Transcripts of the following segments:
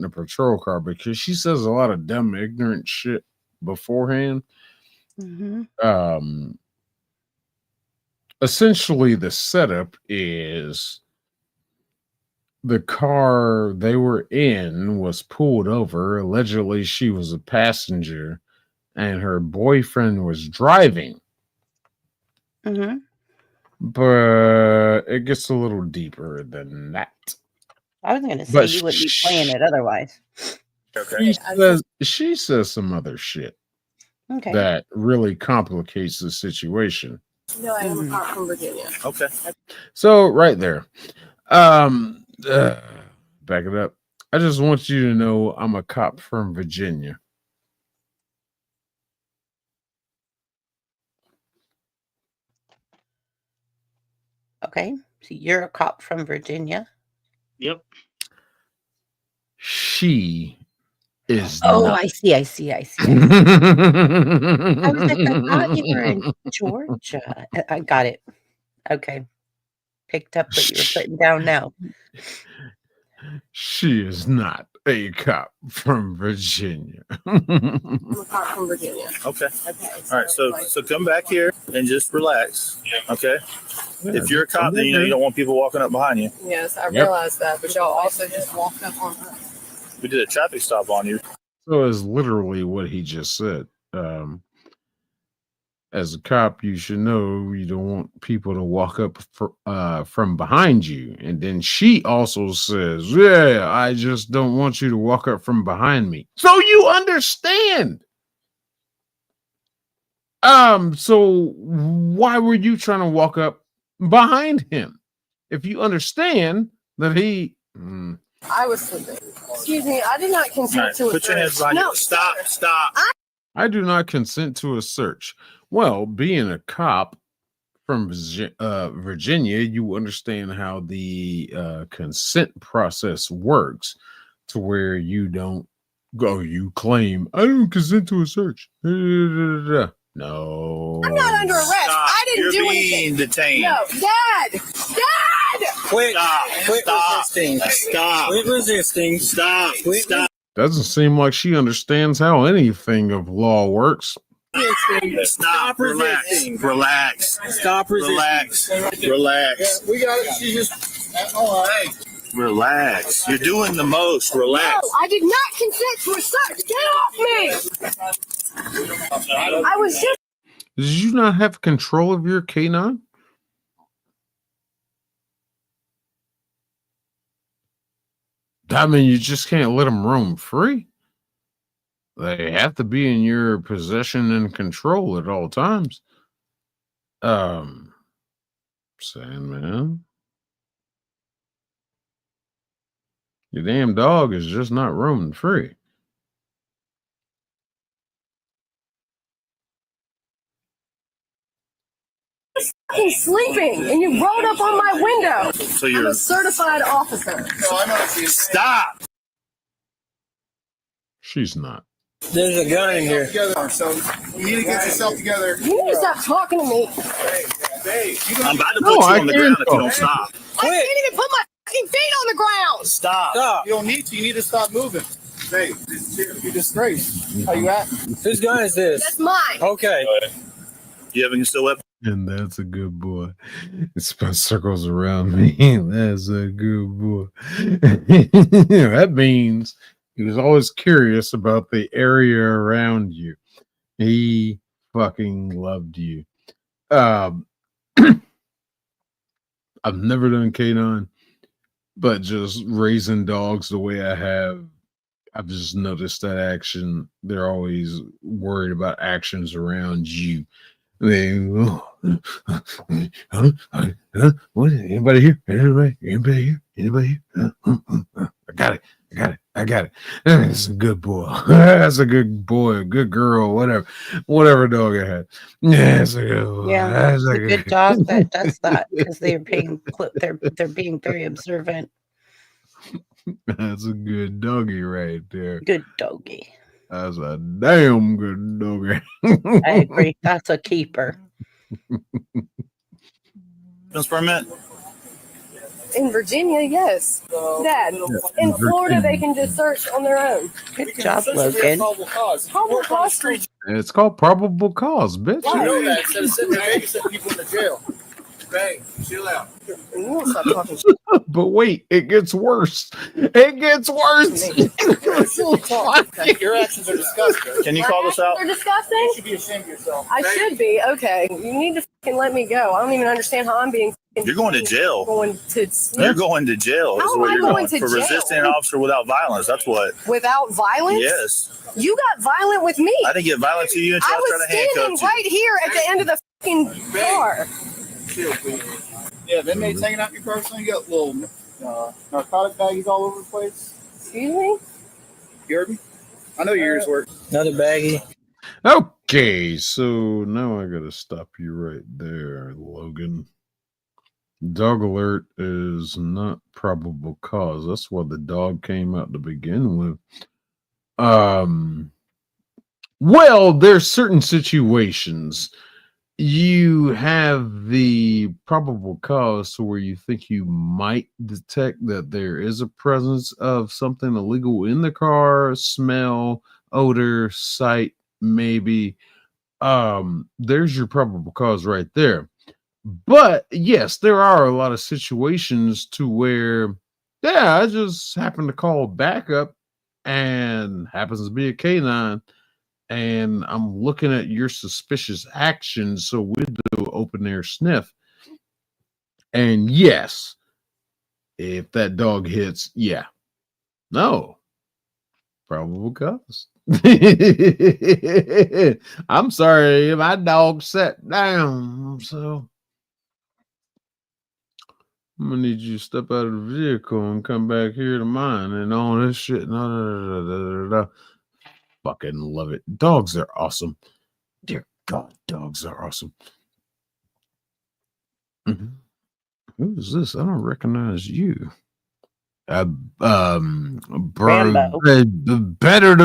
in a patrol car because she says a lot of dumb, ignorant shit beforehand. Mm-hmm. Um, Essentially, the setup is the car they were in was pulled over. Allegedly, she was a passenger and her boyfriend was driving. Mm-hmm. But it gets a little deeper than that. I was going to say But you wouldn't be playing it otherwise. Okay. she says some other shit Okay. that really complicates the situation. No, I am a cop from Virginia. Okay. So right there, um, back it up. I just want you to know I'm a cop from Virginia. Okay. So you're a cop from Virginia. Yep. She is. Oh, not. I see. I was like, I thought you were in Georgia. I got it. Okay. Picked up what you were putting down now. She is not a cop from Virginia. I'm a cop from Virginia. Okay. Okay. All right. So come back here and just relax. Okay. Yeah, If you're a cop, then you don't want people walking up behind you. Yes, I realized that, but y'all also just walked up on her. We did a traffic stop on you. So is literally what he just said. As a cop, you should know you don't want people to walk up from behind you. And then she also says, "Yeah, I just don't want you to walk up from behind me." So you understand. So why were you trying to walk up behind him? If you understand that he. I was sleeping. Excuse me, I did not consent Right, to a put your hands search. behind No, you. Stop. I do not consent to a search. Well, being a cop from Virginia, you understand how the consent process works to where you don't go, you claim, I don't consent to a search. No. I'm not under arrest. I didn't You're do being anything. detained. No, Dad! Quit Stop. resisting. Stop. Quit resisting. Stop. Doesn't seem like she understands how anything of law works. Stop. resisting. Relax. Stop resisting. Relax. We got it. She just. All right. Relax. You're doing the most. Relax. No, I did not consent to a search. Get off me! I was just. Did you not have control of your canine? I mean, you just can't let them roam free. They have to be in your possession and control at all times. Sandman, your damn dog is just not roaming free. Sleeping, and you rolled up on my window. So I'm you're. a certified officer. Stop. She's not. There's a gun in here. So you need to get yourself together. You need to stop talking to me. I'm about to put No, you I on the can't ground if you talk. don't stop. I can't even put my fucking feet on the ground. Stop. Stop. You don't need to. You need to stop moving. Hey, you disgrace. How you at? Whose gun is this? That's mine. Okay. You have a concealed weapon? And that's a good boy. It spun circles around me. That's a good boy. That means he was always curious about the area around you. He fucking loved you. I've never done canine, but just raising dogs the way I have, I've just noticed that action. They're always worried about actions around you. They, what? Anybody here? Anybody here? I got it. That's a good boy. That's a good boy, good girl, whatever dog I had. Yeah, that's a good boy. Yeah, That's it's a good dog that does that because they're being very observant. That's a good doggy right there. Good doggy. That's a damn good doggy. I agree. That's a keeper. Permit? In Virginia, yes. Dad, in Florida, they can just search on their own. Good job, Logan. Probable cause for It's called probable cause, bitch. Why? You know that instead of sitting there babysitting people in the jail. Hey, chill out. You won't stop talking shit. But wait, it gets worse. It gets worse. Your actions are disgusting. Can you call this out? They're disgusting. You should be ashamed of yourself. I should be. Okay. You need to fucking let me go. I don't even understand how I'm being. You're going to jail. Going to You're going to jail. How Is am what I you're going going to for jail? resisting an officer without violence. That's what. without violence. Yes. You got violent with me. I didn't get violent to you until I I was tried to standing handcuff you. right here at the end of the fucking car. Chill, please. Yeah, the inmates hanging out in your person. You got little narcotic baggies all over the place. Excuse me? You heard me? I know your ears work. Another baggie. Okay, so now I gotta stop you right there, Logan. Dog alert is not probable cause. That's why the dog came out to begin with. Well, there's certain situations you have the probable cause to where you think you might detect that there is a presence of something illegal in the car, smell, odor, sight, maybe. There's your probable cause right there. But yes, there are a lot of situations to where, yeah, I just happen to call backup and happens to be a canine, and I'm looking at your suspicious actions, so we do open air sniff. And yes, if that dog hits, yeah, no, probable cause. I'm sorry, my dog sat down, so I'm gonna need you to step out of the vehicle and come back here to mine and all this shit. No. Fucking love it. Dogs are awesome. Dear God, dogs are awesome. Who is this? I don't recognize you. Rambo. Better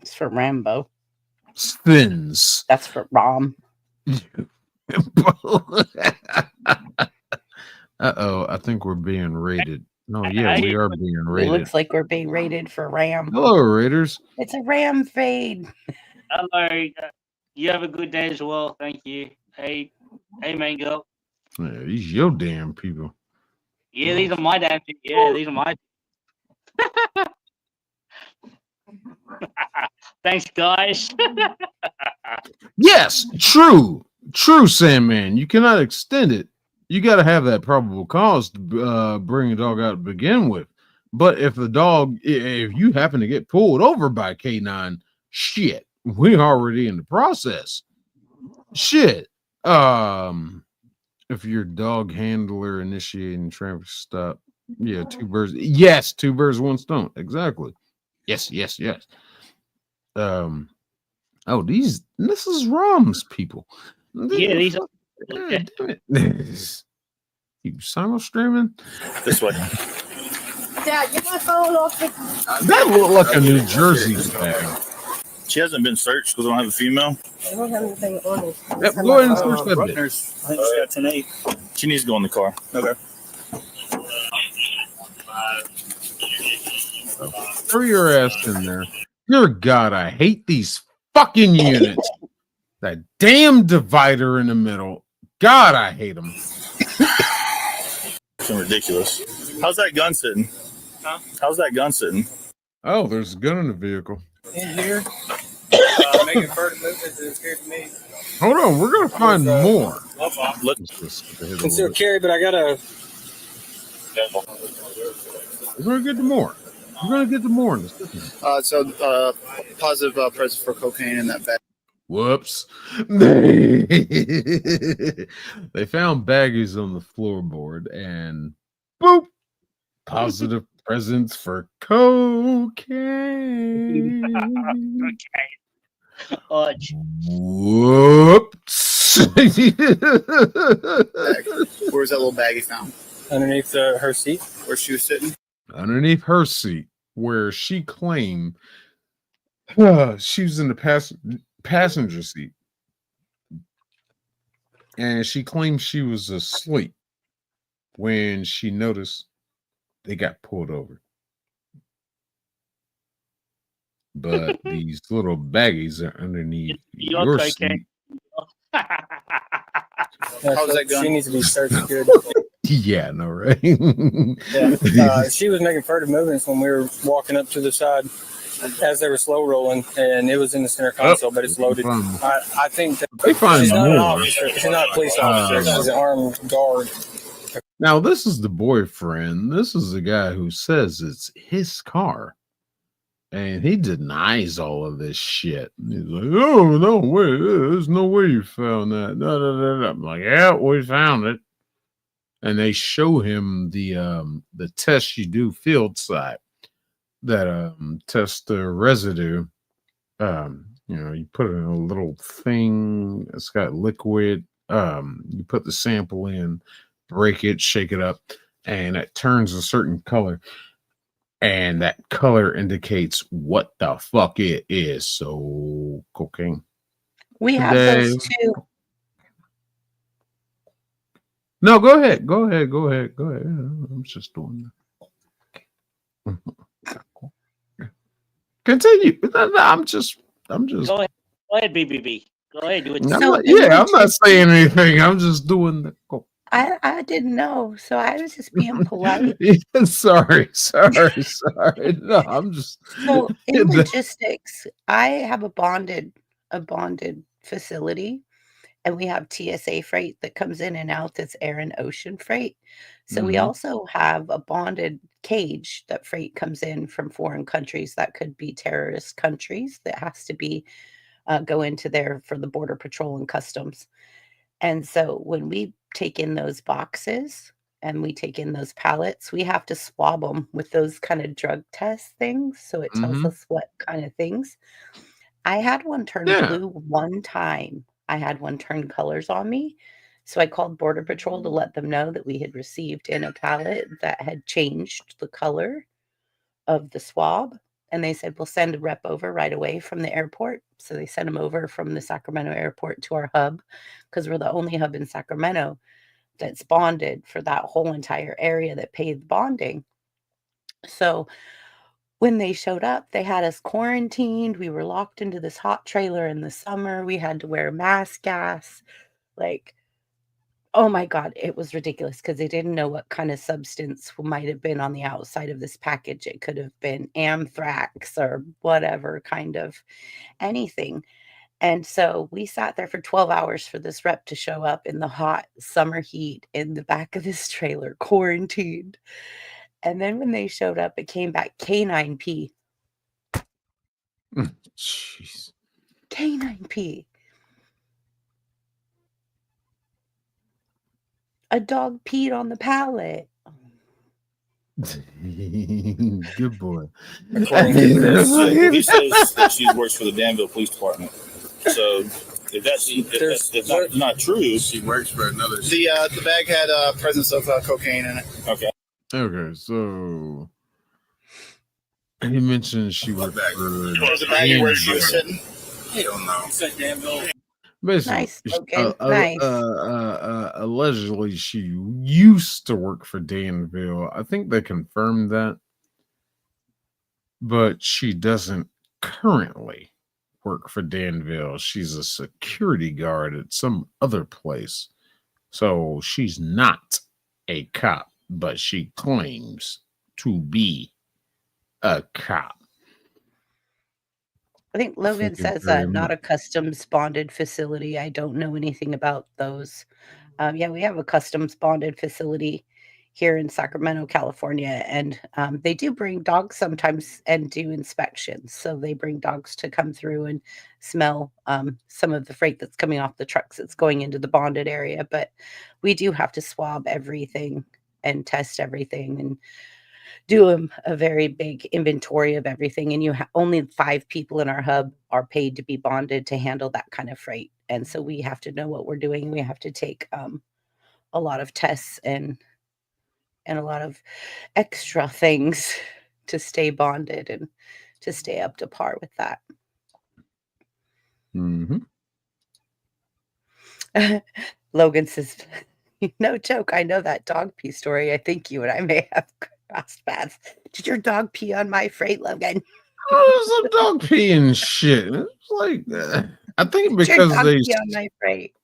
It's for Rambo. Spins. That's for Rom. Uh-oh, I think we're being rated. No, yeah, we are being It rated. looks like we're being rated for Ram. Hello, Raiders. It's a Ram fade. Hello. You have a good day as well. Thank you. Hey, man, girl. Yeah, these your damn people. Yeah, these are my damn things. Yeah, these are my. Thanks, guys. Yes, true, Sandman. You cannot extend it. You got to have that probable cause to bring a dog out to begin with. But if the dog, if you happen to get pulled over by K9, shit, we're already in the process. Shit. If your dog handler initiating traffic stop, yeah, two birds. Yes, two birds, one stone. Exactly. Yes. Oh, this is Rom's people. Yeah, these are. Yeah, damn it. You simul streaming? This way. Dad, get my phone off the. That looked like a New Jersey bag. She hasn't been searched because I don't have a female. I don't have anything on it. Yep, go ahead and search that bitch. Bruckner's, I think she got 10-8. She needs to go in the car. Okay. Throw your ass in there. Dear God, I hate these fucking units. That damn divider in the middle. God, I hate them. It's ridiculous. How's that gun sitting? Huh? How's that gun sitting? Oh, there's a gun in the vehicle. In here, making further movements is here to me. Hold on, we're gonna find more. Look, Consider carry, but I gotta. We're gonna get to more. We're gonna get to more in this. Positive presence for cocaine in that bag. Whoops. They found baggies on the floorboard and boop. Positive presence for cocaine. Okay. Oh, Whoops. Where's that little baggie found? Underneath her seat. Where she was sitting? Underneath her seat, where she claimed she was in the passenger seat. and she claimed she was asleep when she noticed they got pulled over. But these little baggies are underneath You're your cocaine. seat. How's that She going? needs to be search security. Yeah, no, right? Yeah. She was making furtive movements when we were walking up to the side as they were slow rolling, and it was in the center console, but it's loaded. I think that They find she's not an more. officer. She's not a police officer. She's an armed guard. Now, this is the boyfriend. This is the guy who says it's his car. And he denies all of this shit. He's like, oh, no way. There's no way you found that. No, no, no, no. I'm like, yeah, we found it. And they show him the test you do field site that test the residue. You put it in a little thing. It's got liquid. You put the sample in, break it, shake it up, and it turns a certain color. And that color indicates what the fuck it is. So, cocaine. We have those too. No, go ahead. Go ahead. I'm just doing that. Continue. I'm just. Go ahead. Go ahead, BBB. Go ahead. Do it. I'm not saying anything. I'm just doing the coke. I didn't know, so I was just being polite. Sorry. No, I'm just. So in logistics, I have a bonded facility, and we have TSA freight that comes in and out. That's air and ocean freight. So we also have a bonded cage that freight comes in from foreign countries. That could be terrorist countries that has to be go into there for the border patrol and customs. And so when we take in those boxes and we take in those pallets, we have to swab them with those kind of drug test things. So it tells us what kind of things. I had one turn blue one time. I had one turn colors on me. So I called Border Patrol to let them know that we had received in a pallet that had changed the color of the swab. And they said, we'll send a rep over right away from the airport. So they sent them over from the Sacramento airport to our hub, because we're the only hub in Sacramento that's bonded for that whole entire area that paid the bonding. So when they showed up, they had us quarantined. We were locked into this hot trailer in the summer. We had to wear mask gas. Like, oh my God, it was ridiculous because they didn't know what kind of substance might have been on the outside of this package. It could have been anthrax or whatever kind of anything. And so we sat there for 12 hours for this rep to show up in the hot summer heat in the back of this trailer, quarantined. And then when they showed up, it came back K9P. Jeez. K9P. A dog peed on the pallet. Good boy. According to this, he says that she works for the Danville Police Department. So if that's not true, She works for another. The bag had presence of cocaine in it. okay. Okay, so he mentioned she worked for Was the bag where she was sitting? Hell no. Said Danville. basically. Nice. Okay. Nice. Allegedly, she used to work for Danville. I think they confirmed that, but she doesn't currently work for Danville. She's a security guard at some other place, so she's not a cop, but she claims to be a cop. I think Logan Thank you says very not much. a customs bonded facility. I don't know anything about those. Yeah, we have a customs bonded facility here in Sacramento, California, and they do bring dogs sometimes and do inspections. So they bring dogs to come through and smell some of the freight that's coming off the trucks that's going into the bonded area. But we do have to swab everything and test everything and do a very big inventory of everything. And only 5 people in our hub are paid to be bonded to handle that kind of freight. And so we have to know what we're doing. We have to take a lot of tests and a lot of extra things to stay bonded and to stay up to par with that. Mm-hmm. Logan says, no joke. I know that dog pee story. I think you and I may have crossed paths. Did your dog pee on my freight, Logan? Oh, there's a dog peeing shit. It's like, I think Did your because dog they, pee on my freight?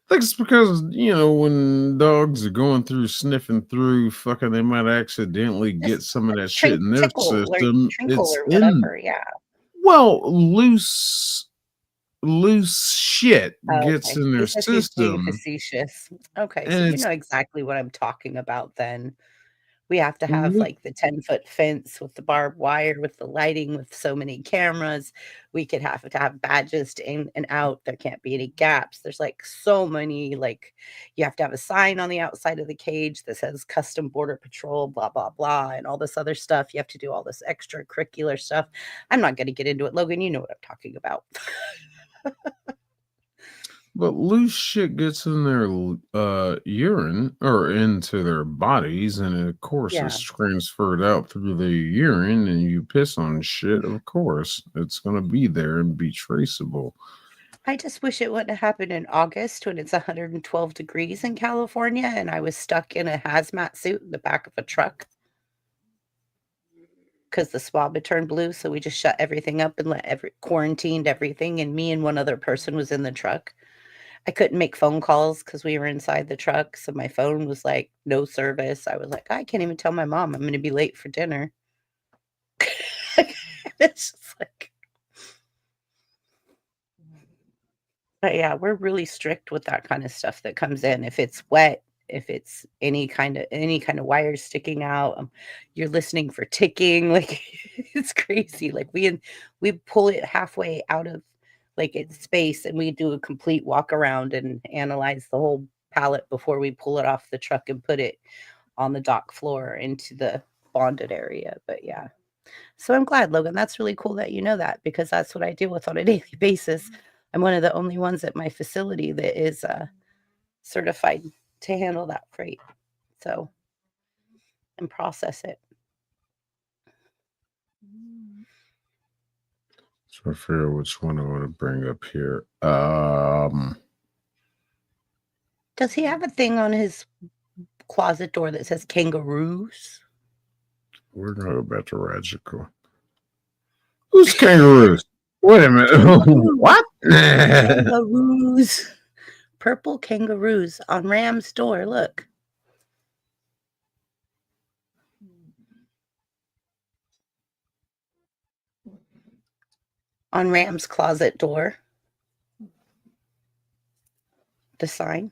I think it's because, you know, when dogs are going through, sniffing through, fucking, they might accidentally get some of that shit in their system. Trinkle It's or in, whatever, yeah. well, loose shit gets Okay. in He their says he's being system. facetious. Okay, so And you it's know exactly what I'm talking about then. We have to have loo- like the 10-foot fence with the barbed wire, with the lighting, with so many cameras. We could have to have badges to in and out. There can't be any gaps. There's like so many, like you have to have a sign on the outside of the cage that says Custom Border Patrol, blah, blah, blah, and all this other stuff. You have to do all this extracurricular stuff. I'm not going to get into it. Logan, you know what I'm talking about. but loose shit gets in their urine or into their bodies, and of course Yeah. it's transferred out through the urine, and you piss on shit, of course it's going to be there and be traceable. I just wish it wouldn't have happened in August when it's 112 degrees in California and I was stuck in a hazmat suit in the back of a truck because the swab had turned blue. So we just shut everything up and quarantined everything. And me and one other person was in the truck. I couldn't make phone calls because we were inside the truck. So my phone was like no service. I was like, I can't even tell my mom I'm going to be late for dinner. It's just like, but yeah, we're really strict with that kind of stuff that comes in. If it's wet, if it's any kind of wires sticking out, you're listening for ticking. Like it's crazy. Like we pull it halfway out of like its space and we do a complete walk around and analyze the whole pallet before we pull it off the truck and put it on the dock floor into the bonded area. But yeah. So I'm glad, Logan. That's really cool that you know that because that's what I deal with on a daily basis. I'm one of the only ones at my facility that is certified to handle that freight. So, and process it. So I figure which one I want to bring up here. Does he have a thing on his closet door that says kangaroos? We're gonna go back to Radical. Who's kangaroos? Wait a minute. What? Kangaroos. Purple kangaroos on Ram's door. Look. On Ram's closet door. The sign.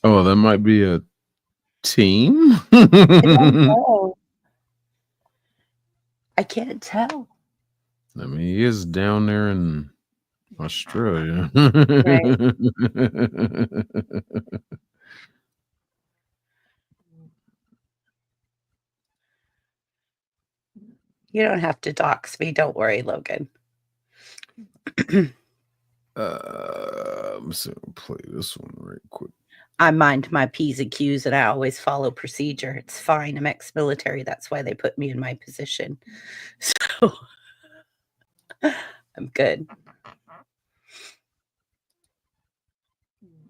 Oh, that might be a team. I don't know. I can't tell. I mean, he is down there in Australia. Right. You don't have to dox me. Don't worry, Logan. I'm just gonna play this one right quick. I mind my P's and Q's and I always follow procedure. It's fine. I'm ex-military. That's why they put me in my position. So I'm good.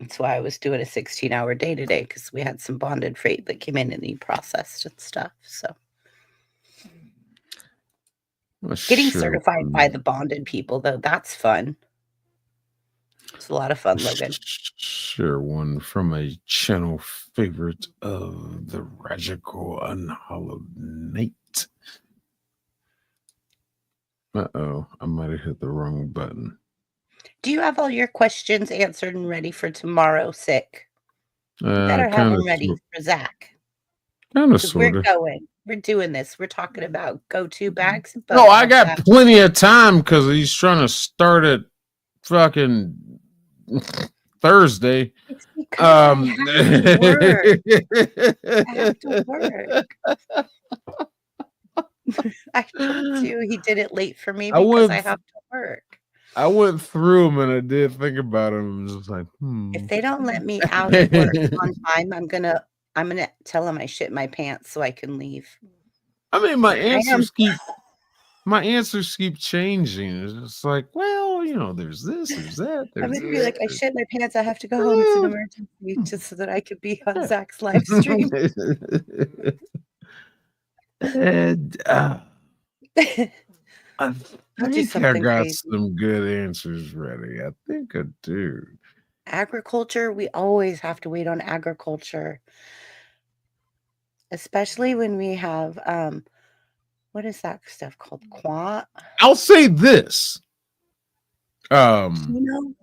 That's why I was doing a 16-hour day today because we had some bonded freight that came in and he processed and stuff. So getting certified by the bonded people, though, that's fun. It's a lot of fun, Logan. Share one from a channel favorite of the Radical Unhollowed Night. Uh-oh, I might have hit the wrong button. Do you have all your questions answered and ready for tomorrow, Sick? You better have them ready for Zach. Kind of, sort We're of. going. We're doing this. We're talking about go-to bags. No, I got plenty of time because he's trying to start it fucking Thursday. It's because I have to work. I told you he did it late for me because I have to work. I went through them and I did think about them. I was just like, If they don't let me out of work on time, I'm gonna tell them I shit my pants so I can leave. I mean, my answers keep My answers keep changing. It's just like, well, there's this, there's that, I'm there's gonna be like, I that. shit my pants. I have to go home. It's an emergency, just so that I could be on Zach's live stream. And, I I'll do think I something got crazy. some good answers ready. I think I do. Agriculture, we always have to wait on agriculture, especially when we have what is that stuff called? I'll say this. Quinoa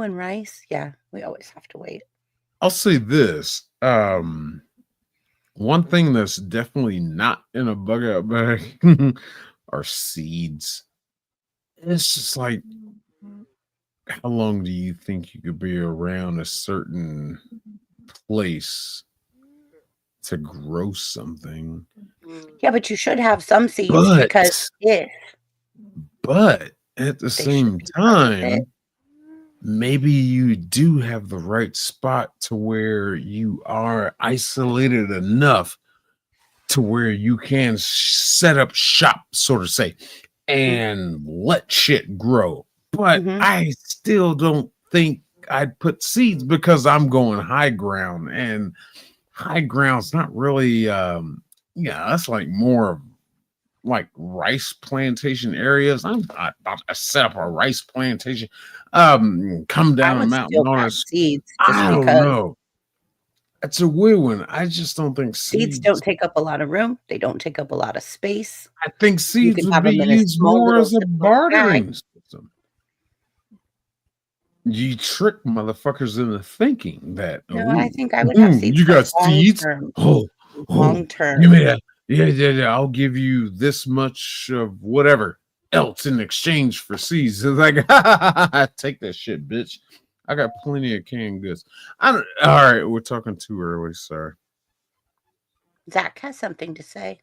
and rice. Yeah, we always have to wait. I'll say this. One thing that's definitely not in a bug out bag are seeds. It's just like, how long do you think you could be around a certain place to grow something? Yeah, but you should have some seeds because But at the same time, maybe you do have the right spot to where you are isolated enough to where you can set up shop, so to say, and let shit grow. But I still don't think I'd put seeds because I'm going high ground, and high ground's not really that's like more of like rice plantation areas. I'm not about to set up a rice plantation. Come down a mountain on seeds. I don't know. It's a weird one. I just don't think seeds don't take up a lot of room. They don't take up a lot of space. I think seeds would be used more as a bartering system. You trick motherfuckers into thinking that. No, I think I would have seeds. You got seeds? Long term. Give me that. Yeah. I'll give you this much of whatever else in exchange for seeds. It's like, take that shit, bitch. I got plenty of canned goods. All right, we're talking too early. Sorry. Zach has something to say.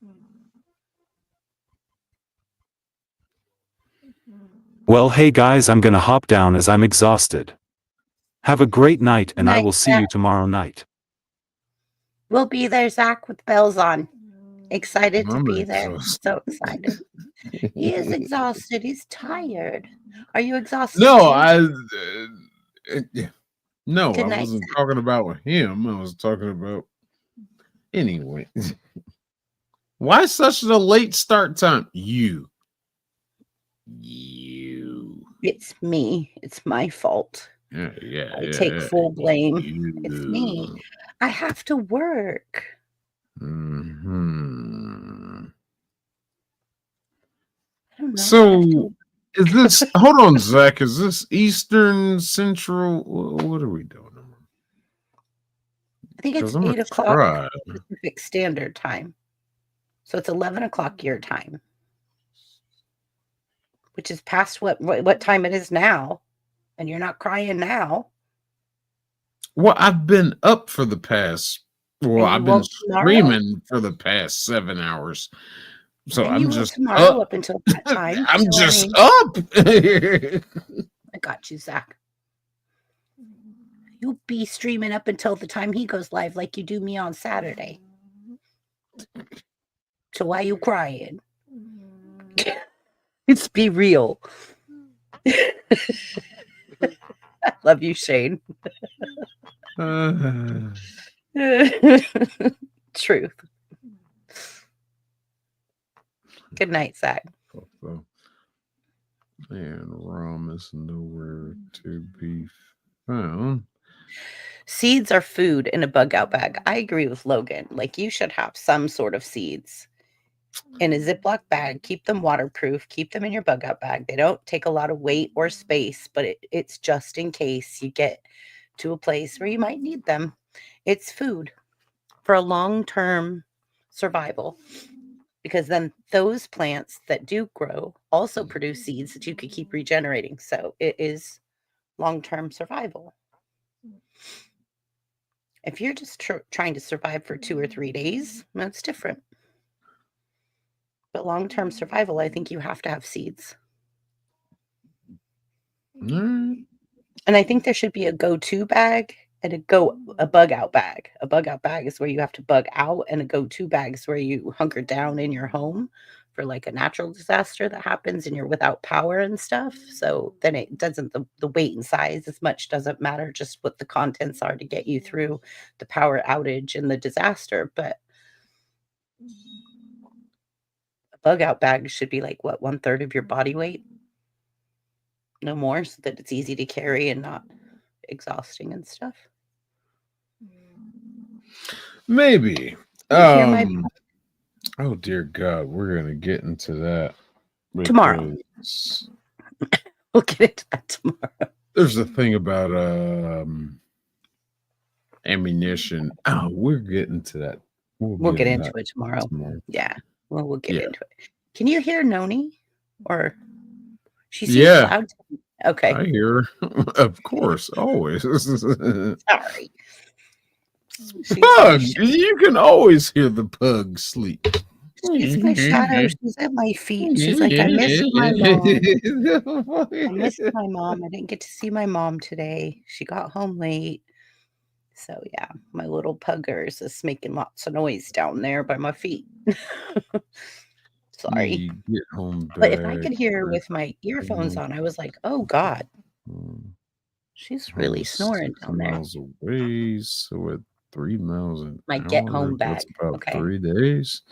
Well, hey guys, I'm gonna hop down as I'm exhausted. Have a great night, and I will see you tomorrow night. We'll be there, Zach, with bells on. Excited to be there. So excited. He is exhausted. He's tired. Are you exhausted? No, No, I wasn't talking about him. I was talking about anyway. Why such a late start time? You. It's me. It's my fault. I take full blame. It's me. I have to work. So is this hold on, Zach? Is this Eastern, Central? What are we doing? I think it's 8 o'clock Pacific Standard Time. So it's 11 o'clock your time. Which is past what time it is now. And you're not crying now. Well, I've been up for the past I've been screaming for the past 7 hours. So I'm just up until that time. I'm just up. I got you, Zach. You'll be streaming up until the time he goes live, like you do me on Saturday. So why you crying? It's be real. I love you, Shane. Truth. Good night, Zach. And rum is nowhere to be found. Seeds are food in a bug out bag. I agree with Logan. Like, you should have some sort of seeds in a Ziploc bag. Keep them waterproof. Keep them in your bug out bag. They don't take a lot of weight or space, but it's just in case you get to a place where you might need them. It's food for a long-term survival, because then those plants that do grow also produce seeds that you could keep regenerating. So it is long-term survival. If you're just trying to survive for 2 or 3 days, that's different. But long-term survival, I think you have to have seeds. And I think there should be a go-to bag and a bug out bag. A bug out bag is where you have to bug out, and a go-to bag is where you hunker down in your home for like a natural disaster that happens and you're without power and stuff. So then it doesn't, the weight and size as much doesn't matter, just what the contents are to get you through the power outage and the disaster. But a bug out bag should be like what, 1/3 of your body weight? No more, so that it's easy to carry and not exhausting and stuff. Maybe. Hear my Oh dear God, we're gonna get into that tomorrow. because We'll get into that tomorrow. there's a thing about ammunition. Oh, we're getting to that. We'll get into it tomorrow. Yeah. Well, we'll get into it. Can you hear Noni? Or she seems loud. Okay. I hear her. Of course, always. Sorry. Pug, you can always hear the pug sleep. She's my shadow. She's at my feet. She's like, I miss my mom. I miss my mom. I didn't get to see my mom today. She got home late. So yeah, my little puggers is making lots of noise down there by my feet. Sorry. Get home but if I could hear her with my earphones on, I was like, oh God. She's really snoring down there. Miles away, so at 3 miles an my hour, get home bag. That's about Okay. 3 days.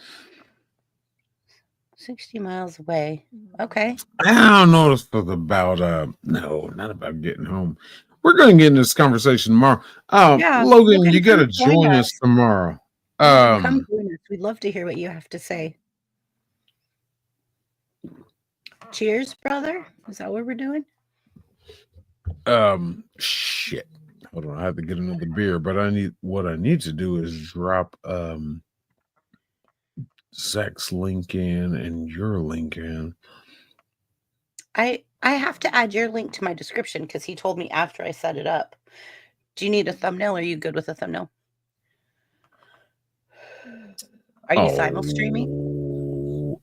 60 miles away. Okay. I don't know if it's about no, not about getting home. We're going to get into this conversation tomorrow. Logan, you got to join us tomorrow. Come join us. We'd love to hear what you have to say. Cheers, brother. Is that what we're doing? Shit. Hold on, I have to get another beer, but I need to do is drop Zach's link in and your link in. I have to add your link to my description because he told me after I set it up. Do you need a thumbnail? Are you good with a thumbnail? Are you simul streaming?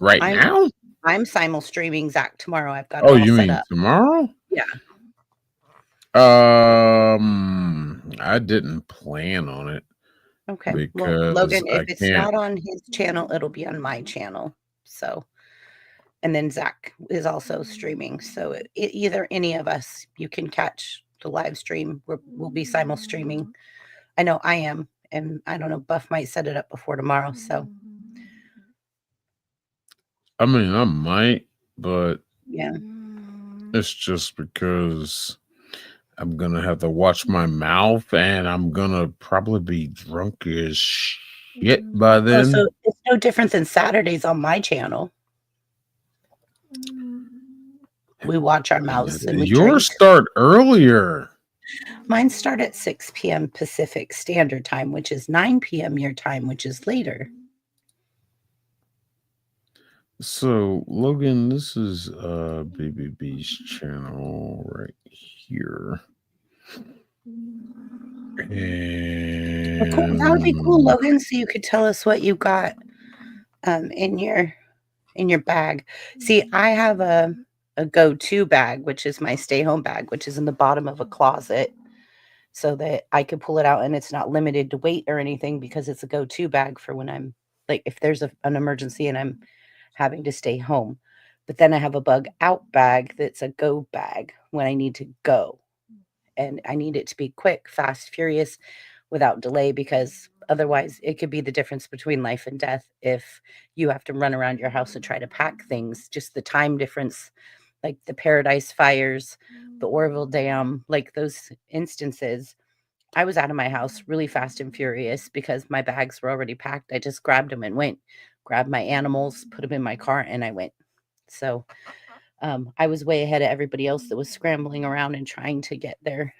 Now? I'm simul streaming Zach tomorrow. I've got it all you set mean up. Tomorrow? Yeah. I didn't plan on it. Okay. Because well, Logan, if it's not on his channel, it'll be on my channel. So, and then Zach is also streaming. So either any of us, you can catch the live stream. We'll be simul streaming. I know I am. And I don't know, Buff might set it up before tomorrow. So, I mean, I might, but yeah, it's just because I'm gonna have to watch my mouth, and I'm gonna probably be drunk as shit by then. so it's no different than Saturdays on my channel. We watch our mouths and we Yours drink. start earlier. Mine start at 6 p.m. Pacific Standard Time, which is 9 p.m. your time, which is later. So, Logan, this is BBB's channel right here. And Cool. That would be cool, Logan. So you could tell us what you got in your bag. See, I have a go-to bag, which is my stay-home bag, which is in the bottom of a closet, so that I could pull it out and it's not limited to weight or anything because it's a go-to bag for when I'm like if there's an emergency and I'm having to stay home. But then I have a bug out bag that's a go bag when I need to go. And I need it to be quick, fast, furious, without delay, because otherwise it could be the difference between life and death if you have to run around your house and try to pack things. Just the time difference, like the Paradise fires, the Oroville Dam, like those instances. I was out of my house really fast and furious because my bags were already packed. I just grabbed them and went, grabbed my animals, put them in my car, and I went. So I was way ahead of everybody else that was scrambling around and trying to get their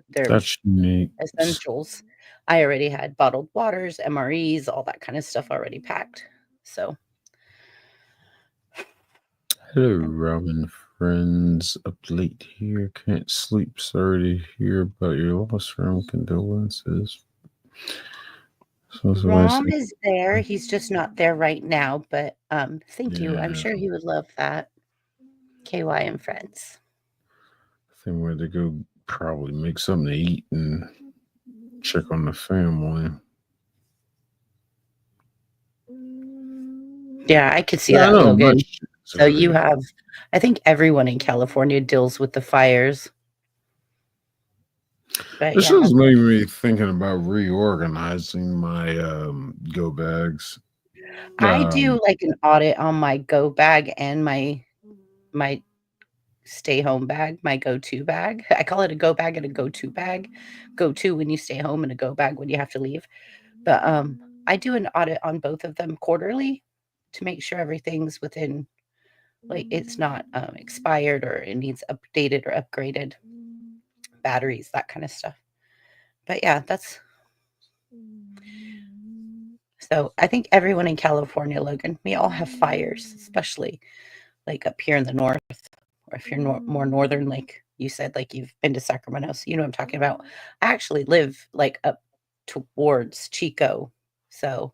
that's neat. Essentials. I already had bottled waters, MREs, all that kind of stuff already packed. So Hello, Robin friends. Up late here. Can't sleep. Sorry to hear about your loss, from condolences. Rom is there. He's just not there right now, but thank you. I'm sure he would love that. KY and friends. I think we're to go probably make something to eat and check on the family. Yeah, I could see Yeah, I that, know Logan. much. So you have, I think everyone in California deals with the fires. But This yeah, is making me thinking about reorganizing my go bags. I do like an audit on my go bag and my stay home bag, my go-to bag. I call it a go bag and a go-to bag. Go-to when you stay home and a go bag when you have to leave. But I do an audit on both of them quarterly to make sure everything's within, like, it's not expired or it needs updated or upgraded, batteries, that kind of stuff. But yeah, that's so I think everyone in California, Logan, we all have fires, especially like up here in the north, or if you're more northern, like you said, like you've been to Sacramento, so you know what I'm talking about. I actually live like up towards Chico, so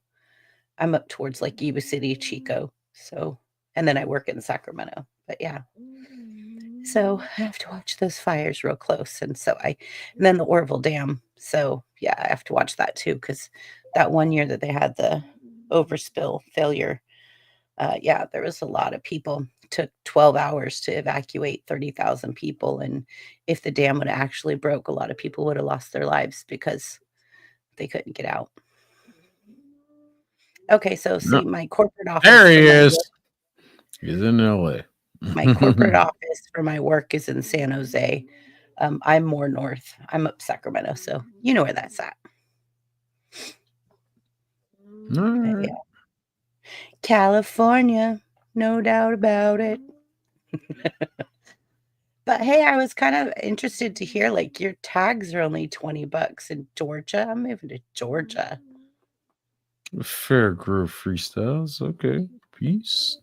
I'm up towards like Yuba City, Chico. So, and then I work in Sacramento. But yeah, so I have to watch those fires real close, and then the Orville Dam. So yeah, I have to watch that too, because that one year that they had the overspill failure, yeah, there was a lot of people. It took 12 hours to evacuate 30,000 people, and if the dam would have actually broke, a lot of people would have lost their lives because they couldn't get out. Okay, so see, my corporate office. There he is. He's in LA. My corporate office for my work is in San Jose. I'm more north. I'm up Sacramento, so you know where that's at. Right. Yeah. California, no doubt about it. But hey, I was kind of interested to hear, like, your tags are only $20 in Georgia. I'm moving to Georgia. Fair Grove Freestyles. Okay. Peace.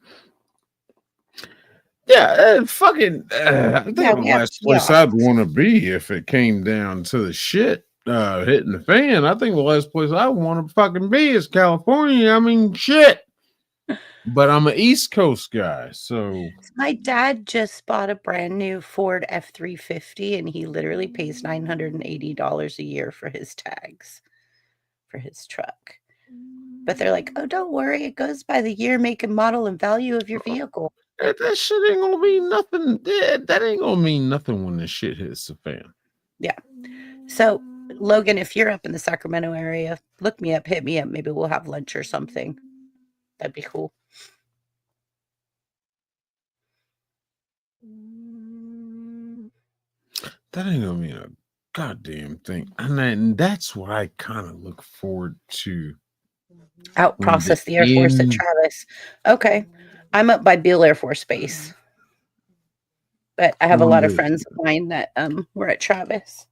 Yeah, fucking. I think Yeah, the we have last place kiosks. I'd want to be if it came down to the shit hitting the fan. I think the last place I want to fucking be is California. I mean, shit. But I'm an East Coast guy, so My dad just bought a brand new Ford F-350, and he literally pays $980 a year for his tags for his truck. But they're like, oh, don't worry, it goes by the year, make, and model, and value of your vehicle. that shit ain't gonna mean nothing. That ain't gonna mean nothing when the shit hits the fan. Yeah. So, Logan, if you're up in the Sacramento area, look me up, hit me up. Maybe we'll have lunch or something. That'd be cool. That ain't gonna mean a goddamn thing. And that's what I kind of look forward to. Out process the Air Force at Travis. Okay. I'm up by Beale Air Force Base. But I have a lot of friends of mine that were at Travis.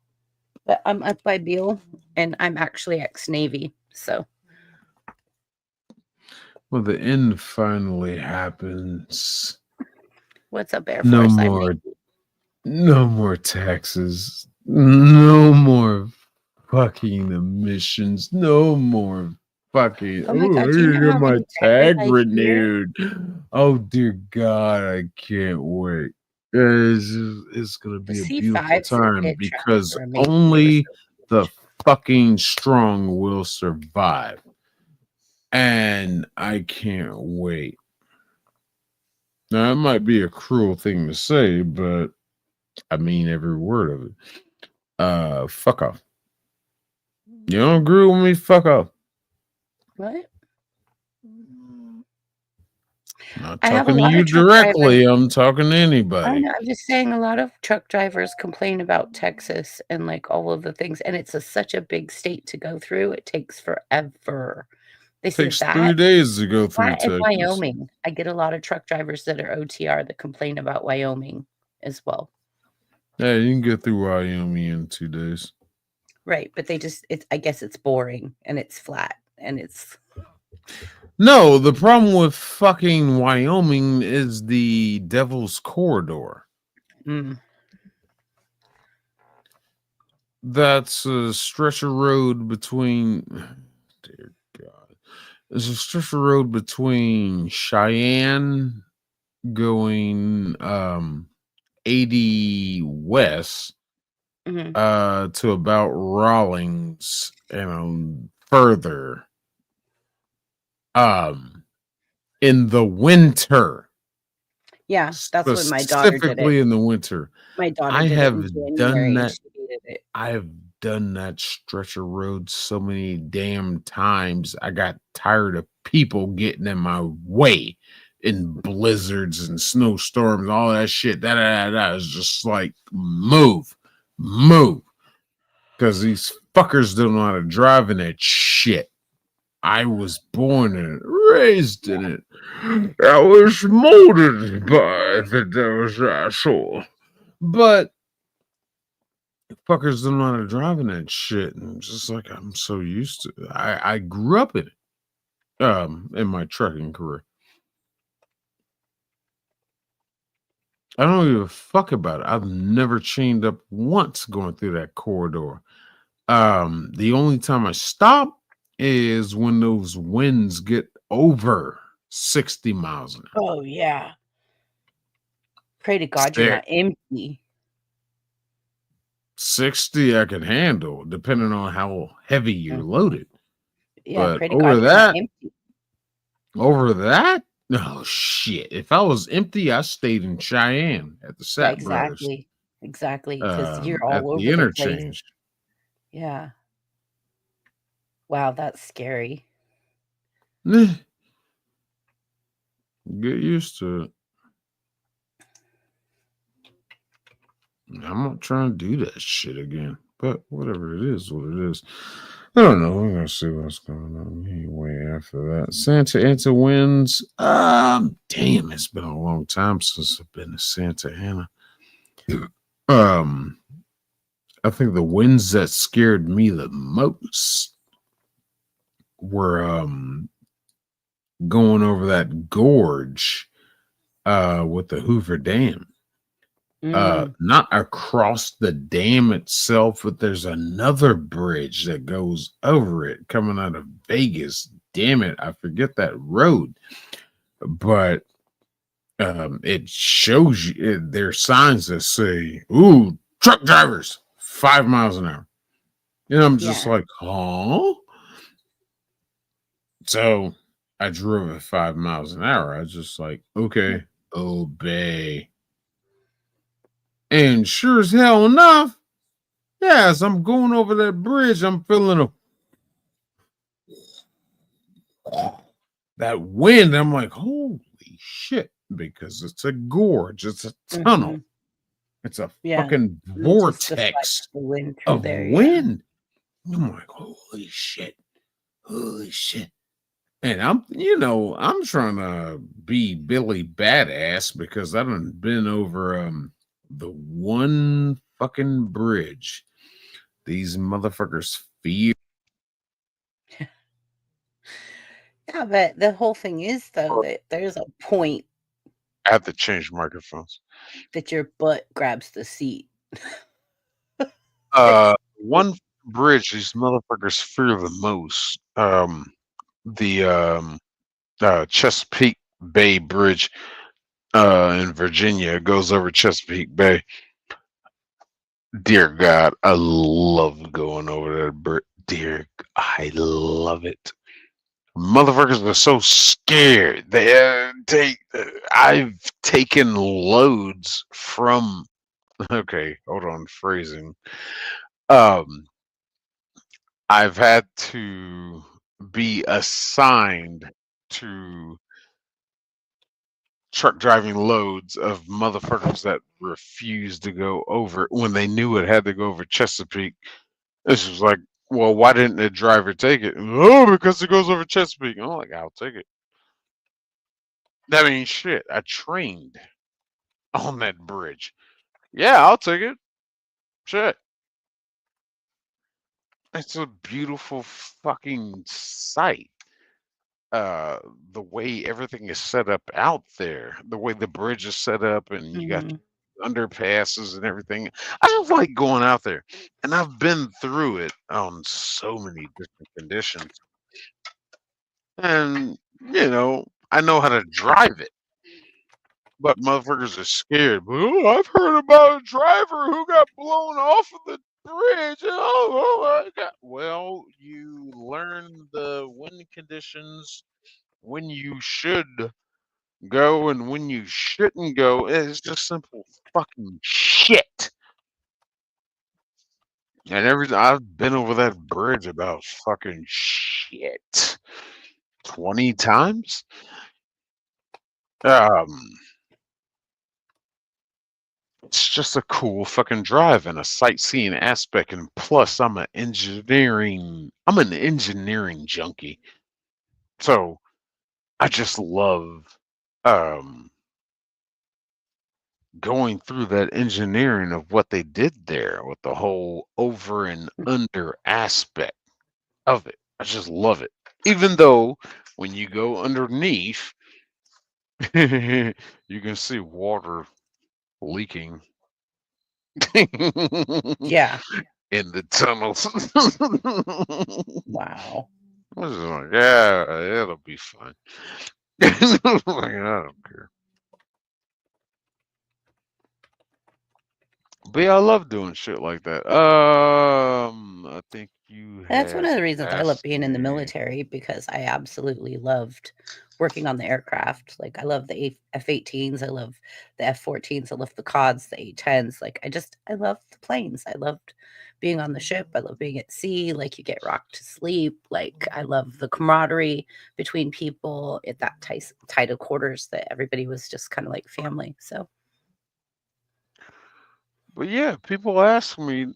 But I'm up by Beale, and I'm actually ex-Navy, so. Well, the end finally happens. What's up, Air Force? No more taxes. No more fucking emissions. No more fucking. Oh my God, I do you need to know get how my many tag tags I hear? renewed. Oh dear God, I can't wait. It's gonna be a beautiful time because only the fucking strong will survive. And I can't wait. Now, it might be a cruel thing to say, but I mean every word of it. Fuck off. You don't agree with me? Fuck off. What? I'm not I have a talking to lot you of truck directly. drivers. I'm talking to I anybody. know, I'm just saying a lot of truck drivers complain about Texas and like all of the things, and it's such a big state to go through. It takes forever. They say Takes that 3 days to go through in Texas. Wyoming. I get a lot of truck drivers that are OTR that complain about Wyoming as well. Yeah, you can get through Wyoming in 2 days. Right, but I guess it's boring and it's flat and it's. No, the problem with fucking Wyoming is the Devil's Corridor. That's a stretch of road between. Dear God. There's a stretch of road between Cheyenne going 80 west to about Rawlings and further. in the winter. Yeah, that's when my daughter did Specifically it. in the winter. My daughter I did it have in done January, and that. she hated it. I have done that stretch of road so many damn times. I got tired of people getting in my way in blizzards and snowstorms, all that shit. That is just like move. Because these fuckers don't know how to drive in that shit. I was born in it, raised in it. I was molded by the devil's asshole. But fuckers don't know how to drive in that shit. And just like I'm so used to it. I grew up in it. In my trucking career. I don't give a fuck about it. I've never chained up once going through that corridor. The only time I stop is when those winds get over 60 miles an hour. Oh, yeah. Pray to God you're not empty. 60 I can handle, depending on how heavy you're loaded. Yeah, But pray to over God you're not that, empty. oh shit. If I was empty, I stayed in Cheyenne at the Yeah, Sat Brothers. exactly, because you're At all the over the place. interchange. Yeah. Wow, that's scary. Get used to it. I'm not trying to do that shit again, but whatever it is, what it is. I don't know. We're gonna see what's going on anyway after that. Santa Ana wins. Damn, it's been a long time since I've been to Santa Ana. I think the wins that scared me the most were going over that gorge with the Hoover Dam. Not across the dam itself, but there's another bridge that goes over it coming out of Vegas. Damn it, I forget that road. But it shows you there's signs that say, "Ooh, truck drivers, 5 miles an hour." And I'm just like, huh? So I drove at 5 miles an hour. I was just like, okay, obey. And sure as hell enough, as I'm going over that bridge, I'm feeling that wind. I'm like, holy shit, because it's a gorge, it's a tunnel, it's a fucking vortex of wind. I'm like, holy shit. And I'm trying to be Billy Badass because I done been over the one fucking bridge these motherfuckers fear. Yeah, but the whole thing is though that there's a point I have to change microphones. that your butt grabs the seat. One bridge these motherfuckers fear the most. The Chesapeake Bay Bridge in Virginia goes over Chesapeake Bay. Dear God, I love going over that bridge. I love it. Motherfuckers are so scared. I've taken loads from. Okay, hold on, phrasing. I've had to be assigned to truck driving loads of motherfuckers that refused to go over when they knew it had to go over Chesapeake. This was like, well, why didn't the driver take it? Oh, because it goes over Chesapeake. I'm like, I'll take it. That means shit. I trained on that bridge. Yeah, I'll take it. Shit. It's a beautiful fucking sight. The way everything is set up out there, the way the bridge is set up, and you got underpasses and everything. I just like going out there, and I've been through it on so many different conditions, and I know how to drive it. But motherfuckers are scared. Oh, I've heard about a driver who got blown off of the bridge. Oh my God. Well, you learn the wind conditions when you should go and when you shouldn't go. It's just simple fucking shit. And I've been over that bridge about fucking shit 20 times. Um, it's just a cool fucking drive and a sightseeing aspect, and plus I'm an engineering junkie. So I just love um going through that engineering of what they did there with the whole over and under aspect of it. I just love it. Even though when you go underneath, you can see water leaking Yeah. in the tunnels. Wow. I was just like, yeah, it'll be fine. Like, I don't care. But yeah, I love doing shit like that. I think you That's one had of the reasons I love asked being in the me. military, because I absolutely loved working on the aircraft. Like, I love the F-18s, I love the F-14s, I love the CODs, the A-10s. Like, I love the planes. I loved being on the ship. I love being at sea. Like, you get rocked to sleep. Like, I love the camaraderie between people at that tight of quarters, that everybody was just kind of like family. So But yeah, people ask me,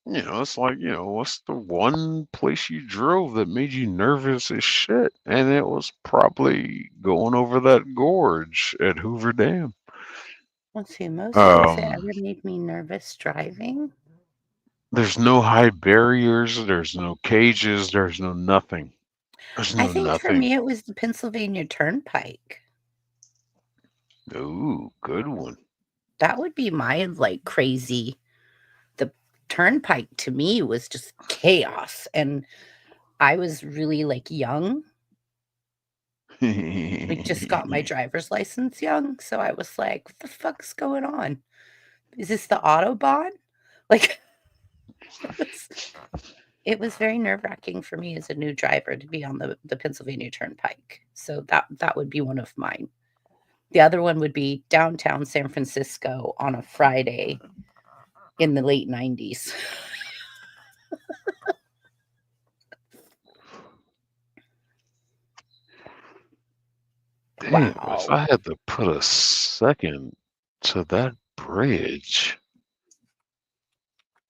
it's like, what's the one place you drove that made you nervous as shit? And it was probably going over that gorge at Hoover Dam. let's see, most things that Um, ever made me nervous driving. there's no high barriers, there's no cages, there's no nothing. There's I no think for nothing. me it was the Pennsylvania Turnpike. Ooh, good one. That would be my, like, crazy. The Turnpike to me was just chaos, and I was really, like, young. Like, just got my driver's license young, so I was like, "What the fuck's going on? Is this the Autobahn?" Like, it was very nerve-wracking for me as a new driver to be on the Pennsylvania Turnpike. So that would be one of mine. The other one would be downtown San Francisco on a Friday in the late 90s. Damn, if I Wow. had to put a second to that bridge,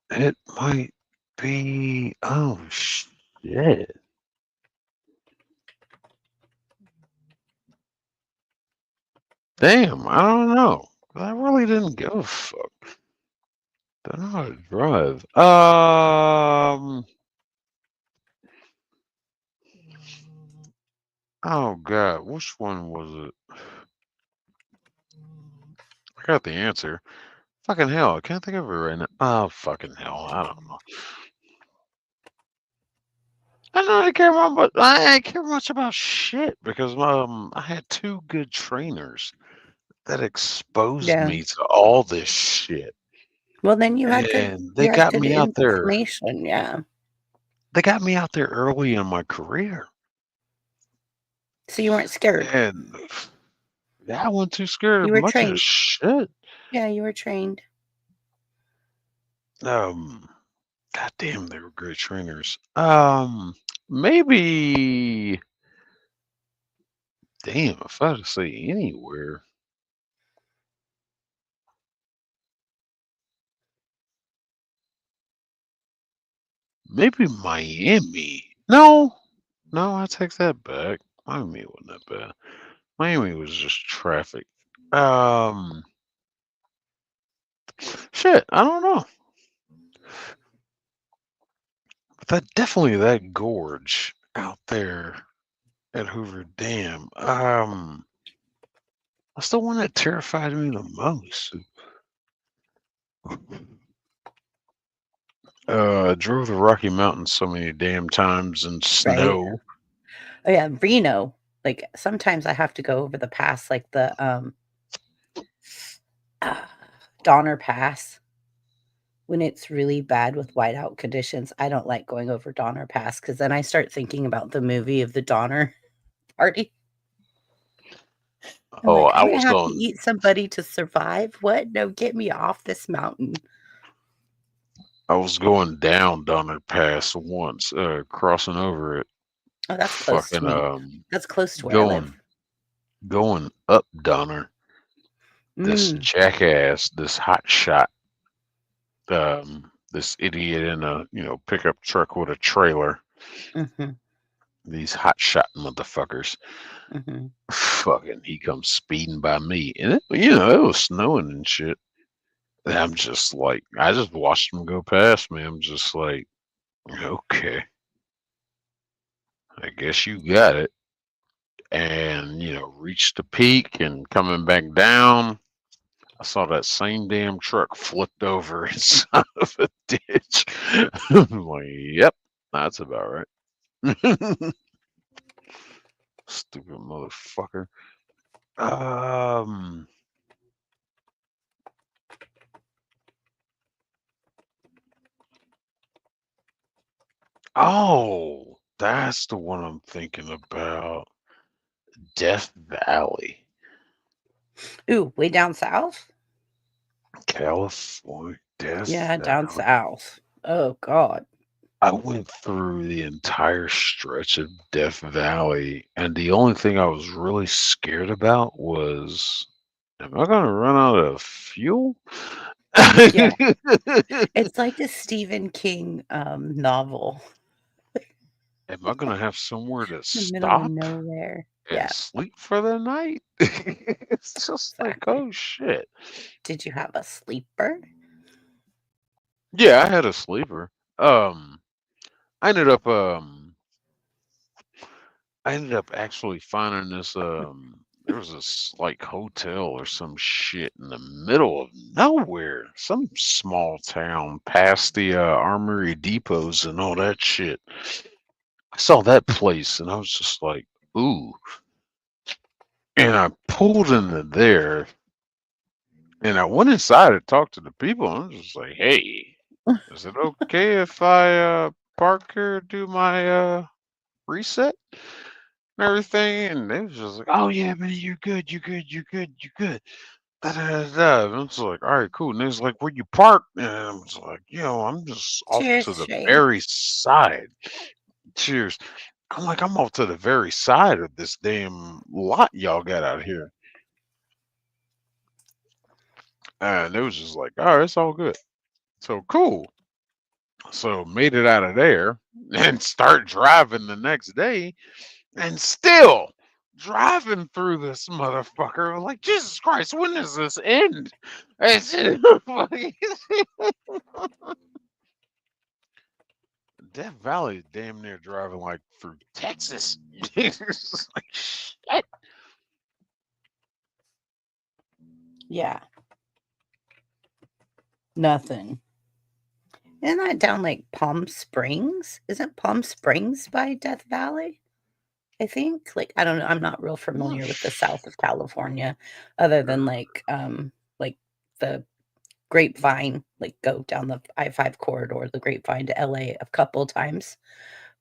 it might be, oh shit. Damn, I don't know. I really didn't give a fuck. Don't know how to drive. Oh god, which one was it? I got the answer. Fucking hell, I can't think of it right now. Oh, fucking hell, I don't know. I don't care about, but I ain't care much about shit because I had two good trainers that exposed Yeah. me to all this shit, Well, then you had and they got me out there. information, yeah. They got me out there early in my career, So you weren't scared. and yeah, I wasn't too scared You of were much of trained. shit. Yeah, you were trained. Goddamn, they were great trainers. Maybe, damn, if I had to say anywhere, maybe Miami. No, I take that back. Miami wasn't that bad. Miami was just traffic. Um, shit, I don't know. But that gorge out there at Hoover Dam. That's the one that terrified me the most. I drove the Rocky Mountains so many damn times in Right. snow. Oh yeah, Reno. Like, sometimes I have to go over the pass, like the Donner Pass. When it's really bad with whiteout conditions, I don't like going over Donner Pass, because then I start thinking about the movie of the Donner party. I'm Oh, like, I I'm gonna was have to going. eat somebody to survive. What? No, get me off this mountain. I was going down Donner Pass once, crossing over it. Oh, that's close to Fucking me. That's close to where I live. going up Donner. This Mm, jackass, this hot shot, this idiot in a pickup truck with a trailer. mm-hmm, These hot shot motherfuckers. mm-hmm. Fucking, he comes speeding by me, and it was snowing and shit. And I'm just like, I just watched him go past me. I'm just like, okay, I guess you got it. And reached the peak and coming back down. I saw that same damn truck flipped over inside of a ditch. I'm like, yep, that's about right. Stupid motherfucker. Oh, that's the one I'm thinking about. Death Valley, Ooh, way down south? California. Death Yeah, down Valley. south. Oh God. I went through the entire stretch of Death Valley, and the only thing I was really scared about was, am I gonna run out of fuel? Yeah. It's like a Stephen King novel. Am I gonna have somewhere to In the middle of stop nowhere. and Yeah, sleep for the night? It's just like, exactly. oh shit. Did you have a sleeper? Yeah, I had a sleeper. I ended up actually finding this there was this like hotel or some shit in the middle of nowhere, some small town past the armory depots and all that shit. I saw that place and I was just like, ooh. And I pulled into there and I went inside to talk to the people. I'm just like, hey, is it okay if I park here, do my reset and everything? And they was just like, oh yeah, man, you're good, you're good, you're good, you're good. Da, da, da, da. And I was like, all right, cool. And they was like, where you park? And I was like, I'm just off Cheers, to the Shay. very side. Cheers. I'm like, I'm off to the very side of this damn lot y'all got out here. And it was just like, all right, it's all good. So cool. So made it out of there and start driving the next day and still driving through this motherfucker. Like, Jesus Christ, when does this end? It's just like, Death Valley is damn near driving like through Texas. It's like, shit. Yeah. Nothing. Isn't that down like Palm Springs? Isn't Palm Springs by Death Valley? I think. Like, I don't know. I'm not real familiar with the south of California, other than like the Grapevine, like go down the I-5 corridor, the Grapevine to LA a couple times.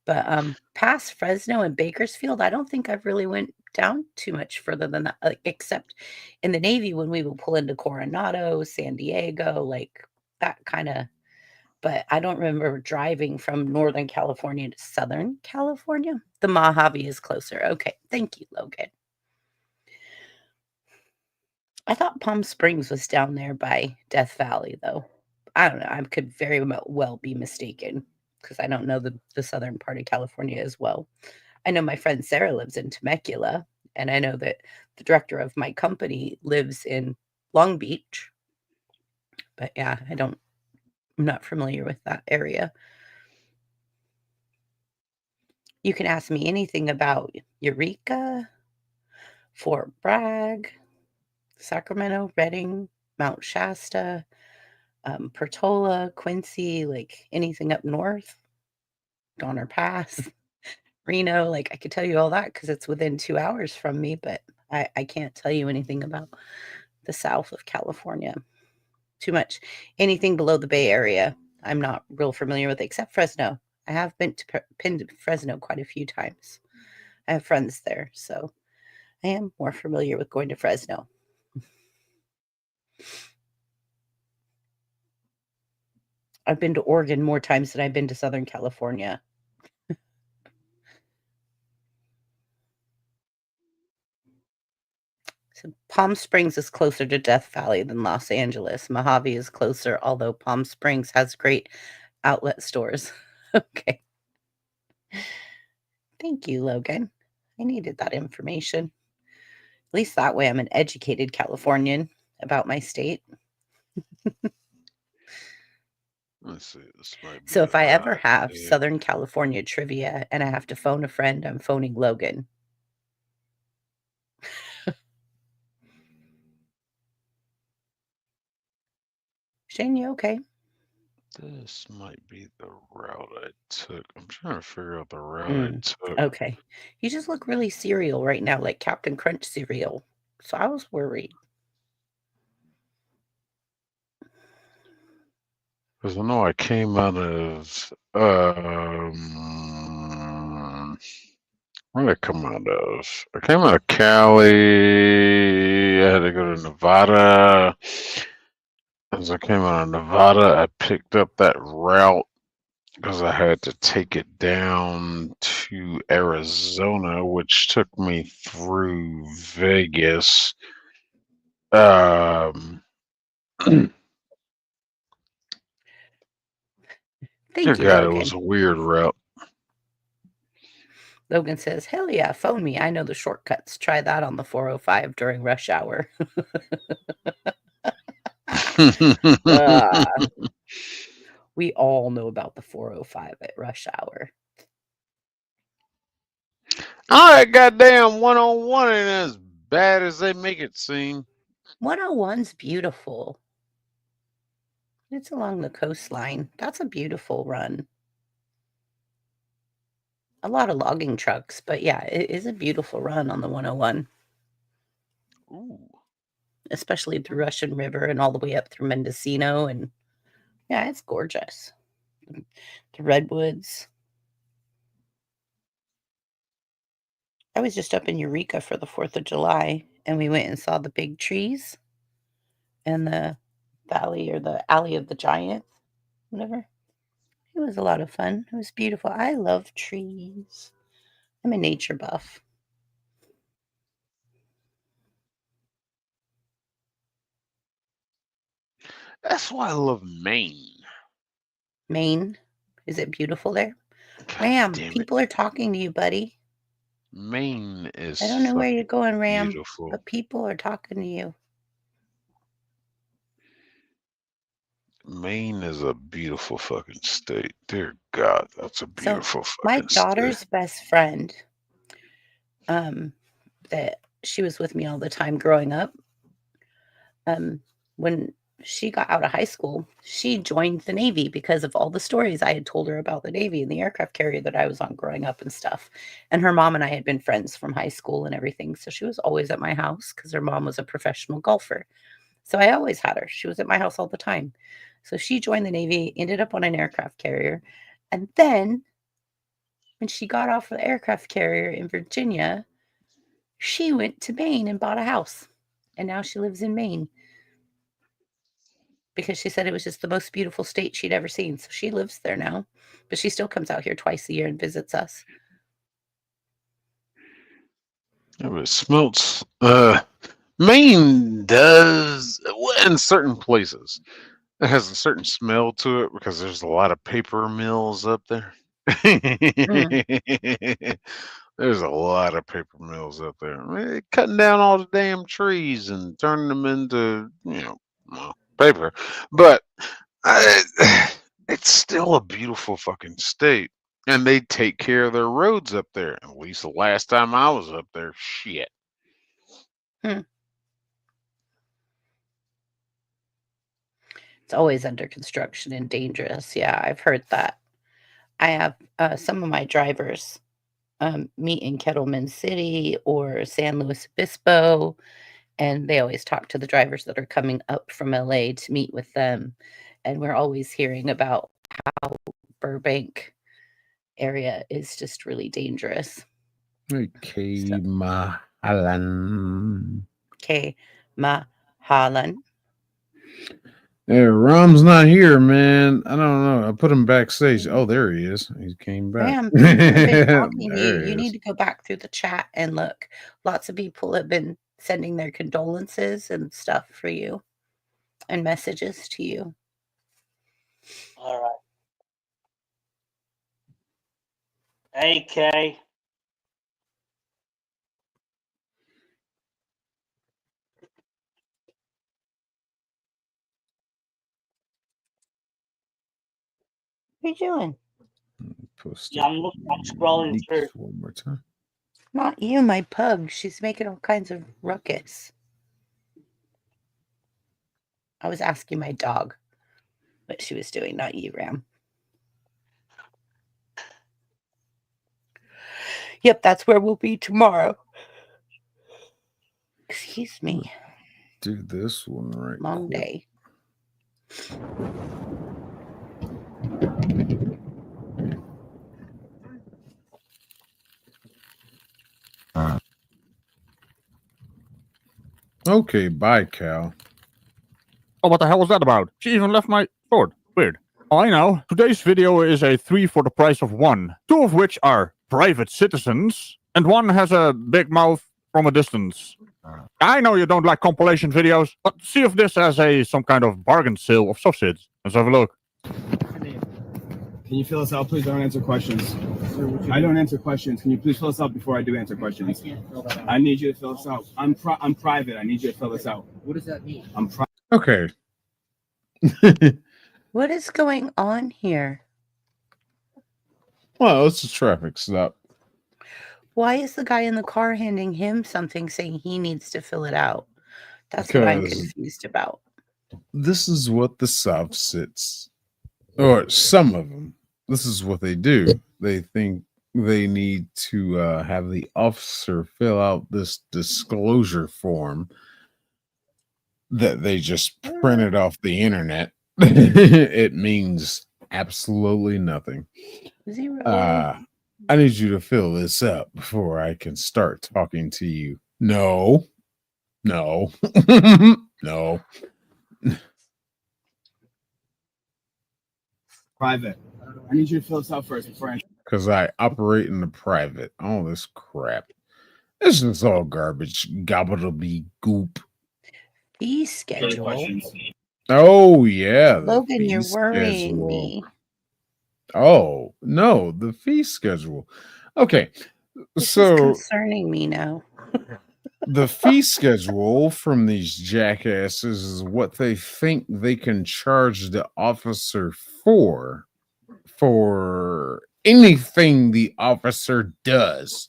But past Fresno and Bakersfield, I don't think I've really went down too much further than that, like, except in the Navy when we would pull into Coronado, San Diego, like that kind of. But I don't remember driving from Northern California to Southern California. The Mojave is closer. Okay, thank you, Logan. I thought Palm Springs was down there by Death Valley, though. I don't know. I could very well be mistaken because I don't know the southern part of California as well. I know my friend Sarah lives in Temecula, and I know that the director of my company lives in Long Beach. But yeah, I'm not familiar with that area. You can ask me anything about Eureka, Fort Bragg, Sacramento, Redding, Mount Shasta, Portola, Quincy, like anything up north, Donner Pass, Reno. Like I could tell you all that because it's within 2 hours from me, but I can't tell you anything about the south of California. Too much. Anything below the Bay Area, I'm not real familiar with, except Fresno. I have been to Fresno quite a few times. I have friends there, so I am more familiar with going to Fresno. I've been to Oregon more times than I've been to Southern California. So Palm Springs is closer to Death Valley than Los Angeles. Mojave is closer, although Palm Springs has great outlet stores. Okay. Thank you, Logan. I needed that information. At least that way I'm an educated Californian about my state. Let's see. This might be So if I ever right have there. Southern California trivia and I have to phone a friend, I'm phoning Logan. Shane, you okay? This might be the route I took. I'm trying to figure out the route I took. Okay. You just look really cereal right now, like Captain Crunch cereal. So I was worried. Because I know I came out of where did I come out of? I came out of Cali. I had to go to Nevada. As I came out of Nevada, I picked up that route because I had to take it down to Arizona, which took me through Vegas. Thank you, God, Logan. it was a weird route. Logan says, hell yeah, phone me. I know the shortcuts. Try that on the 405 during rush hour. We all know about the 405 at rush hour. All that goddamn 101 ain't as bad as they make it seem. 101's beautiful. It's along the coastline. That's a beautiful run. A lot of logging trucks, but yeah, it is a beautiful run on the 101. Ooh. Especially through Russian River and all the way up through Mendocino. And yeah, it's gorgeous. The redwoods. I was just up in Eureka for the 4th of July, and we went and saw the big trees and the valley or the alley of the giants, whatever. It was a lot of fun. It was beautiful. I love trees. I'm a nature buff. That's why I love Maine. Maine? Is it beautiful there? God Ram, damn it. people are talking to you, buddy. Maine is I don't know where you're going, Ram, beautiful. but people are talking to you. Maine is a beautiful fucking state. Dear God, that's a beautiful My fucking daughter's state. best friend, that she was with me all the time growing up, when she got out of high school, she joined the Navy because of all the stories I had told her about the Navy and the aircraft carrier that I was on growing up and stuff. And her mom and I had been friends from high school and everything. So she was always at my house because her mom was a professional golfer. So I always had her. She was at my house all the time. So she joined the Navy, ended up on an aircraft carrier. And then when she got off the aircraft carrier in Virginia, she went to Maine and bought a house. And now she lives in Maine because she said it was just the most beautiful state she'd ever seen. So she lives there now, but she still comes out here twice a year and visits us. Yeah, but it smells. Maine does, well, in certain places. It has a certain smell to it because there's a lot of paper mills up there. There's a lot of paper mills up there. I mean, they're cutting down all the damn trees and turning them into, well, paper. But it's still a beautiful fucking state. And they take care of their roads up there. At least the last time I was up there, shit. It's always under construction and dangerous. Yeah, I've heard that. I have some of my drivers meet in Kettleman City or San Luis Obispo, and they always talk to the drivers that are coming up from LA to meet with them. And we're always hearing about how Burbank area is just really dangerous. Okay, So- Mahalan. Okay, Mahalan. Yeah, Ram's not here, man. I don't know. I put him backstage. Oh, there he is. He came back. Ram, people have been talking to you. There he You is. need to go back through the chat and look. Lots of people have been sending their condolences and stuff for you and messages to you. All right. AK. What are you doing? Post Yeah, I'm scrolling leaks through. one more time. Not you, my pug. She's making all kinds of ruckus. I was asking my dog what she was doing, not you, Ram. Yep, that's where we'll be tomorrow. Excuse me. Do this one right. Long quick. day. Okay, bye, Cal. Oh, what the hell was that about? She even left my sword. Weird. Oh, I know. Today's video is a 3 for the price of 1. 2 of which are private citizens, and 1 has a big mouth from a distance. I know you don't like compilation videos, but see if this as some kind of bargain sale of sausage. Let's have a look. Can you fill us out, please? I don't answer questions. I don't answer questions. Can you please fill us out before I do answer questions? I need you to fill us out. I'm private. I need you to fill this out. What does that mean? I'm private. Okay. What is going on here? Well, it's a traffic stop. Why is the guy in the car handing him something saying he needs to fill it out? That's what I'm Because- confused about. This is what the South sits, or some of them. This is what they do. They think they need to have the officer fill out this disclosure form that they just printed off the internet. It means absolutely nothing. 0. I need you to fill this up before I can start talking to you. No. No. No. Private. I need you to fill us out first before I. Because I operate in the private. All this crap. This is all garbage. Gobbledy goop. Fee Further schedule. questions? Oh, yeah. the Logan, you're fee worrying schedule. me. Oh, no. The fee schedule. Okay. This is So concerning me now. the fee schedule from these jackasses is what they think they can charge the officer for anything the officer does.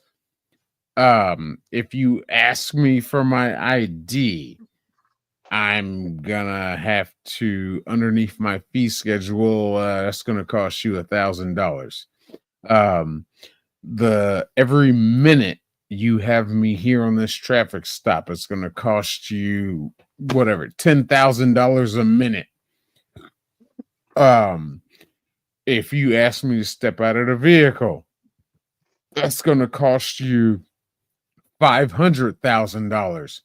If you ask me for my ID, I'm gonna have to, underneath my fee schedule, that's gonna cost you $1,000. Every minute you have me here on this traffic stop, it's gonna cost you whatever, $10,000 a minute. If you ask me to step out of the vehicle, that's gonna cost you $500,000.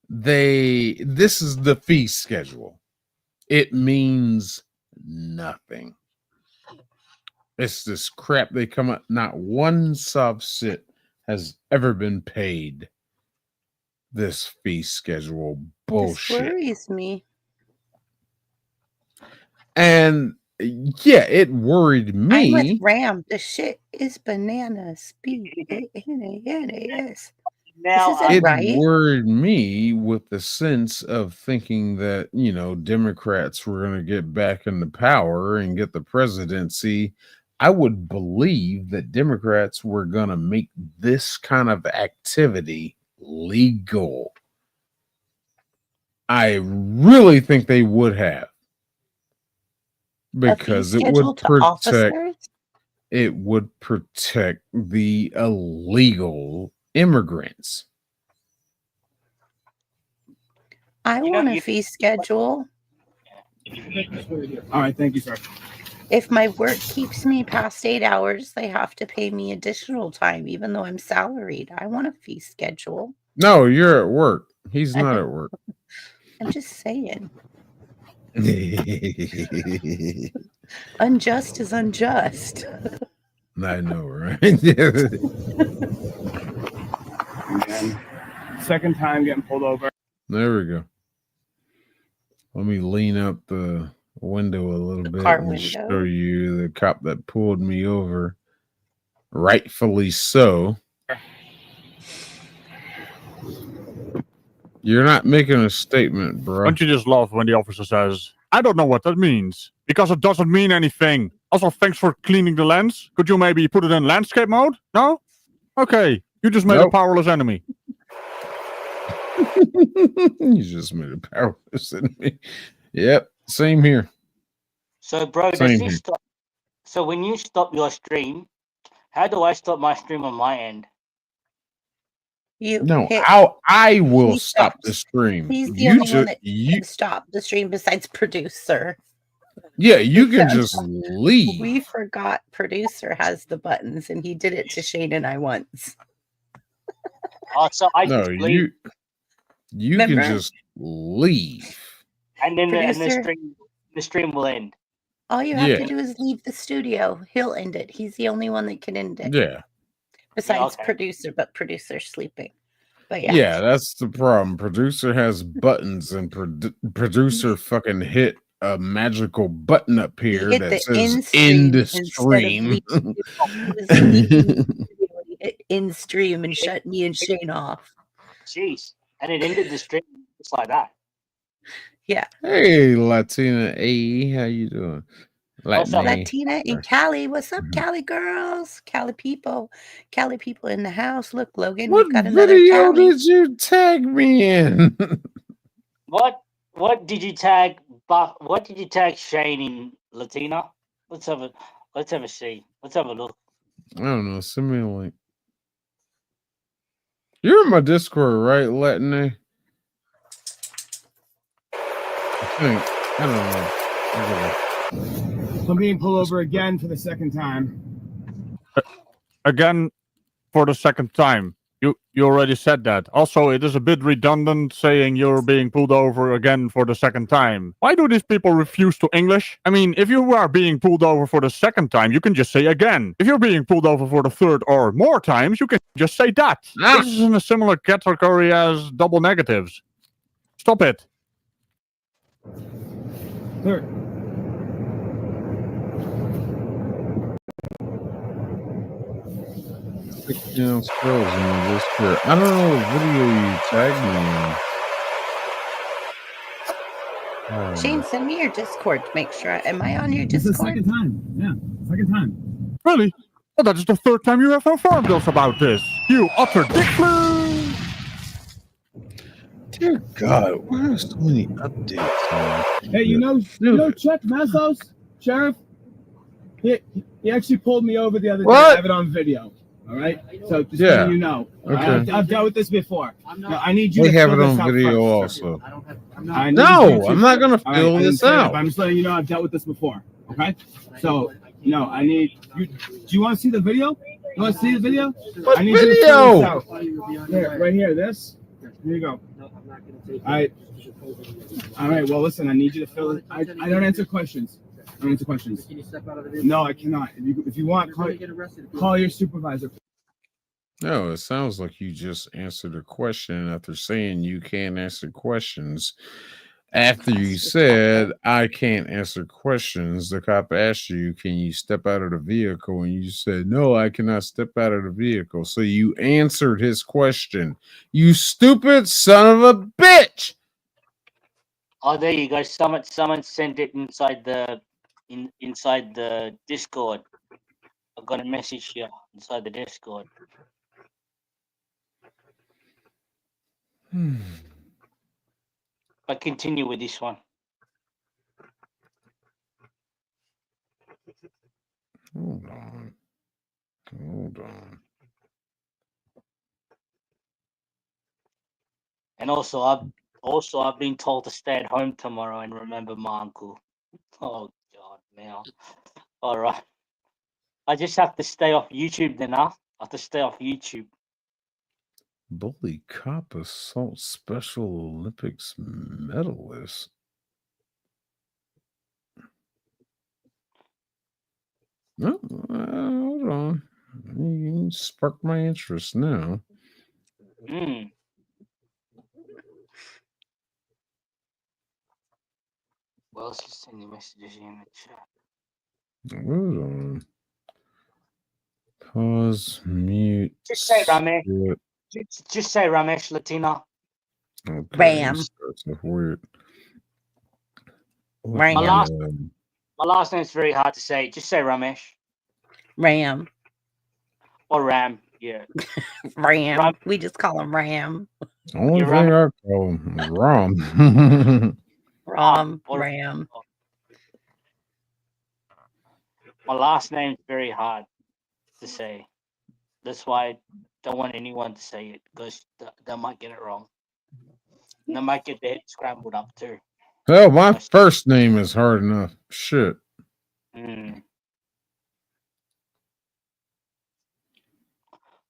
This is the fee schedule. It means nothing. It's this crap they come up. Not one subsit has ever been paid this fee schedule bullshit. This worries me. And yeah, it worried I'm me. with Ram. The shit is bananas. B-A-N-A-N-A-S. Now, This isn't It right. worried me with the sense of thinking that, Democrats were going to get back into power and get the presidency. I would believe that Democrats were going to make this kind of activity legal. I really think they would have. Because it would protect the illegal immigrants. I want a fee schedule. All right, thank you, sir. If my work keeps me past 8 hours, they have to pay me additional time, even though I'm salaried. I want a fee schedule. No, you're at work. He's I not know. at work. I'm just saying. Unjust is unjust. I know, right? And second time getting pulled over. There we go. Let me lean up the window a little bit car and window. show you the cop that pulled me over. Rightfully so. You're not making a statement, bro. Don't you just love when the officer says, I don't know what that means, because it doesn't mean anything. Also, thanks for cleaning the lens. Could you maybe put it in landscape mode? No? Okay, you just made a Nope. powerless enemy. You just made a powerless enemy. Yep, same here. So, bro, does Same this here. stop? So, when you stop your stream, how do I stop my stream on my end? You No, hit. I will He stop the stops. stream. He's the You only one ju- that you, can stop the stream besides producer. yeah, you can Because just leave. we forgot producer has the buttons, and he did it to Shane and I once. Oh, so I No, just leave, you can Remember? just leave. and then Producer, the stream will end. all you have Yeah, to do is leave the studio. He'll end it. He's the only one that can end it. yeah, Besides okay. producer, but producer's sleeping. But yeah. yeah. That's the problem. Producer has buttons, and producer fucking hit a magical button up He here hit that the says end end stream instead of stream. leave. He was leaving the studio. He hit end stream and shut me and Shane off. Jeez, and it ended the stream just like that. Yeah. Hey, Latina AE, how you doing? What's up? Latina and Cali. What's up, Cali girls? Cali people in the house. Look, Logan, What we've got another video Cali. did you tag me in? What did you tag? What did you tag Shane in, Latina? Let's have a see. Let's have a look. I don't know. Send me a link. You're in my Discord, right, Latina? I think. I don't know. So I'm being pulled over again for the second time. Again, for the second time. You already said that. Also, it is a bit redundant saying you're being pulled over again for the second time. Why do these people refuse to English? I mean, if you are being pulled over for the second time, you can just say again. If you're being pulled over for the third or more times, you can just say that. This is in a similar category as double negatives. Stop it. Third. Down scrolls in the Discord. I don't know what video you tagged me in. Shane, send me your Discord to make sure. Am I on your This is the Discord? second time. Yeah, second time. Really? Well, that is the third time you have informed us about this. You utter dickler! Dear God, why are so many updates? Hey, you know Chuck Mesos, Sheriff? He actually pulled me over the other day. What? I have it on video. All right? So just Yeah. so you know. Okay. I've dealt with this before. No, I need you We to have fill it this on out video first. also. I need No, you to- I'm not gonna All fill I didn't this say that, out. but I'm just letting you know I've dealt with this before. Okay? So, no, I need you. Do you want to see the video? You want to see the video? What I need you to fill this video? out. Here, right here, this. Here you go. All right, well, listen, I need you to fill it. I don't answer questions. I don't answer questions. Can you step out of the vehicle? No, I cannot. If you want, call your supervisor. No, it sounds like you just answered a question after saying you can't answer questions. After you said, I can't answer questions, the cop asked you, can you step out of the vehicle? And you said, no, I cannot step out of the vehicle. So you answered his question. You stupid son of a bitch. Oh, there you go. Someone sent it inside the Discord. I've got a message here inside the Discord. But continue with this one. Hold on. Hold on. And also I've been told to stay at home tomorrow and remember my uncle. Oh God. Now, all right. I just have to stay off YouTube then, huh? I have to stay off YouTube. Bully cop assault Special Olympics medalist. No, hold on. You sparked my interest now. Hmm. Well, let's just send you messages in the chat. Hold on. Pause, mute. Just say Ramesh. skip. Just say Ramesh Latina. Okay, Ram. starts off weird. Ram. My last name's very hard to say. Just say Ramesh Ram. or Ram. Yeah. Ram. We just call him Ram. Only You're thing I call him is Ram. Ram. My last name's very hard to say. That's why I don't want anyone to say it because they might get it wrong. And they might get their head scrambled up too. Hell, my first name is hard enough. Shit.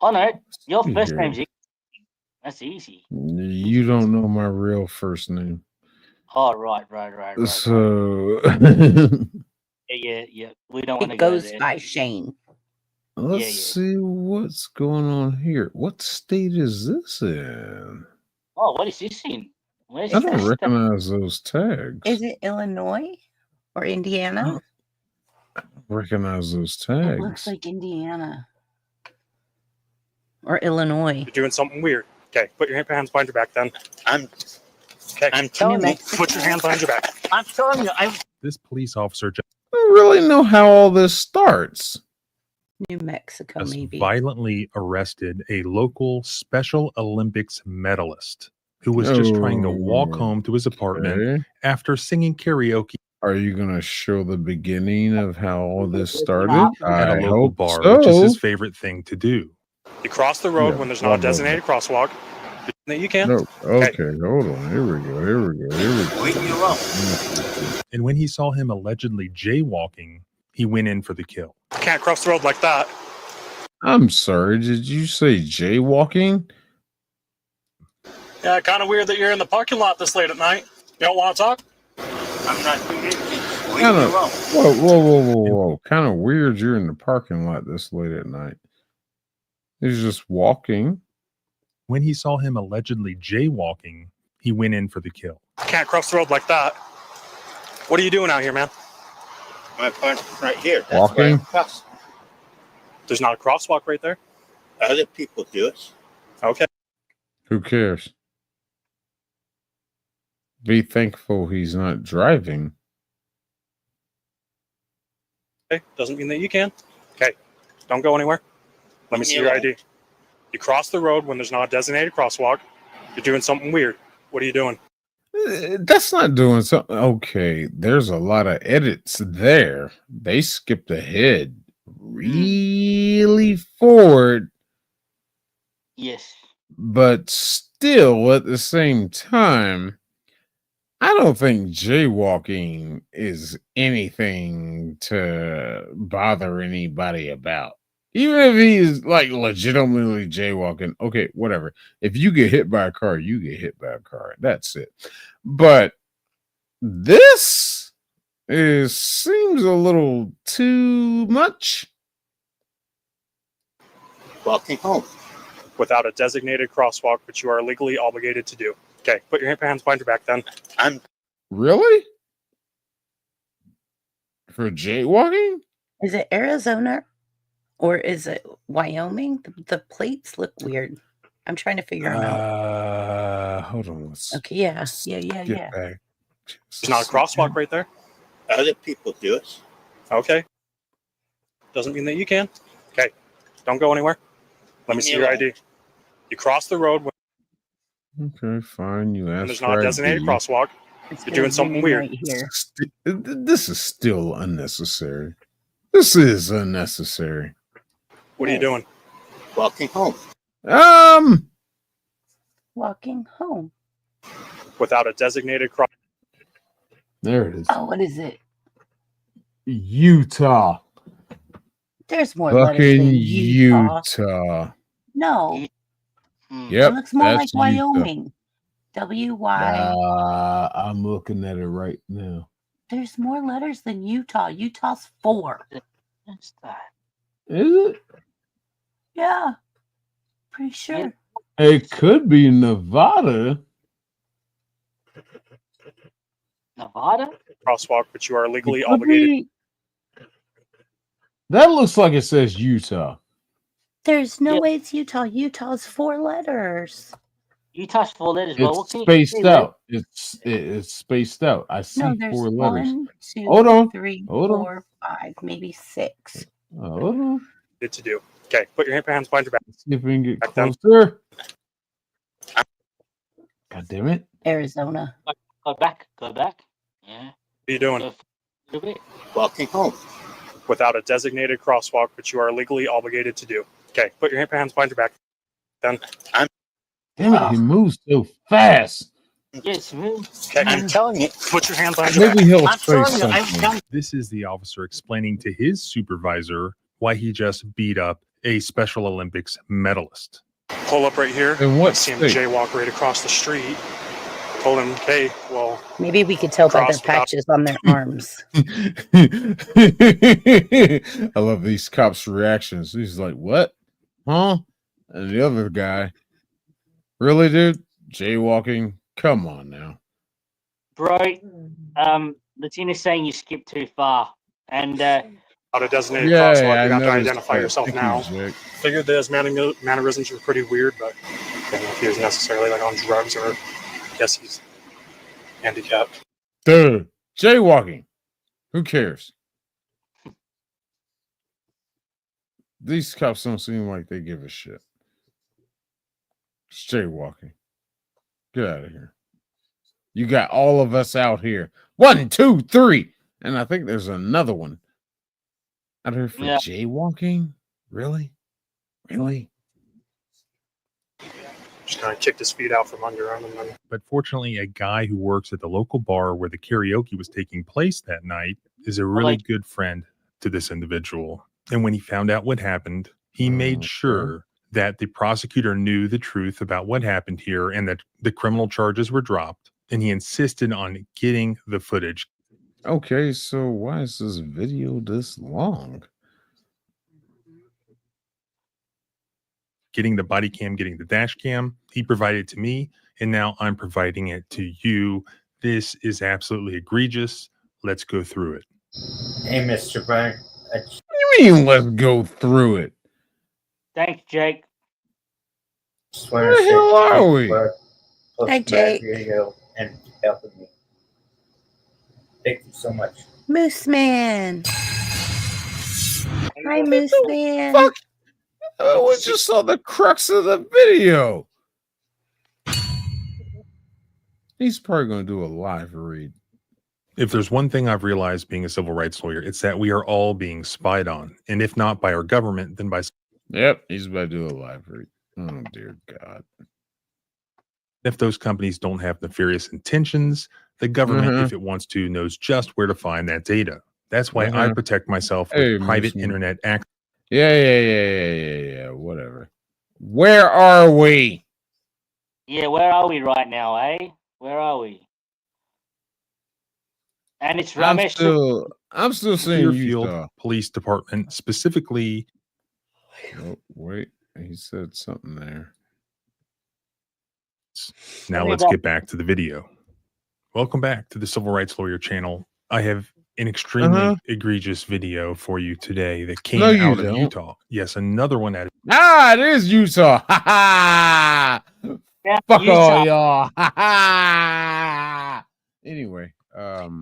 Oh no, your See first here. name's easy. That's easy. You don't know my real first name. Oh right. So Yeah. We don't want to It go goes there. by Shane. let's see what's going on here. What state is this in? Oh, what is this in? Where's I this? don't recognize those tags. Is it Illinois or Indiana? Recognize those It looks tags. like Indiana or Illinois. You're doing something weird. Okay, put your hands behind your back then. I'm I'm telling you. Put your hands behind your back. I'm telling you. This police officer just I don't really know how all this starts. New Mexico, maybe. violently arrested a local Special Olympics medalist who was just trying to walk home to his apartment Okay. after singing karaoke Are you going to show the beginning of how all this started? at a I local hope bar, so. which is his favorite thing to do. You cross the road Yeah, when there's not a designated crosswalk. You can. No. Okay, hold on. Here we go. And when he saw him allegedly jaywalking, he went in for the kill. Can't cross the road like that. I'm sorry. Did you say jaywalking? Yeah, kind of weird that you're in the parking lot this late at night. You don't want to talk? I'm not doing it. Kind of. Whoa. Kind of weird. You're in the parking lot this late at night. He's just walking. When he saw him allegedly jaywalking, he went in for the kill. Can't cross the road like that. What are you doing out here, man? My apartment right here. Walking? There's not a crosswalk right there. Other people do it. Okay. Who cares? Be thankful he's not driving. Okay. Doesn't mean that you can. Okay. Don't go anywhere. Let me see your ID. You cross the road when there's not a designated crosswalk. You're doing something weird. What are you doing? That's not doing something. Okay, there's a lot of edits there. They skipped ahead really forward, Yes. but still at the same time, I don't think jaywalking is anything to bother anybody about. Even if he's like legitimately jaywalking, okay, whatever. If you get hit by a car, you get hit by a car. That's it. But this seems a little too much. Walking home. Without a designated crosswalk, which you are legally obligated to do. Okay. Put your hands behind your back then. I'm Really? For jaywalking? Is it Arizona or is it Wyoming? The plates look weird. I'm trying to figure them out. Hold on. Let's Okay, yeah. get back. There's not a crosswalk right there. Other people do it. Okay. Doesn't mean that you can. Okay. Don't go anywhere. Let me see your ID. You cross the road when Okay, fine. You asked there's for not a designated ID. crosswalk. You're doing something weird. This is still unnecessary. This is unnecessary. What are you doing? Walking home. Walking home. Without a designated cross. There it is. Oh, what is it? Utah. There's more letters Fucking than Utah. Utah. No, Yep, it looks more like that's Utah. Wyoming. WY. I'm looking at it right now. There's more letters than Utah. Utah's 4. What's that? Is it? Yeah, pretty sure. It could be Nevada. Nevada? Crosswalk, but you are legally It could obligated. be- That looks like it says Utah. There's no way it's Utah. Utah's 4 letters. Utah's 4 letters. Well, what It's can you spaced say, out. It's spaced out. I see No, there's 4 letters. 1, 2, Hold on. 3, Hold on. 4, 5, maybe 6. Hold on. Good to do. Okay, put your hands behind your back. Let's see if we can get Back down. closer. God damn it. Arizona. Go back. Yeah. What are you doing? A little bit. Walking home. Without a designated crosswalk, which you are legally obligated to do. Okay, put your hands behind your back. Done. Damn it, he moves so fast. Yes, move. Okay, I'm telling you. put your hands behind your back. Maybe he'll I'm say telling you, I'm something. telling This is the officer explaining to his supervisor why he just beat up a Special Olympics medalist. Pull up right here. In what I see him state? jaywalk right across the street. Told him, hey, well, Maybe we could tell by their Cross without- patches on their arms. I love these cops' reactions. He's like, what? Huh? And the other guy, really, dude? Jaywalking? Come on now. Bro, Latina's saying you skipped too far. And out a designated Yeah, crosswalk, I you have to noticed identify that. yourself Thank now. you, Jake. Figured that his mannerisms were pretty weird, but I don't know if he was necessarily like on drugs or I guess he's handicapped. Dude, jaywalking. Who cares? These cops don't seem like they give a shit. It's jaywalking. Get out of here. You got all of us out here. 1, 2, 3. And I think there's another one out here for Yeah. jaywalking. Really? Really? Just kind of kicked his feet out from under him and then But fortunately, a guy who works at the local bar where the karaoke was taking place that night is a really like- good friend to this individual. And when he found out what happened, he made Okay. sure that the prosecutor knew the truth about what happened here and that the criminal charges were dropped. And he insisted on getting the footage. Okay, so why is this video this long? Getting the body cam, getting the dash cam. He provided it to me, and now I'm providing it to you. This is absolutely egregious. Let's go through it. Hey, Mr. Byrne. What do you mean, let's go through it? thanks, Jake. Just Where the hell are we? Hi, Jake. Video and helping me. Thank you so much. Moose Man. Hi, Moose Man. Fuck. We just saw the crux of the video. He's probably going to do a live read. If there's one thing I've realized being a civil rights lawyer, it's that we are all being spied on. And if not by our government, then by Yep, he's about to do a live read. Oh, dear God. if those companies don't have nefarious intentions, the government, if it wants to, knows just where to find that data. That's why I protect myself with Hey, private Moose Man. internet access. Yeah. Whatever. Where are we? Yeah, where are we right now, eh? Where are we? And it's Ramesh. I'm still saying Clearfield Utah. Police Department, specifically. Oh, wait. He said something there. Now let's get back to the video. Welcome back to the Civil Rights Lawyer channel. I have an extremely egregious video for you today that came No, you out of don't. Utah. Yes, another one out of Ah, it is Utah. Ha ha. Yeah, Fuck Utah. all y'all. Ha ha. Anyway,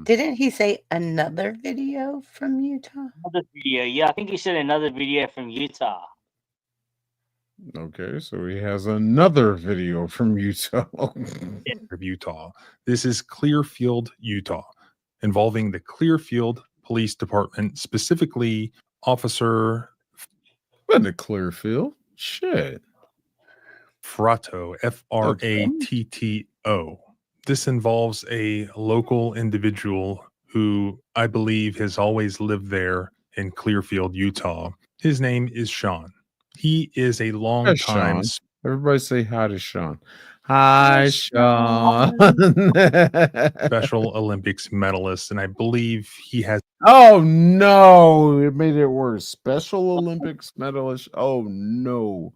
Didn't he say another video from Utah? Another video. Yeah, I think he said another video from Utah. okay, so he has another video from Utah. of Utah. This is Clearfield, Utah, involving the Clearfield Police Department, specifically Officer Been to Clearfield. Shit. Fratto, Fratto. This involves a local individual who I believe has always lived there in Clearfield, Utah. His name is Sean. He is a long Hi, time Sean. Everybody say hi to Sean. Hi, Sean. Special Olympics medalist, and I believe he has. Oh no, it made it worse. Special Olympics medalist. Oh no.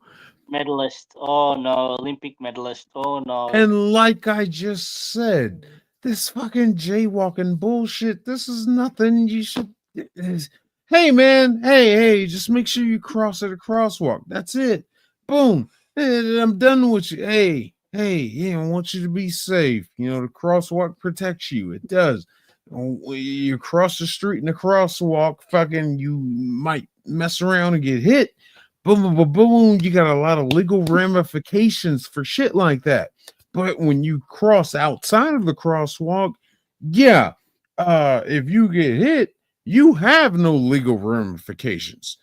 Medalist. Oh no, Olympic medalist. Oh no. And like I just said, this fucking jaywalking bullshit, this is nothing you should. Hey man, hey, just make sure you cross at a crosswalk. That's it. Boom. And I'm done with you. Hey, yeah, I want you to be safe. You know, the crosswalk protects you. It does. You cross the street in the crosswalk, fucking, you might mess around and get hit. Boom, boom, boom, boom. You got a lot of legal ramifications for shit like that. But when you cross outside of the crosswalk, yeah, if you get hit, you have no legal ramifications.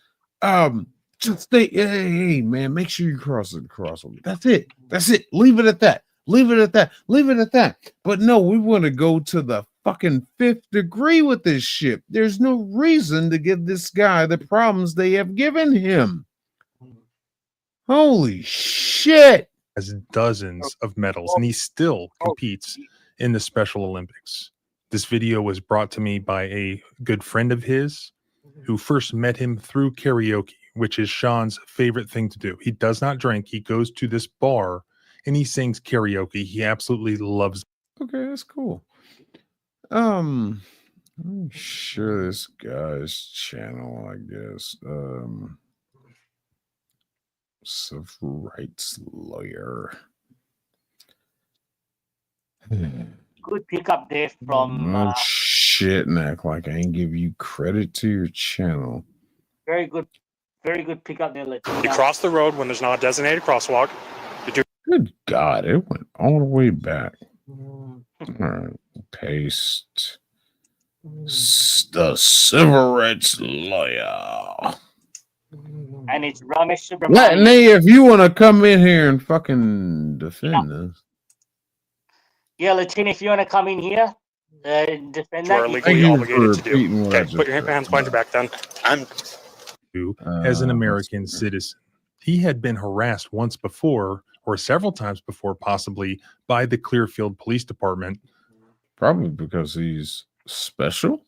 Just stay, hey, man, make sure you cross the crosswalk. That's it. That's it. Leave it at that. Leave it at that. Leave it at that. But no, we want to go to the fucking 5th degree with this shit. There's no reason to give this guy the problems they have given him. Holy shit. Has dozens of medals, and he still competes in the Special Olympics. This video was brought to me by a good friend of his who first met him through karaoke, which is Sean's favorite thing to do. He does not drink. He goes to this bar and he sings karaoke. He absolutely loves it. Okay, that's cool. Let me share this guy's channel, I guess. Civil rights lawyer. Good pickup there from. Oh shit, and act like I ain't give you credit to your channel. Very good pickup there. You cross the road when there's not a designated crosswalk. Good God, it went all the way back. All right, paste. The civil rights lawyer. And it's Ramesh Subramanian. Latney, if you want to come in here and fucking defend this. Yeah, Latin, if you want to come in here, defend You are that. legally obligated to do. Okay, put your hands behind your back then. As an American citizen. He had been harassed once before, or several times before, possibly, by the Clearfield Police Department. Probably because he's special.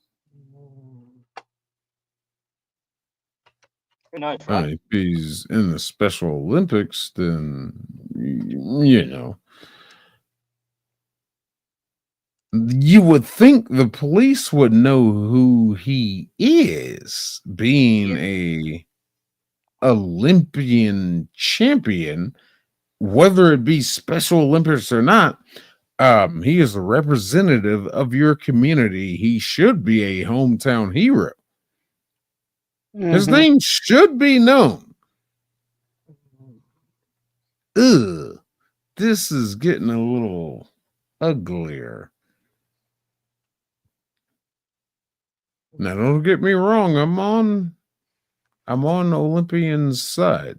No, If he's in the Special Olympics, then you know. You would think the police would know who he is, being a Olympian champion, whether it be Special Olympics or not. He is a representative of your community. He should be a hometown hero. His name should be known. Ugh, this is getting a little uglier. Now, don't get me wrong. I'm on Olympian's side.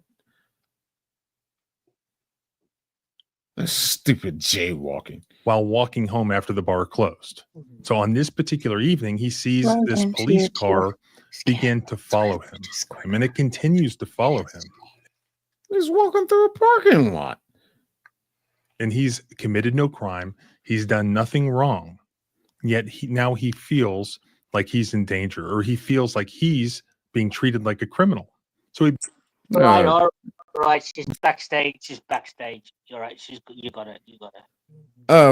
That's stupid jaywalking. While walking home after the bar closed. So on this particular evening, he sees this Welcome to police your car begin to follow him. And it continues to follow him. He's walking through a parking lot. And he's committed no crime. He's done nothing wrong. Yet now he feels like he's in danger, or he feels like he's being treated like a criminal. So he all right, she's backstage. All right, you got it.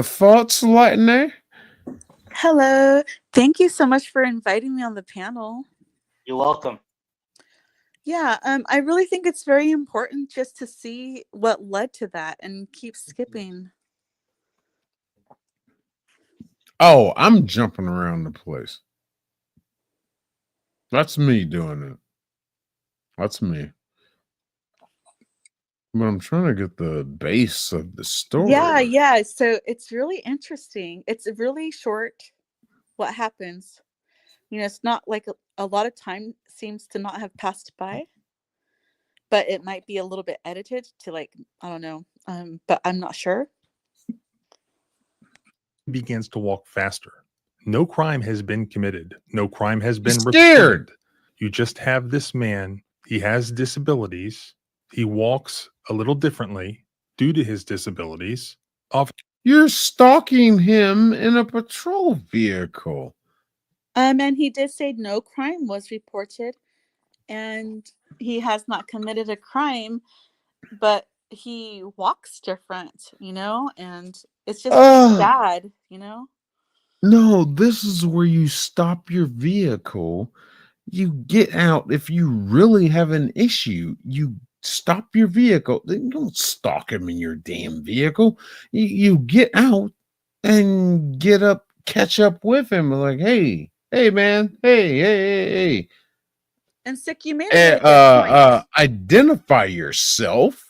Thoughts, Lightning? Hello. Thank you so much for inviting me on the panel. You're welcome. Yeah, I really think it's very important just to see what led to that and keep skipping. Oh, I'm jumping around the place. That's me doing it. That's me. But I'm trying to get the base of the story. Yeah. So it's really interesting. It's really short what happens. You know, it's not like a lot of time seems to not have passed by, but it might be a little bit edited to, like, I don't know, but I'm not sure. begins to walk faster. No crime has been committed. No crime has been scared. reported. You just have this man. He has disabilities. He walks a little differently due to his disabilities. You're stalking him in a patrol vehicle. And he did say no crime was reported, and he has not committed a crime, but he walks different, and it's just sad, No, this is where you stop your vehicle. You get out. If you really have an issue, you stop your vehicle. Then don't stalk him in your damn vehicle. You get out and catch up with him. Like, hey, man, hey. And Sick, you made a really good point. Identify yourself.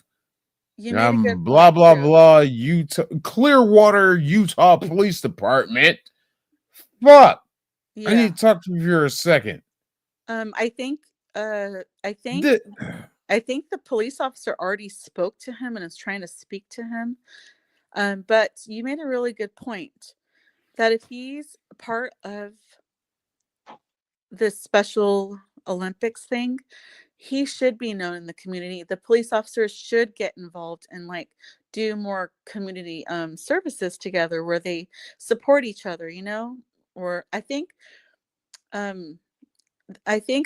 You made a good blah point, blah too. blah. Clearwater, Utah Police Department. Fuck. Yeah. I need to talk to you for a second. I think the police officer already spoke to him and is trying to speak to him. But you made a really good point that if he's part of this Special Olympics thing, he should be known in the community. The police officers should get involved and do more community services together where they support each other, or I think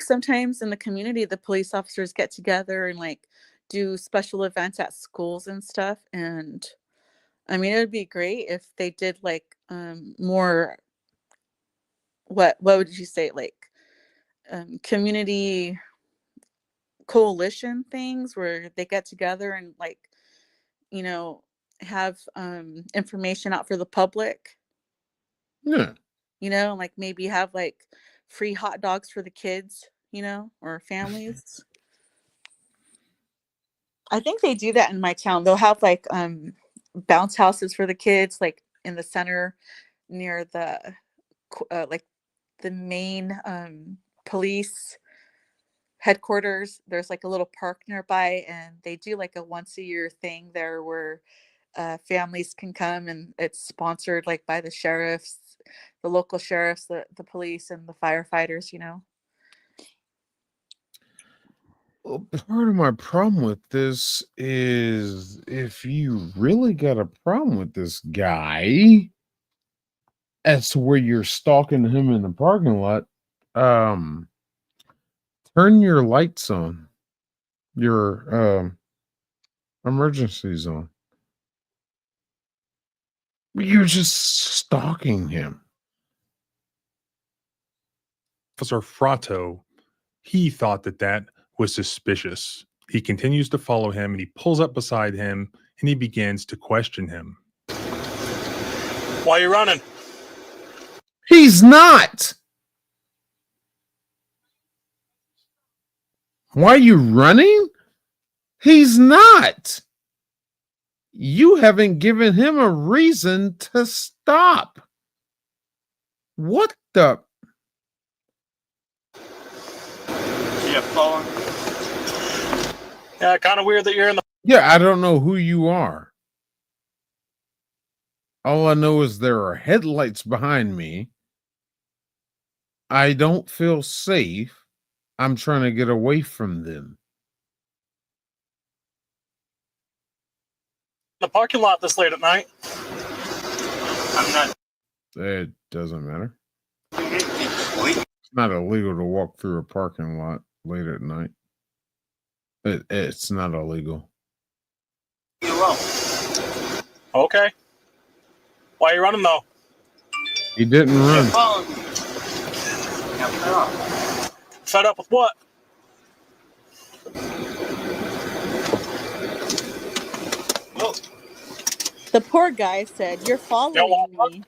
sometimes in the community, the police officers get together and do special events at schools and stuff. And I mean, it would be great if they did more, what would you say? Community coalition things where they get together and have information out for the public. Yeah. Maybe have free hot dogs for the kids, or families. I think they do that in my town. They'll have bounce houses for the kids, in the center near the the main police headquarters. There's a little park nearby, and they do a once a year thing there where families can come, and it's sponsored by the sheriffs, the local sheriffs, the police, and the firefighters. Well, part of my problem with this is if you really got a problem with this guy as to where you're stalking him in the parking lot, turn your lights on, your emergencies on. You're just stalking him. Officer Fratto, he thought that was suspicious. He continues to follow him, and he pulls up beside him, and he begins to question him. Why are you running? He's not. Why are you running? He's not. You haven't given him a reason to stop. What the? Yeah, following. Yeah, kind of weird that you're in the. Yeah, I don't know who you are. All I know is there are headlights behind me. I don't feel safe. I'm trying to get away from them. The parking lot this late at night. I'm not. It doesn't matter. It's not illegal to walk through a parking lot late at night. It's not illegal. You're wrong. Okay. Why are you running though? He didn't run. Fed up with what? The poor guy said, "You're following me."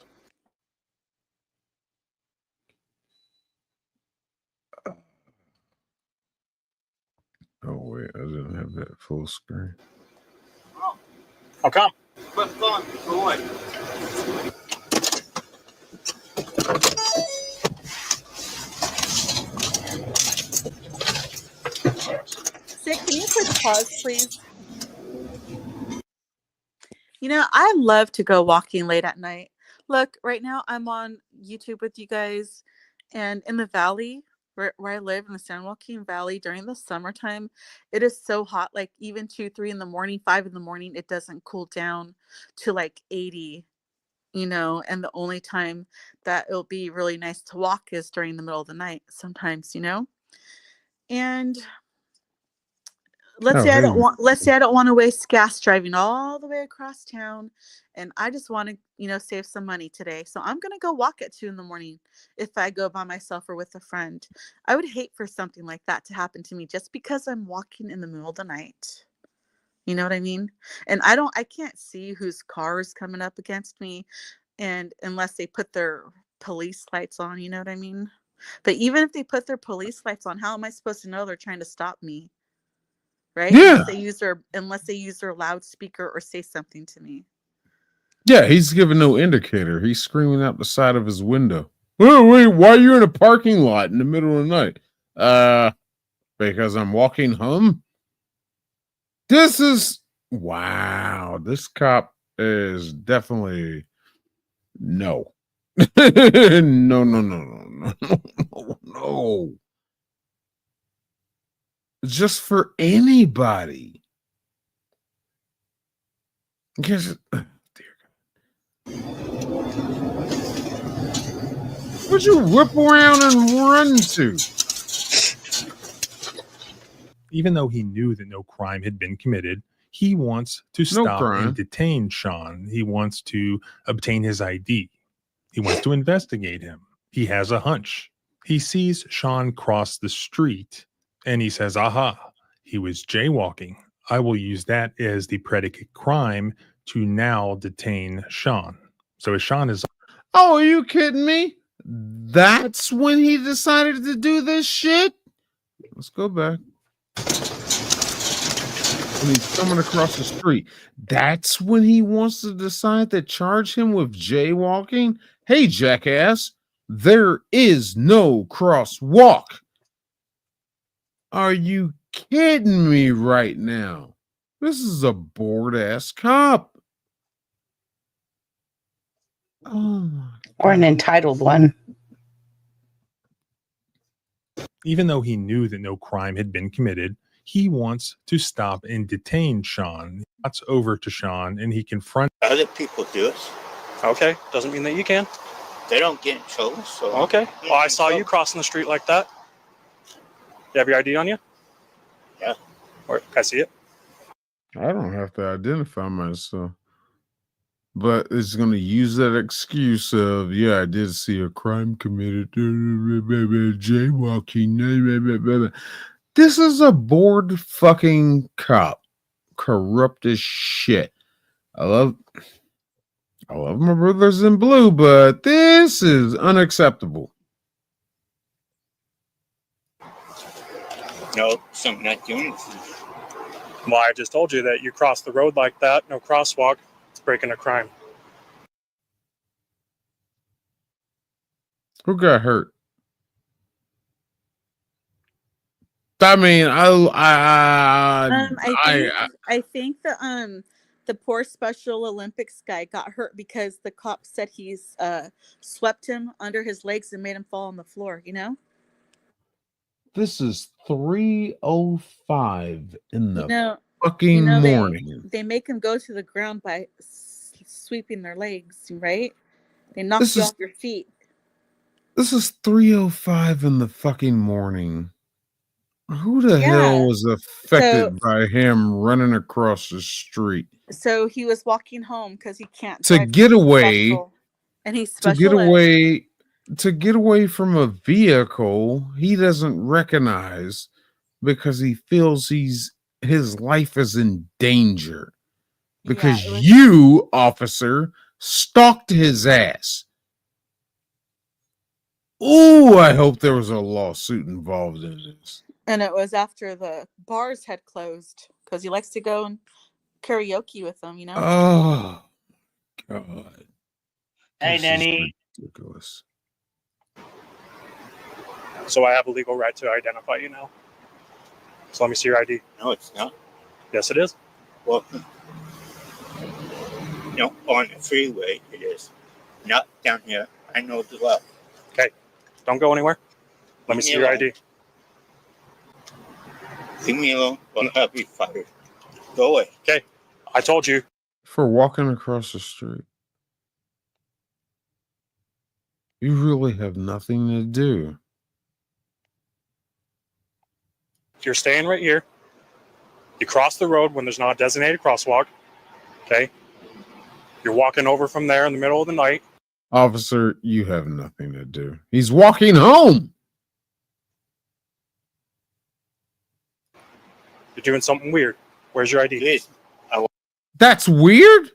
Oh wait, I didn't have that full screen. How come? Quit fun. Go away. Sick, can you put pause, please? I love to go walking late at night. Look, right now I'm on YouTube with you guys, and in the valley where I live in the San Joaquin Valley during the summertime, it is so hot. Like even 2, 3 in the morning, 5 in the morning, it doesn't cool down to like 80. And the only time that it'll be really nice to walk is during the middle of the night sometimes. And let's say I don't want to waste gas driving all the way across town, and I just want to save some money today, so I'm gonna go walk at 2 in the morning if I go by myself or with a friend. I would hate for something like that to happen to me just because I'm walking in the middle of the night. You know what I mean? And I can't see whose car is coming up against me, and unless they put their police lights on, you know what I mean? But even if they put their police lights on, how am I supposed to know they're trying to stop me? Right? Yeah. Unless they use their loudspeaker or say something to me. Yeah, he's giving no indicator. He's screaming out the side of his window. Wait, why are you in a parking lot in the middle of the night? Because I'm walking home. Wow. This cop is definitely no. No. Just for anybody. Because, what'd you whip around and run to? Even though he knew that no crime had been committed, he wants to stop and detain Sean. He wants to obtain his ID. He wants to investigate him. He has a hunch. He sees Sean cross the street and he says, aha, he was jaywalking. I will use that as the predicate crime to now detain Sean. So as Sean is... Oh, are you kidding me? That's when he decided to do this shit? Let's go back. When he's coming across the street, that's when he wants to decide to charge him with jaywalking? Hey, jackass, there is no crosswalk. Are you kidding me right now? This is a bored-ass cop. Oh, or an entitled one. Even though he knew that no crime had been committed, he wants to stop and detain Sean. That's over to Sean, and he confronts... Other people do it. Okay, doesn't mean that you can. They don't get in trouble, so... Okay, well, I saw you crossing the street like that. You have your ID on you? Yeah. Or can I see it? I don't have to identify myself. But it's going to use that excuse of, yeah, I did see a crime committed. Jaywalking. This is a bored fucking cop. Corrupt as shit. I love my brothers in blue, but this is unacceptable. No, something not doing anything. Well, I just told you that you crossed the road like that, no crosswalk, it's breaking a crime. Who got hurt? I mean, I think the poor Special Olympics guy got hurt because the cop said he's swept him under his legs and made him fall on the floor, This is 3:05 in the fucking morning. They make him go to the ground by sweeping their legs, right? They knock you off your feet. This is 3:05 in the fucking morning. Who the hell was affected by him running across the street? So he was walking home because he can't To get away, and he's to get away from a vehicle he doesn't recognize because he feels his life is in danger because you, officer, stalked his ass. Ooh, I hope there was a lawsuit involved in this. And it was after the bars had closed because he likes to go and karaoke with them, Oh, God. Hey, Danny. Ridiculous. So I have a legal right to identify you now. So let me see your ID. No, it's not. Yes, it is. Well, on the freeway, it is. Not down here. I know the well. Okay. Don't go anywhere. Let me see your ID. Leave me alone or I'll be fired. Go away. Okay. I told you. For walking across the street. You really have nothing to do. You're staying right here. You cross the road when there's not a designated crosswalk. Okay. You're walking over from there in the middle of the night. Officer, you have nothing to do. He's walking home. You're doing something weird. Where's your ID? That's weird.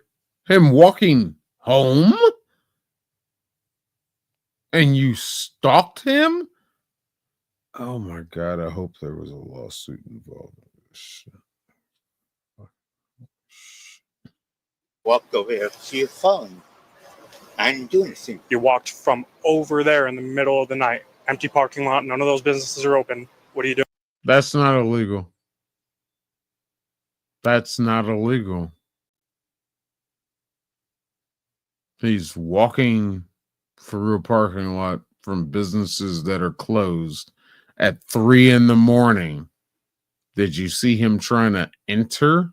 Him walking home? And you stalked him? Oh my God, I hope there was a lawsuit involved in this shit. Walked over here to see your phone. I didn't do anything. You walked from over there in the middle of the night. Empty parking lot. None of those businesses are open. What are you doing? That's not illegal. That's not illegal. He's walking through a parking lot from businesses that are closed at 3 a.m. Did you see him trying to enter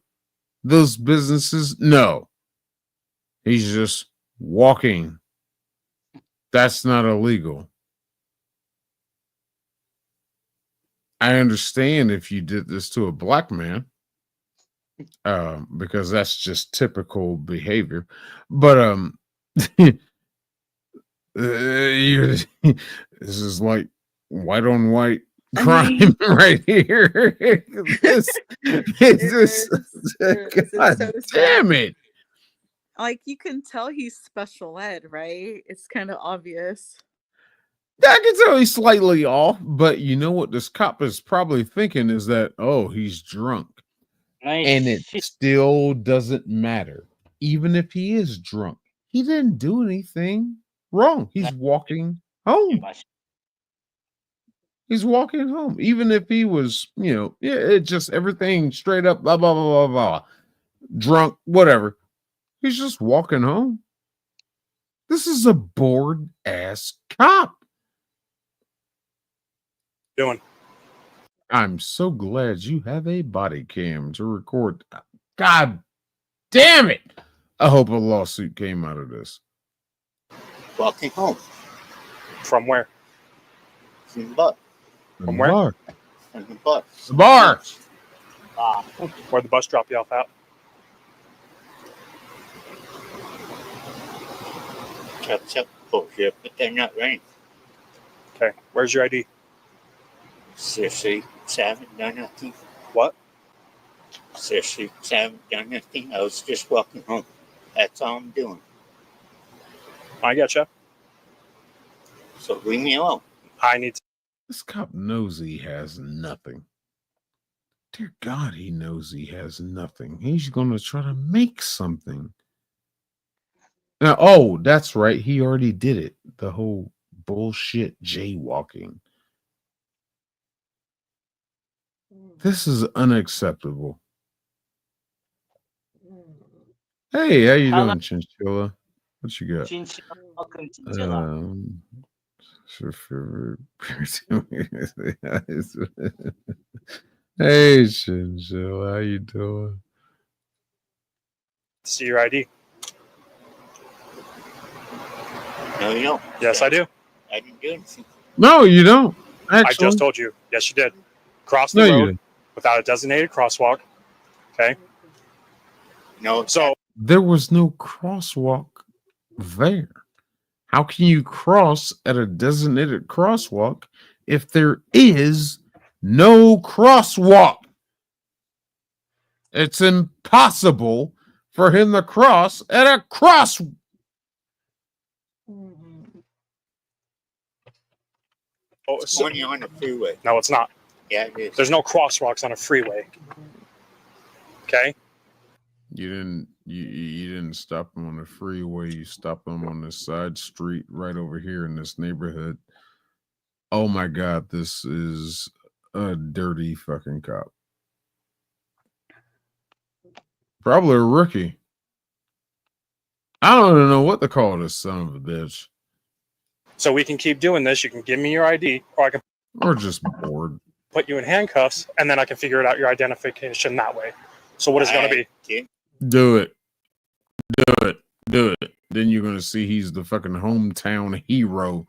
those businesses? No. He's just walking. That's not illegal. I understand if you did this to a black man, because that's just typical behavior. But this is like white on white crime right here. God damn it. Like, you can tell he's special ed, right? It's kind of obvious. I can tell he's slightly off, but you know what this cop is probably thinking is that, oh, he's drunk. Nice. And it still doesn't matter. Even if he is drunk, he didn't do anything wrong. He's walking home. He's walking home. Even if he was, it just everything straight up, blah, blah, blah, blah, blah. Drunk, whatever. He's just walking home. This is a bored ass cop. Doing. I'm so glad you have a body cam to record. God damn it. I hope a lawsuit came out of this. Walking home. From where? From the bar. From where? Bar. From the bar. The bar. Where'd the bus drop you off at? Chop. Oh, shit, but they're not raining. Okay. Where's your ID? Seriously, haven't done nothing. What? Seriously, haven't done nothing. I was just walking home. That's all I'm doing. I getcha. So leave me alone. I need to. This cop knows he has nothing. Dear God, he knows he has nothing. He's going to try to make something. Now, oh, that's right. He already did it. The whole bullshit jaywalking. This is unacceptable. Hey, how you doing, Chinchilla? What you got? Chinchilla, welcome Chinchilla. Hey, Chinchilla, how you doing? See your ID. No, you don't. Yes, I do. I didn't do anything. No, you don't. Actually. I just told you. Yes, you did. Cross the No, you road didn't. without a designated crosswalk. Okay. No. So there was no crosswalk there. How can you cross at a designated crosswalk if there is no crosswalk? It's impossible for him to cross at a cross. Oh, It's only on the freeway. No, it's not. Yeah, it is. There's no crosswalks on a freeway. Okay. You didn't stop him on the freeway. You stopped him on this side street right over here in this neighborhood. Oh my God, this is a dirty fucking cop. Probably a rookie. I don't even know what to call this son of a bitch. So we can keep doing this. You can give me your ID, or I can We're just bored. put you in handcuffs, and then I can figure it out your identification that way. So what is going to be? Do it. Do it. Do it. Then you're going to see he's the fucking hometown hero,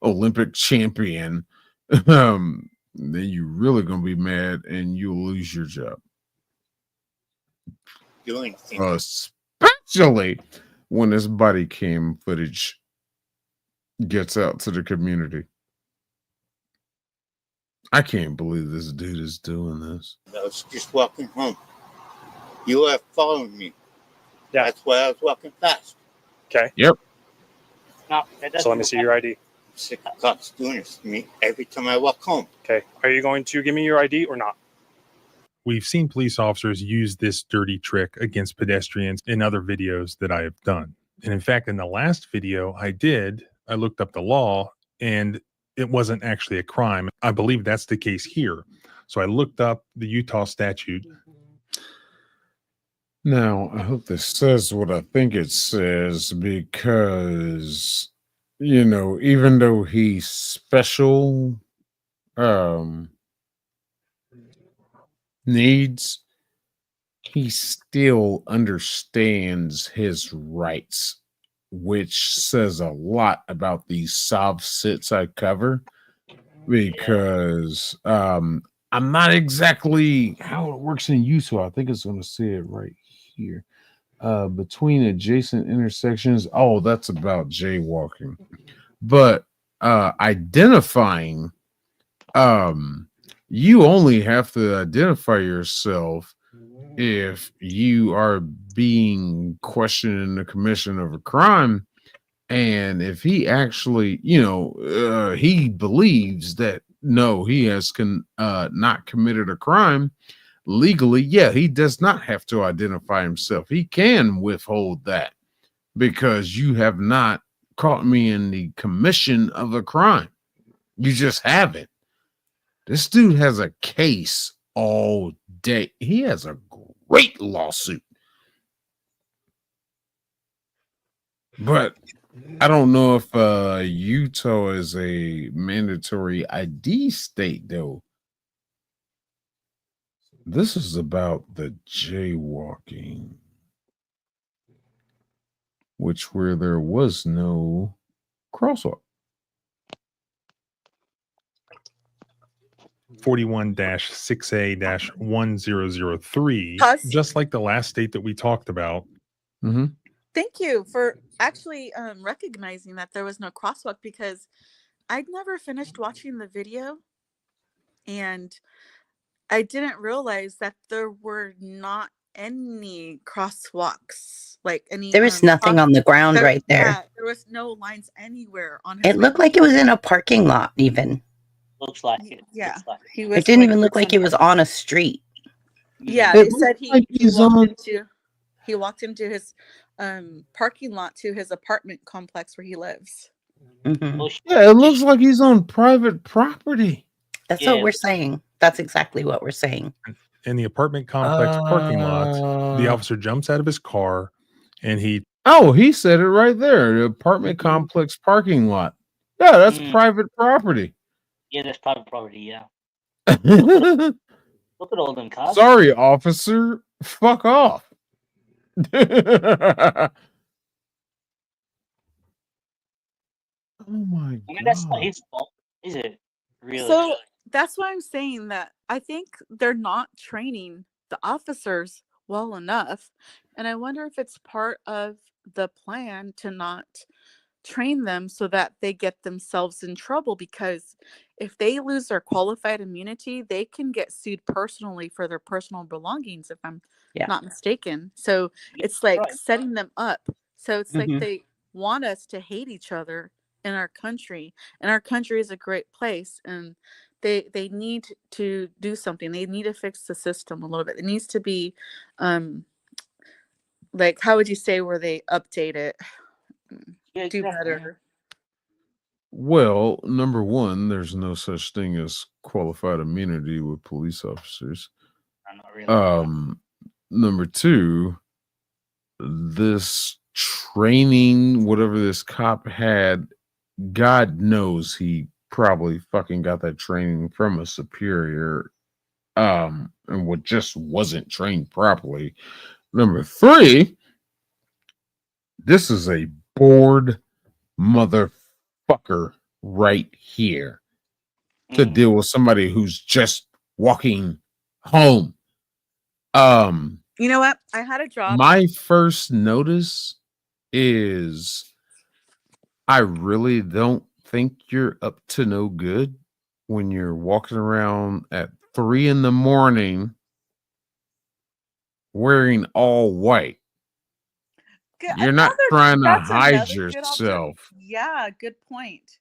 Olympic champion. Then you're really going to be mad and you'll lose your job. Doing things. Especially when this body cam footage gets out to the community. I can't believe this dude is doing this. I was just walking home. You are following me. Yeah. That's why I was walking fast. Okay. Yep. No, that doesn't So let me see your ID. I'm sick of cops doing this to me every time I walk home. Okay. Are you going to give me your ID or not? We've seen police officers use this dirty trick against pedestrians in other videos that I have done. And in fact, in the last video I looked up the law and it wasn't actually a crime. I believe that's the case here. So I looked up the Utah statute. Now, I hope this says what I think it says because, you know, even though he's special needs, he still understands his rights, which says a lot about these soft sits I cover because I'm not exactly how it works in Utah. I think it's going to say it right here. Between adjacent intersections. Oh, that's about jaywalking. But identifying, you only have to identify yourself if you are being questioned in the commission of a crime. And if he actually, you know, he believes that no, he has not committed a crime legally, yeah, he does not have to identify himself. He can withhold that because you have not caught me in the commission of a crime. You just haven't. This dude has a case all day. He has a great lawsuit. But I don't know if Utah is a mandatory ID state, though. This is about the jaywalking, where there was no crosswalk. 41-6A-1003, Pause. just like the last state that we talked about. Mm-hmm. Thank you for actually recognizing that there was no crosswalk because I'd never finished watching the video and I didn't realize that there were not any crosswalks, like any. There was nothing on the ground right there. Yeah, there was no lines anywhere on his. It looked like it was in a parking lot, even. Looks like it. Yeah, Looks like he was. It didn't even look like it was on a street. Yeah, It they said looks like he walked into his parking lot to his apartment complex where he lives. Mhm. Yeah, it looks like he's on private property. That's what we're saying. That's exactly what we're saying. In the apartment complex parking lot, the officer jumps out of his car and he he said it right there. The apartment complex parking lot. Yeah, that's private property. Yeah, that's private property. Yeah. Look at all them cars. Sorry, officer. Fuck off. Oh my I mean, that's not his fault, is it? Really? So that's why I'm saying that I think they're not training the officers well enough. And I wonder if it's part of the plan to not train them so that they get themselves in trouble, because if they lose their qualified immunity, they can get sued personally for their personal belongings, if I'm not mistaken. So it's like setting them up. So it's like they want us to hate each other in our country, and our country is a great place, and they need to do something. They need to fix the system a little bit. It needs to be like, how would you say, where they update it, do better. Well, number one, there's no such thing as qualified immunity with police officers. Not really. Number two, this training, whatever this cop had, God knows he probably fucking got that training from a superior, and what just wasn't trained properly. Number 3, this is a bored motherfucker right here to deal with somebody who's just walking home. You know what? I had a job. My first notice is I really don't think you're up to no good when you're walking around at 3 a.m. wearing all white. You're not trying to That's hide another good yourself. Yeah, good point.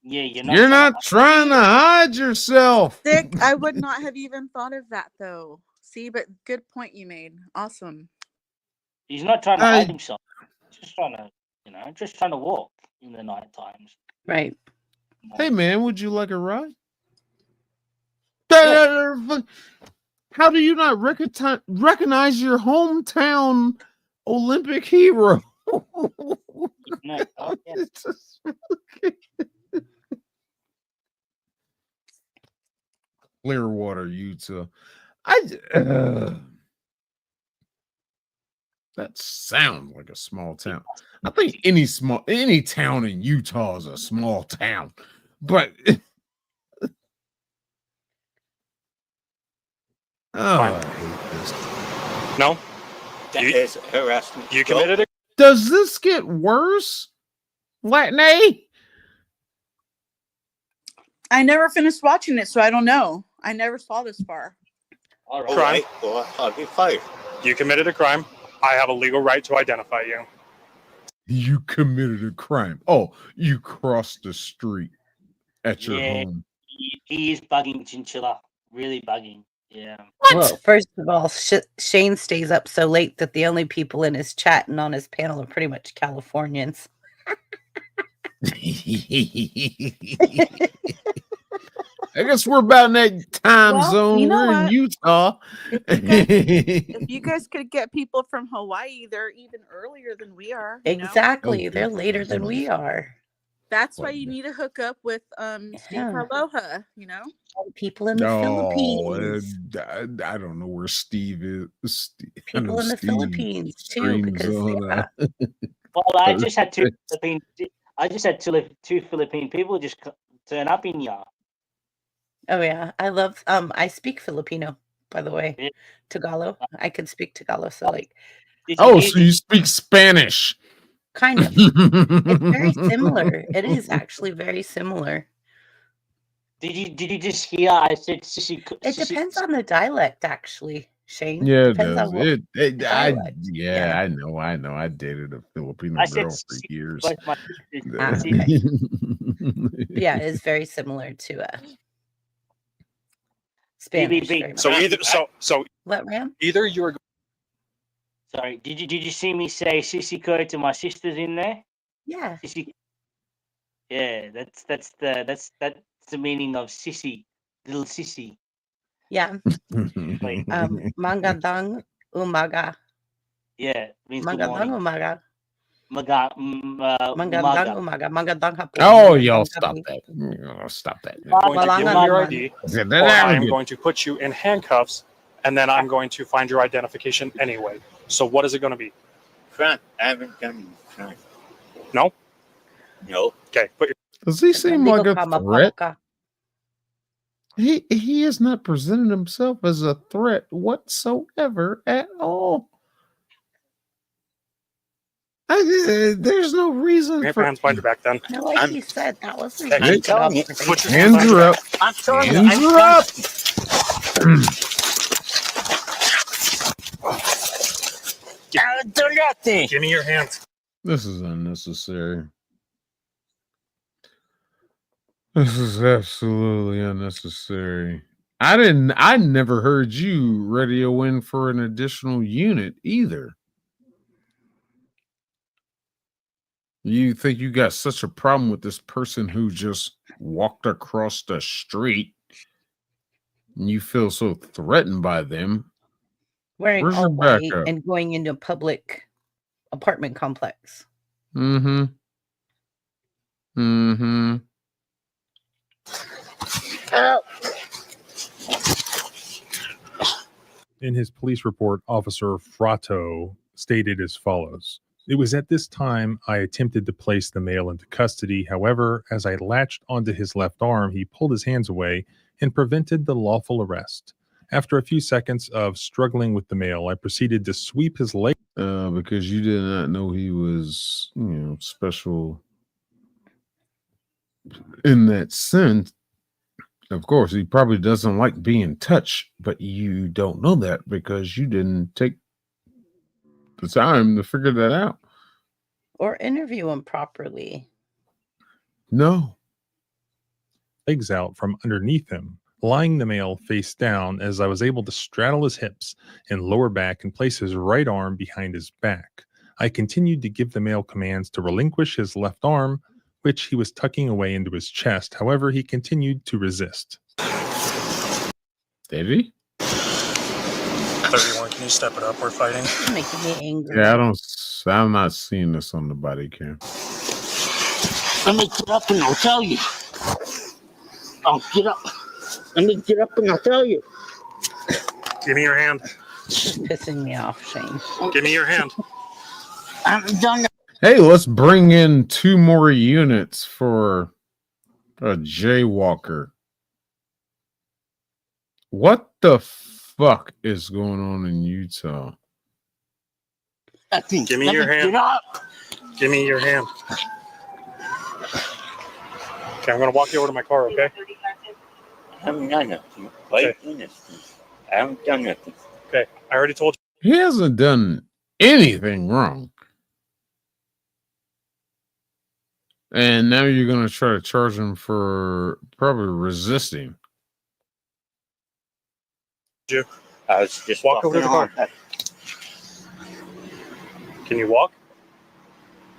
Yeah, You're not trying to hide yourself. Dick, I would not have even thought of that though. See, but good point you made. Awesome. He's not trying to hide himself. Just trying to, just trying to walk in the night times. Right. Hey man, would you like a ride? How do you not recognize your hometown Olympic hero? Clearwater, Utah. That sounds like a small town. I think any town in Utah is a small town, but I hate this. No, That is harassment. you committed it. Does this get worse, Latney? I never finished watching it, so I don't know. I never saw this far. All Crime. right, well, I'll be fired. You committed a crime. I have a legal right to identify you. You committed a crime. Oh, you crossed the street at your Yeah, home. he is bugging Chinchilla. Really bugging. Yeah. Well, first of all, Shane stays up so late that the only people in his chat and on his panel are pretty much Californians. I guess we're about in that time zone. you know We're in what? Utah. If you guys could get people from Hawaii, they're even earlier than we are. you know? Exactly. They're later than we are. That's why you need to hook up with Steve Aloha, you know? People in the Philippines. I don't know where Steve is. I know People in the Steve Philippines too, streams because on, Well, I just had two Philippine people just turn up in here. oh yeah, I love. I speak Filipino, by the way. Tagalog. I can speak Tagalog, so like. Oh, so you speak Spanish? Kind of. It's very similar. It is actually very similar. Did you just hear? I said sissy. It depends on the dialect, actually, Shane. Yeah, it Depends does. on what the dialect. I know. I dated a Filipino I said girl for years. like my sister. Yeah, it's very similar to Spanish. very much. So What, Ram? either you're Sorry, did you see me say sissy ko to my sisters in there? Yeah. Sissy. Yeah, that's the meaning of sissy, little sissy. Yeah. Like, Magandang umaga. yeah, means good Magandang morning. umaga. Umaga. Magandang umaga. Magandang hapon. Oh, y'all Magandang stop gabi. that! Stop that! going to give me your Walangan ID, man. or I'm going to put you in handcuffs, and then I'm going to find your identification anyway. So what is it going to be? Crime. I haven't done crime. No? No. Okay. Does he seem Hindi like ko a ka threat? mapalaka. He has not presented himself as a threat whatsoever at all. There's no reason Your for hands behind your back then. No, like you said, that was a Okay, really good telling you. observation. Put your hands behind are your up. back. I'm telling you. Hands are up. Do nothing. Give me your hands. This is unnecessary. This is absolutely unnecessary. I never heard you radio in for an additional unit either. You think you got such a problem with this person who just walked across the street and you feel so threatened by them? Wearing Where's all your white backup? and going into public apartment complex. Mm-hmm. Mm-hmm. In his police report, Officer Fratto stated as follows: "It was at this time I attempted to place the male into custody. However, as I latched onto his left arm, he pulled his hands away and prevented the lawful arrest. After a few seconds of struggling with the male, I proceeded to sweep his leg." Because you did not know he was, special in that sense. Of course, he probably doesn't like being touched, but you don't know that because you didn't take the time to figure that out. Or interview him properly. No. Legs out from underneath him, lying the male face down, as I was able to straddle his hips and lower back and place his right arm behind his back. I continued to give the male commands to relinquish his left arm, which he was tucking away into his chest. However, he continued to resist. Did he? 31, can you step it up? We're fighting. Making me angry. Yeah, I'm not seeing this on the body cam. Let me get up and I'll tell you. I'll get up. Let me get up and I'll tell you. Give me your hand. It's pissing me off, Shane. Give me your hand. I'm done. Hey, let's bring in 2 more units for a jaywalker. What the fuck is going on in Utah? Give me your hand. Get up. Give me your hand. Okay, I'm going to walk you over to my car, okay? I haven't done nothing. Wait a minute. I haven't done nothing. Okay, I already told you. He hasn't done anything wrong. And now you're going to try to charge him for probably resisting. I was just walk over to the car. Can you walk?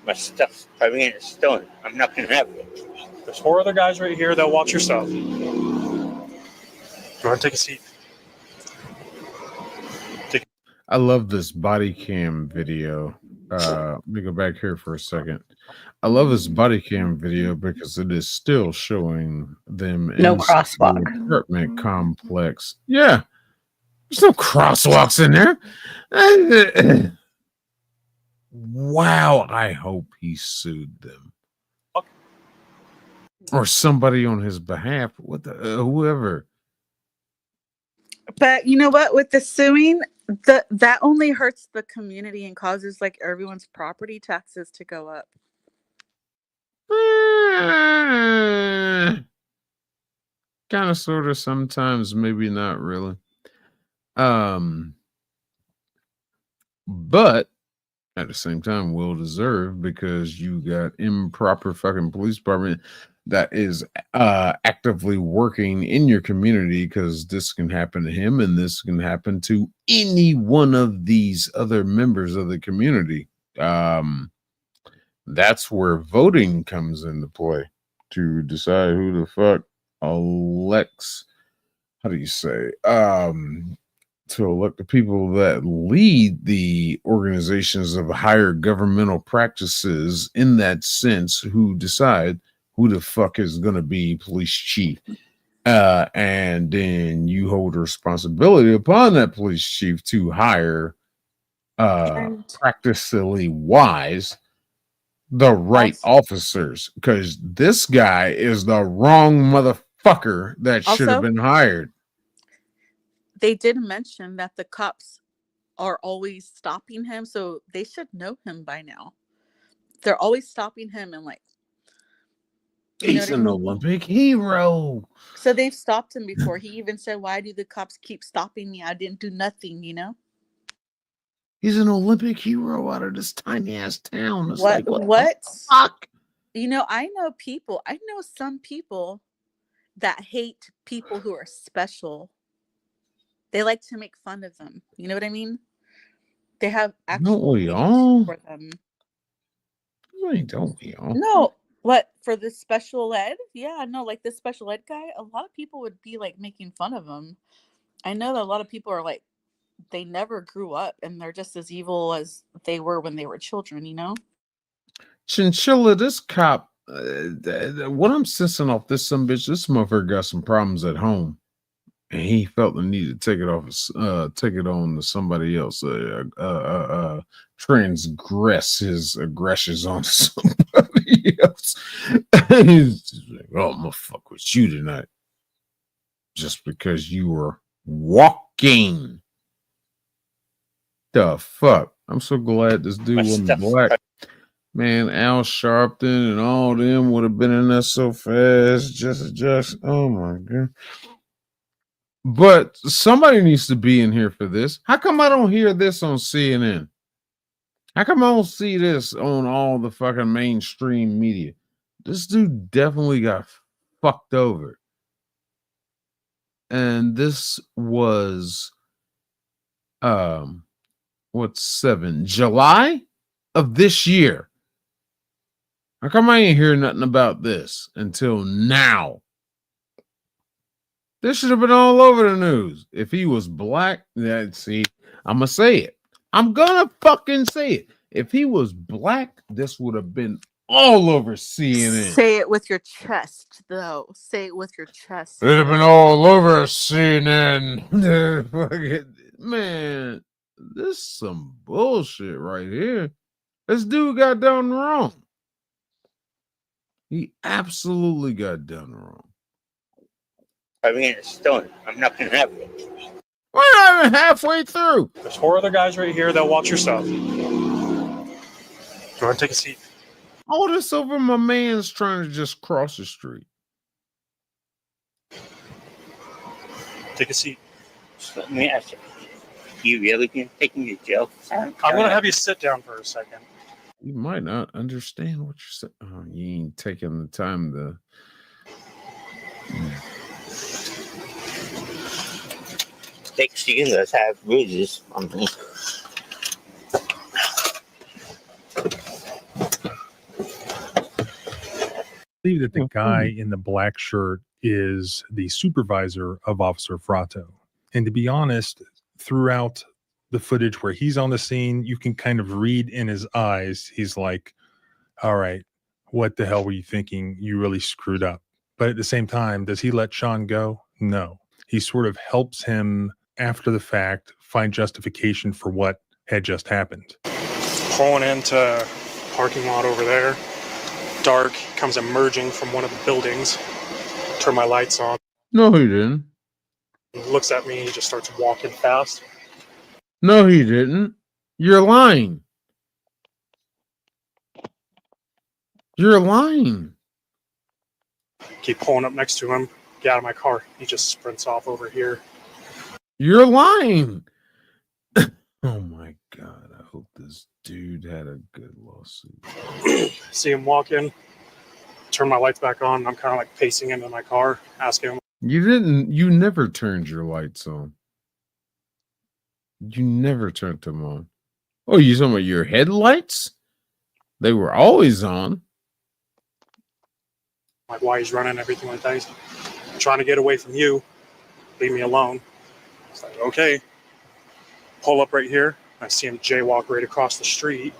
My stuff's probably getting stolen. I'm not going to have it. There's 4 other guys right here. They'll watch your stuff. Go ahead and take a seat. I love this body cam video. Let me go back here for a second. I love this body cam video because it is still showing them No in crosswalk. the apartment complex. Yeah. There's no crosswalks in there. Wow, I hope he sued them. Or somebody on his behalf. What the whoever. But you know what? With the suing, that only hurts the community and causes like everyone's property taxes to go up. Kind of, sort of, sometimes, maybe not really. But at the same time, well deserved, because you got improper fucking police department that is actively working in your community, because this can happen to him and this can happen to any one of these other members of the community. That's where voting comes into play to decide who the fuck elects, how do you say, to elect the people that lead the organizations of higher governmental practices, in that sense, who decide who the fuck is going to be police chief. And then you hold a responsibility upon that police chief to hire, practically wise, the right officers, because this guy is the wrong motherfucker that should have been hired. They did mention that the cops are always stopping him, so they should know him by now. They're always stopping him and like, he's an Olympic hero. So they've stopped him before. He even said, "Why do the cops keep stopping me? I didn't do nothing," you know? He's an Olympic hero out of this tiny ass town. It's What? like, What? Fuck? You know, I know some people that hate people who are special. They like to make fun of them. You know what I mean? They have actual Don't we hate all? for them. Don't we all? No, what, for the special ed? Yeah, no, like this special ed guy, a lot of people would be like making fun of him. I know that a lot of people are like they never grew up, and they're just as evil as they were when they were children, you know? Chinchilla, this cop, what I'm sensing off this some bitch, this motherfucker got some problems at home, and he felt the need to take it on to somebody else, transgress his aggressions on somebody else. He's just like, oh, I'm gonna fuck with you tonight, just because you were walking. The fuck! I'm so glad this dude wasn't black. Man, Al Sharpton and all them would have been in there so fast. Just, oh my God. But somebody needs to be in here for this. How come I don't hear this on CNN? How come I don't see this on all the fucking mainstream media? This dude definitely got fucked over. And this was, July of this year. How come I ain't hear nothing about this until now? This should have been all over the news. If he was black, see, I'm going to say it. I'm going to fucking say it. If he was black, this would have been all over CNN. Say it with your chest, though. Say it with your chest. It'd have been all over CNN. Man, this is some bullshit right here. This dude got done wrong. He absolutely got done wrong. I'm in a stone. I'm not gonna have it. We're not even halfway through. There's 4 other guys right here that'll watch your stuff. Go ahead and take a seat. All this over my man's trying to just cross the street. Take a seat. Let me ask you. You really gonna take me to jail? I'm gonna have you sit down for a second. You might not understand what you're saying. Oh, you ain't taking the time to. Thick steelers have bruises on me. I believe that the guy in the black shirt is the supervisor of Officer Frato. And to be honest, throughout the footage where he's on the scene, you can kind of read in his eyes. He's like, all right, what the hell were you thinking? You really screwed up. But at the same time, does he let Sean go? No. He sort of helps him after the fact find justification for what had just happened. Pulling into parking lot over there. Dark, comes emerging from one of the buildings. Turn my lights on. No, he didn't. He looks at me. He just starts walking fast. No, he didn't. You're lying. You're lying. Keep pulling up next to him. Get out of my car. He just sprints off over here. You're lying. Oh my God. I hope this dude had a good lawsuit. See him walk in. Turn my lights back on. I'm kind of like pacing into my car, asking him. You never turned your lights on. You never turned them on. Oh, you talking about your headlights? They were always on. Like why he's running, everything like that. He's trying to get away from you. Leave me alone. It's like, okay. Pull up right here. I see him jaywalk right across the street.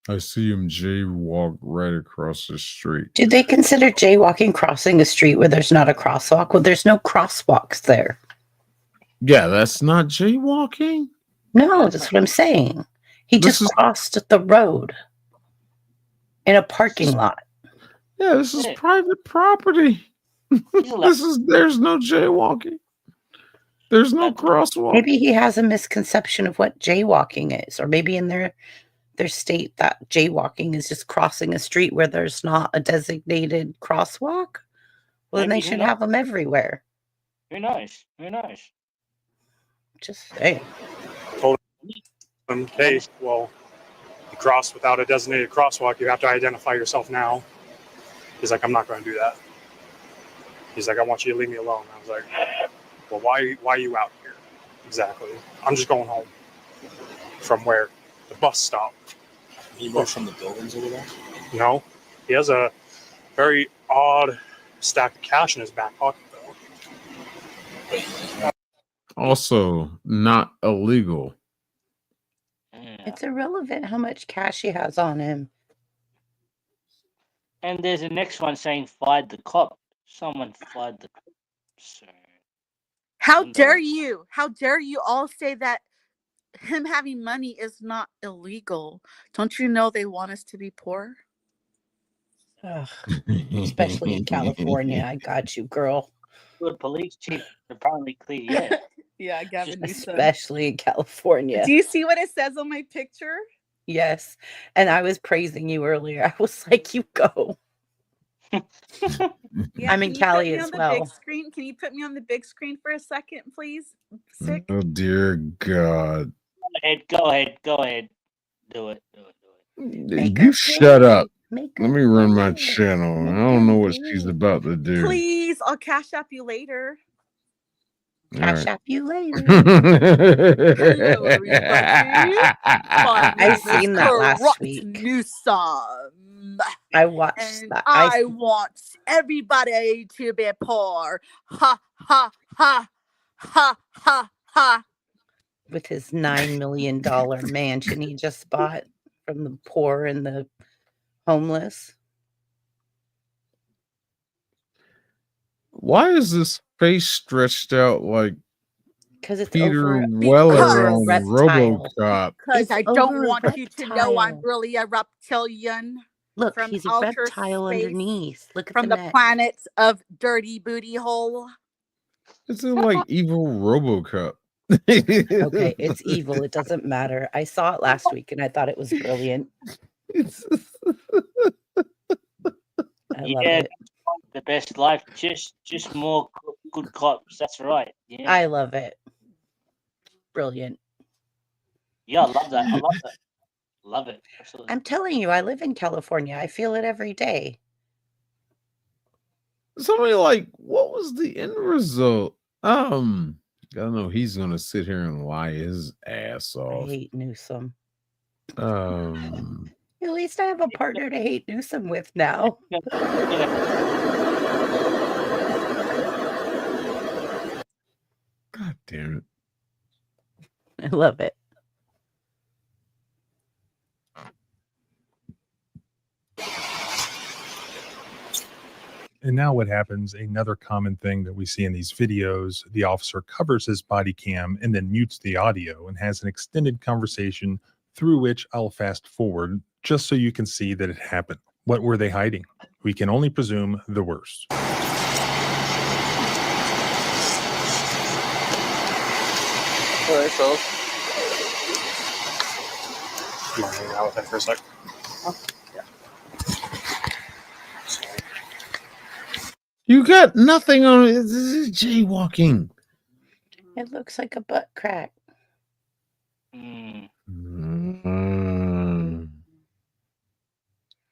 I see him jaywalk right across the street. Do they consider jaywalking crossing a street where there's not a crosswalk? Well, there's no crosswalks there. Yeah, that's not jaywalking. No, that's what I'm saying. He just crossed the road in a parking lot. Yeah, this is private property. There's no jaywalking. There's no crosswalk. Maybe he has a misconception of what jaywalking is, or maybe in their state that jaywalking is just crossing a street where there's not a designated crosswalk. Well, then they should have them everywhere. Very nice. Very nice. Just saying. Told him, hey, well, you cross without a designated crosswalk. You have to identify yourself now. He's like, I'm not going to do that. He's like, I want you to leave me alone. I was like, well, why are you out here? Exactly. I'm just going home. From where? The bus stop. He moved from the buildings over there? No. He has a very odd stack of cash in his back pocket, though. Also, not illegal. It's irrelevant how much cash he has on him. And there's a next one saying fired the cop. Someone fired the cop. So, How dare you? How dare you all say that him having money is not illegal? Don't you know they want us to be poor? Ugh, especially in California. I got you, girl. good police chief apparently clear. Yeah. Yeah, Gavin Newsom. Especially in California. Do you see what it says on my picture? Yes. And I was praising you earlier. I was like, you go. Yeah, I'm in can you put Cali me as on the well. big screen? Can you put me on the big screen for a second, please? Sick. Oh dear God! Go ahead. Do it. You shut up. Let me run my channel. I don't know what she's about to do. Please, I'll cash app you later. Cash app you later. Hello, everybody. My name I is seen that last Corrupt week. Newsom. I watched And that. I want everybody to be poor. Ha, ha, ha, ha, ha, ha. With his $9 million mansion he just bought from the poor and the homeless. Why is this face stretched out like Because it's Peter over Weller a on reptile. RoboCop? Because It's I over don't a want you to know I'm reptile. really a reptilian. Look, from he's a outer reptile space, underneath. Look at from the the neck. planet of Dirty Booty Hole. It's like evil RoboCop. Okay, it's evil. It doesn't matter. I saw it last week and I thought it was brilliant. I love Yeah, it. the best life. Just more good cops. That's right. Yeah. I love it. Brilliant. Yeah, I love that. Love it. Absolutely. I'm telling you, I live in California. I feel it every day. Somebody like, what was the end result? I don't know. He's gonna sit here and lie his ass I off. hate Newsom. At At least I have a partner to hate Newsom with now. God damn it. I love it. And now what happens, another common thing that we see in these videos, the officer covers his body cam and then mutes the audio and has an extended conversation through which I'll fast forward just so you can see that it happened. What were they hiding? We can only presume the worst. I'm gonna hang out with him for a sec. You got nothing on it. This is jaywalking. It looks like a butt crack.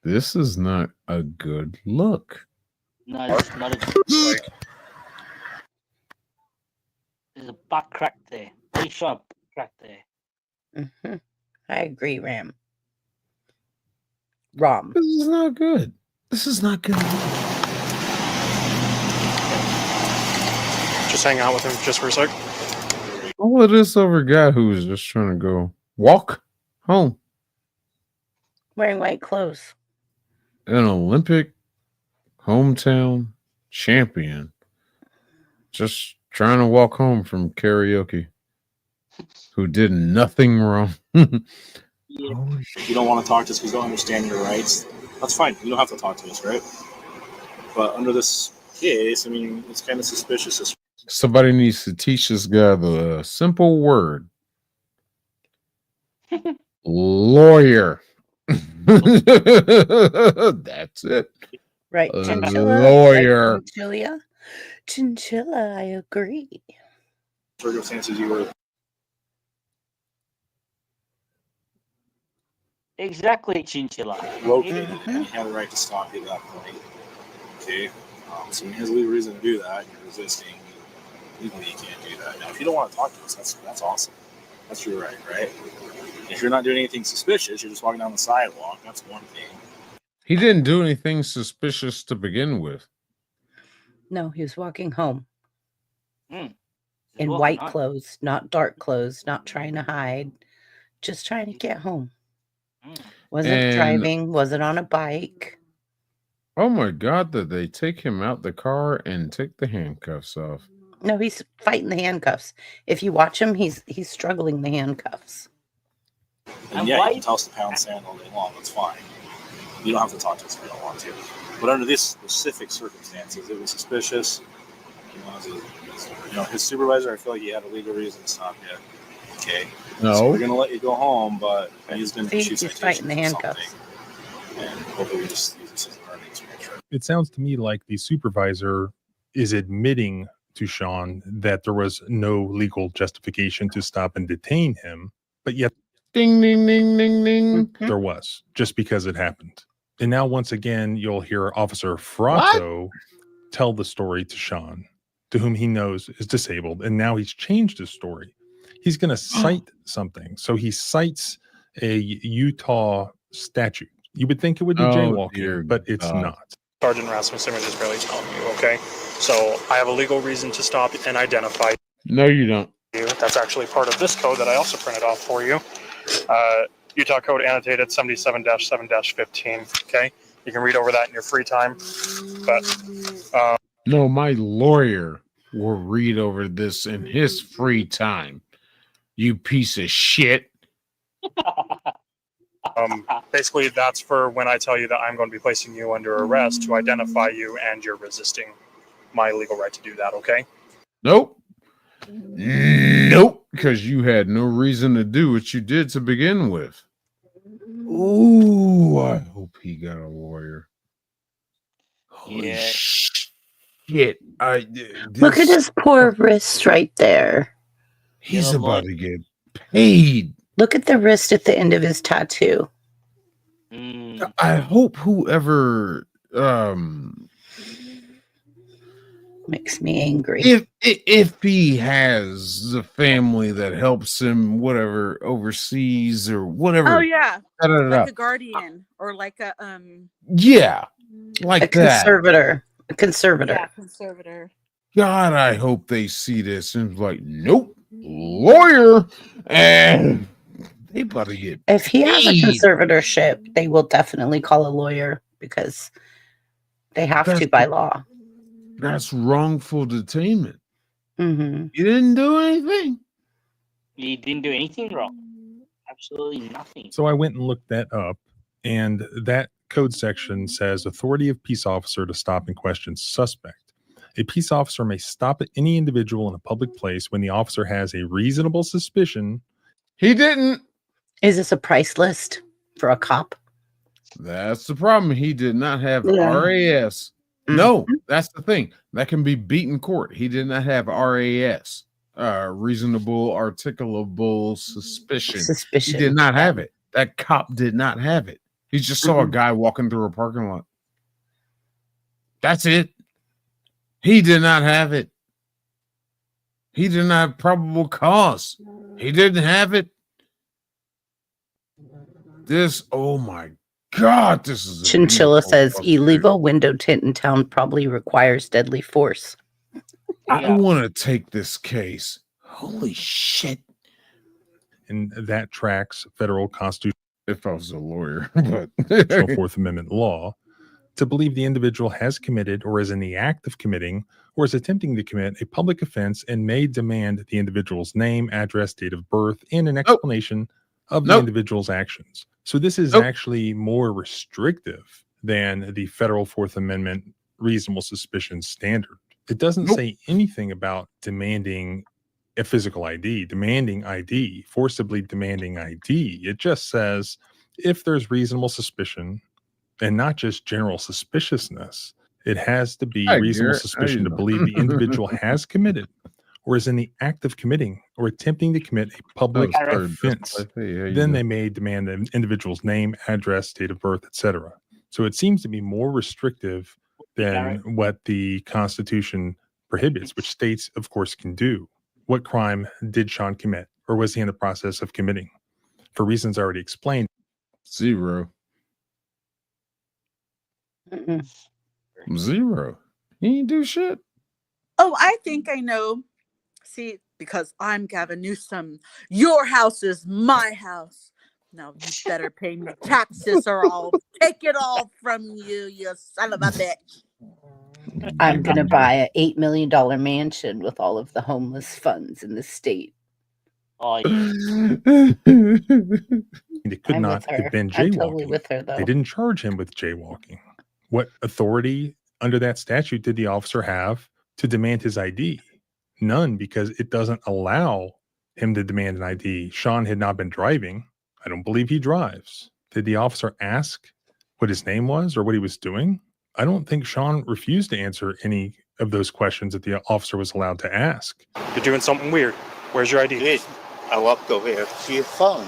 This is not a good look. No, it's not a good look. There's a butt crack there. Pretty sure a butt crack there. Mm-hmm. I agree, Ram. Rom. This is not good. This is not good. Just hang out with him just for a sec. All of this over guy who was just trying to go walk home. Wearing white clothes. An Olympic hometown champion. Just trying to walk home from karaoke. Who did nothing wrong. If you don't want to talk to us because you don't understand your rights, that's fine. You don't have to talk to us, right? But under this case, I mean, it's kind of suspicious. Somebody needs to teach this guy the simple word. Lawyer. That's it. Right. Lawyer. Right, Chinchilla, I agree. Circumstances you were. Exactly, Chinchilla. Located, and he had a right to stop you at that point. Okay, so he has a legal reason to do that. You're resisting. Legally, you can't do that. Now, if you don't want to talk to us, that's awesome. That's your right, right? If you're not doing anything suspicious, you're just walking down the sidewalk. That's one thing. He didn't do anything suspicious to begin with. No, he was walking home. in walking white on. clothes, not dark clothes, not trying to hide, just trying to get home. Wasn't And driving, wasn't on a bike. oh my God, did they take him out the car and take the handcuffs off? No, he's fighting the handcuffs. If you watch him, he's struggling the handcuffs. And yeah, you can tell us to pound sand all day long. That's fine. You don't have to talk to us if you don't want to. But under these specific circumstances, it was suspicious. His supervisor, I feel like he had a legal reason to stop you. Okay. No. So we're going to let you go home, but he's going to issue He's fighting the citations or handcuffs. something. And hopefully we just use this as a learning experience. It sounds to me like the supervisor is admitting to Sean that there was no legal justification to stop and detain him, but yet ding, ding, ding, ding, ding. There was, just because it happened. And now once again, you'll hear Officer Frato tell the story to Sean, to whom he knows is disabled. And now he's changed his story. He's going to cite something. So he cites a Utah statute. You would think it would be jaywalking, but it's not. Sergeant Rasmus Simmons is barely telling you, okay? So I have a legal reason to stop and identify No, you don't. you. That's actually part of this code that I also printed off for you. Utah Code annotated 77-7-15, okay? You can read over that in your free time. But No, my lawyer will read over this in his free time. You piece of shit. basically, that's for when I tell you that I'm going to be placing you under arrest to identify you and you're resisting my legal right to do that, okay? Nope. Nope. Because you had no reason to do what you did to begin with. Ooh, I hope he got a lawyer. Holy shit. Look at his poor wrist right there. He's about to get paid. Look at the wrist at the end of his tattoo. I hope whoever makes me angry. If he has the family that helps him, whatever, overseas or whatever. Oh yeah, Da-da-da-da. like a guardian or like a Yeah, like a that. conservator. A conservator. Yeah, conservator. God, I hope they see this and it's like, nope, lawyer, and they about to get If he has a paid. conservatorship, they will definitely call a lawyer because they have to by law. That's wrongful detainment. Mm-hmm. You didn't do anything. He didn't do anything wrong. Absolutely nothing. So I went and looked that up, and that code section says authority of peace officer to stop and question suspect. A peace officer may stop any individual in a public place when the officer has a reasonable suspicion. He didn't. Is this a price list for a cop? That's the problem. He did not have Yeah. RAS. No, that's the thing. That can be beat in court. He did not have RAS. Reasonable, articulable suspicion. Suspicion. He did not have it. That cop did not have it. He just saw a guy walking through a parking lot. That's it. He did not have it. He did not have probable cause. He didn't have it. This, oh my God, this is a Chinchilla beautiful says fucking- illegal window tint in town probably requires deadly force. I want to take this case. Holy shit. And that tracks federal constitutional if I was a lawyer, but Fourth Amendment law to believe the individual has committed or is in the act of committing or is attempting to commit a public offense and may demand the individual's name, address, date of birth, and an explanation of the individual's actions. So this is actually more restrictive than the federal Fourth Amendment reasonable suspicion standard. It doesn't say anything about demanding a physical ID, demanding ID, forcibly demanding ID. It just says if there's reasonable suspicion and not just general suspiciousness, it has to be Hi, reasonable Garrett. How suspicion you to doing? believe the individual has committed or is in the act of committing or attempting to commit a public Oh, sorry, offense. Best Life. Hey, how you Then doing? they may demand the individual's name, address, date of birth, etc. So it seems to be more restrictive than what the Constitution prohibits, which states, of course, can do. What crime did Sean commit, or was he in the process of committing? For reasons already explained. Zero. Zero. He ain't do shit. Oh, I think I know See, because I'm Gavin Newsom. Your house is my house. Now you better pay me taxes or I'll take it all from you, you son of a bitch. I'm going to buy a $8 million mansion with all of the homeless funds in the state. Oh, yeah. They could I'm not with her. have been I'm jaywalking. totally with her, though. They didn't charge him with jaywalking. What authority under that statute did the officer have to demand his ID? None, because it doesn't allow him to demand an ID. Sean had not been driving. I don't believe he drives. Did the officer ask what his name was or what he was doing? I don't think Sean refused to answer any of those questions that the officer was allowed to ask. You're doing something weird. Where's your ID? Yes, I walked over here to see your phone.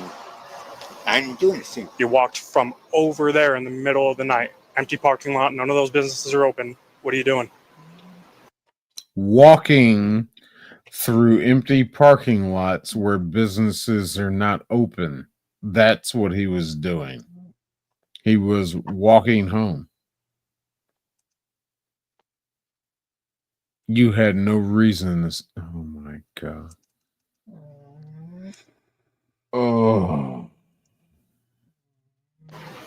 I didn't do anything. You walked from over there in the middle of the night. Empty parking lot. None of those businesses are open. What are you doing? Walking through empty parking lots where businesses are not open. That's what he was doing. He was walking home. You had no reason to. Oh my God. Oh.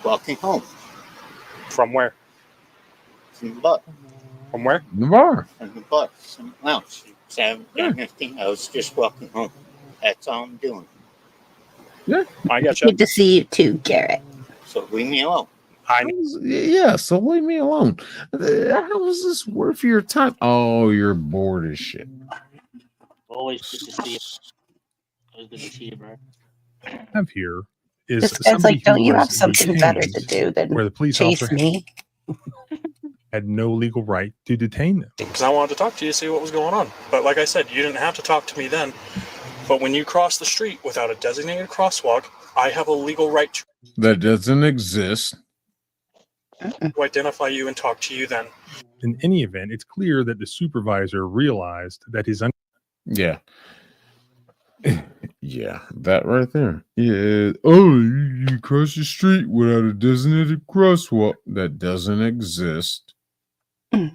Walking home. From where? From the bar. From where? The bar. From the bar. Some lounge. So I haven't done anything. I was just walking home. That's all I'm doing. Yeah. I got you. Good to see you too, Garrett. So leave me alone. Yeah, so leave me alone. How is this worth your time? Oh, you're bored as shit. Always good to see you. Always good to see you, bro. Have here is This guy's somebody like, don't who you was have something better to detained do than where the police chase officer me? had no legal right to detain them. Because I wanted to talk to you, see what was going on. But like I said, you didn't have to talk to me then. But when you cross the street without a designated crosswalk, I have a legal right to That doesn't exist. identify you and talk to you then. In any event, it's clear that the supervisor realized that his Yeah. Yeah, that right there. Yeah. Oh, you cross the street without a designated crosswalk. That doesn't exist. Because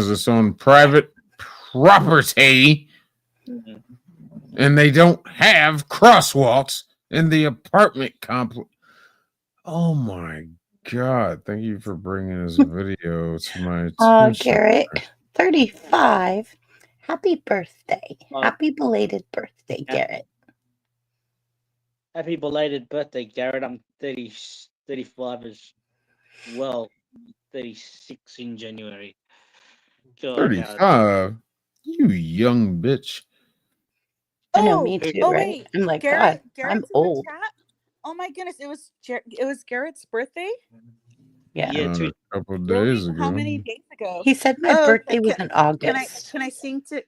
it's on private property. And they don't have crosswalks in the apartment complex. Oh my God. Thank you for bringing this video to my attention. Garrett, 35. Happy birthday. Happy belated birthday, Garrett. Happy belated birthday, Garrett. I'm 35 as well. 36 in January. God, 35? You young bitch. I know, me too, right? Wait, I'm like, Garrett, God, Garrett's I'm in the old. chat? Oh my goodness, it was Garrett's birthday? Yeah. A couple of Really? days ago. How many days ago? He said my birthday was in August. Can I sing to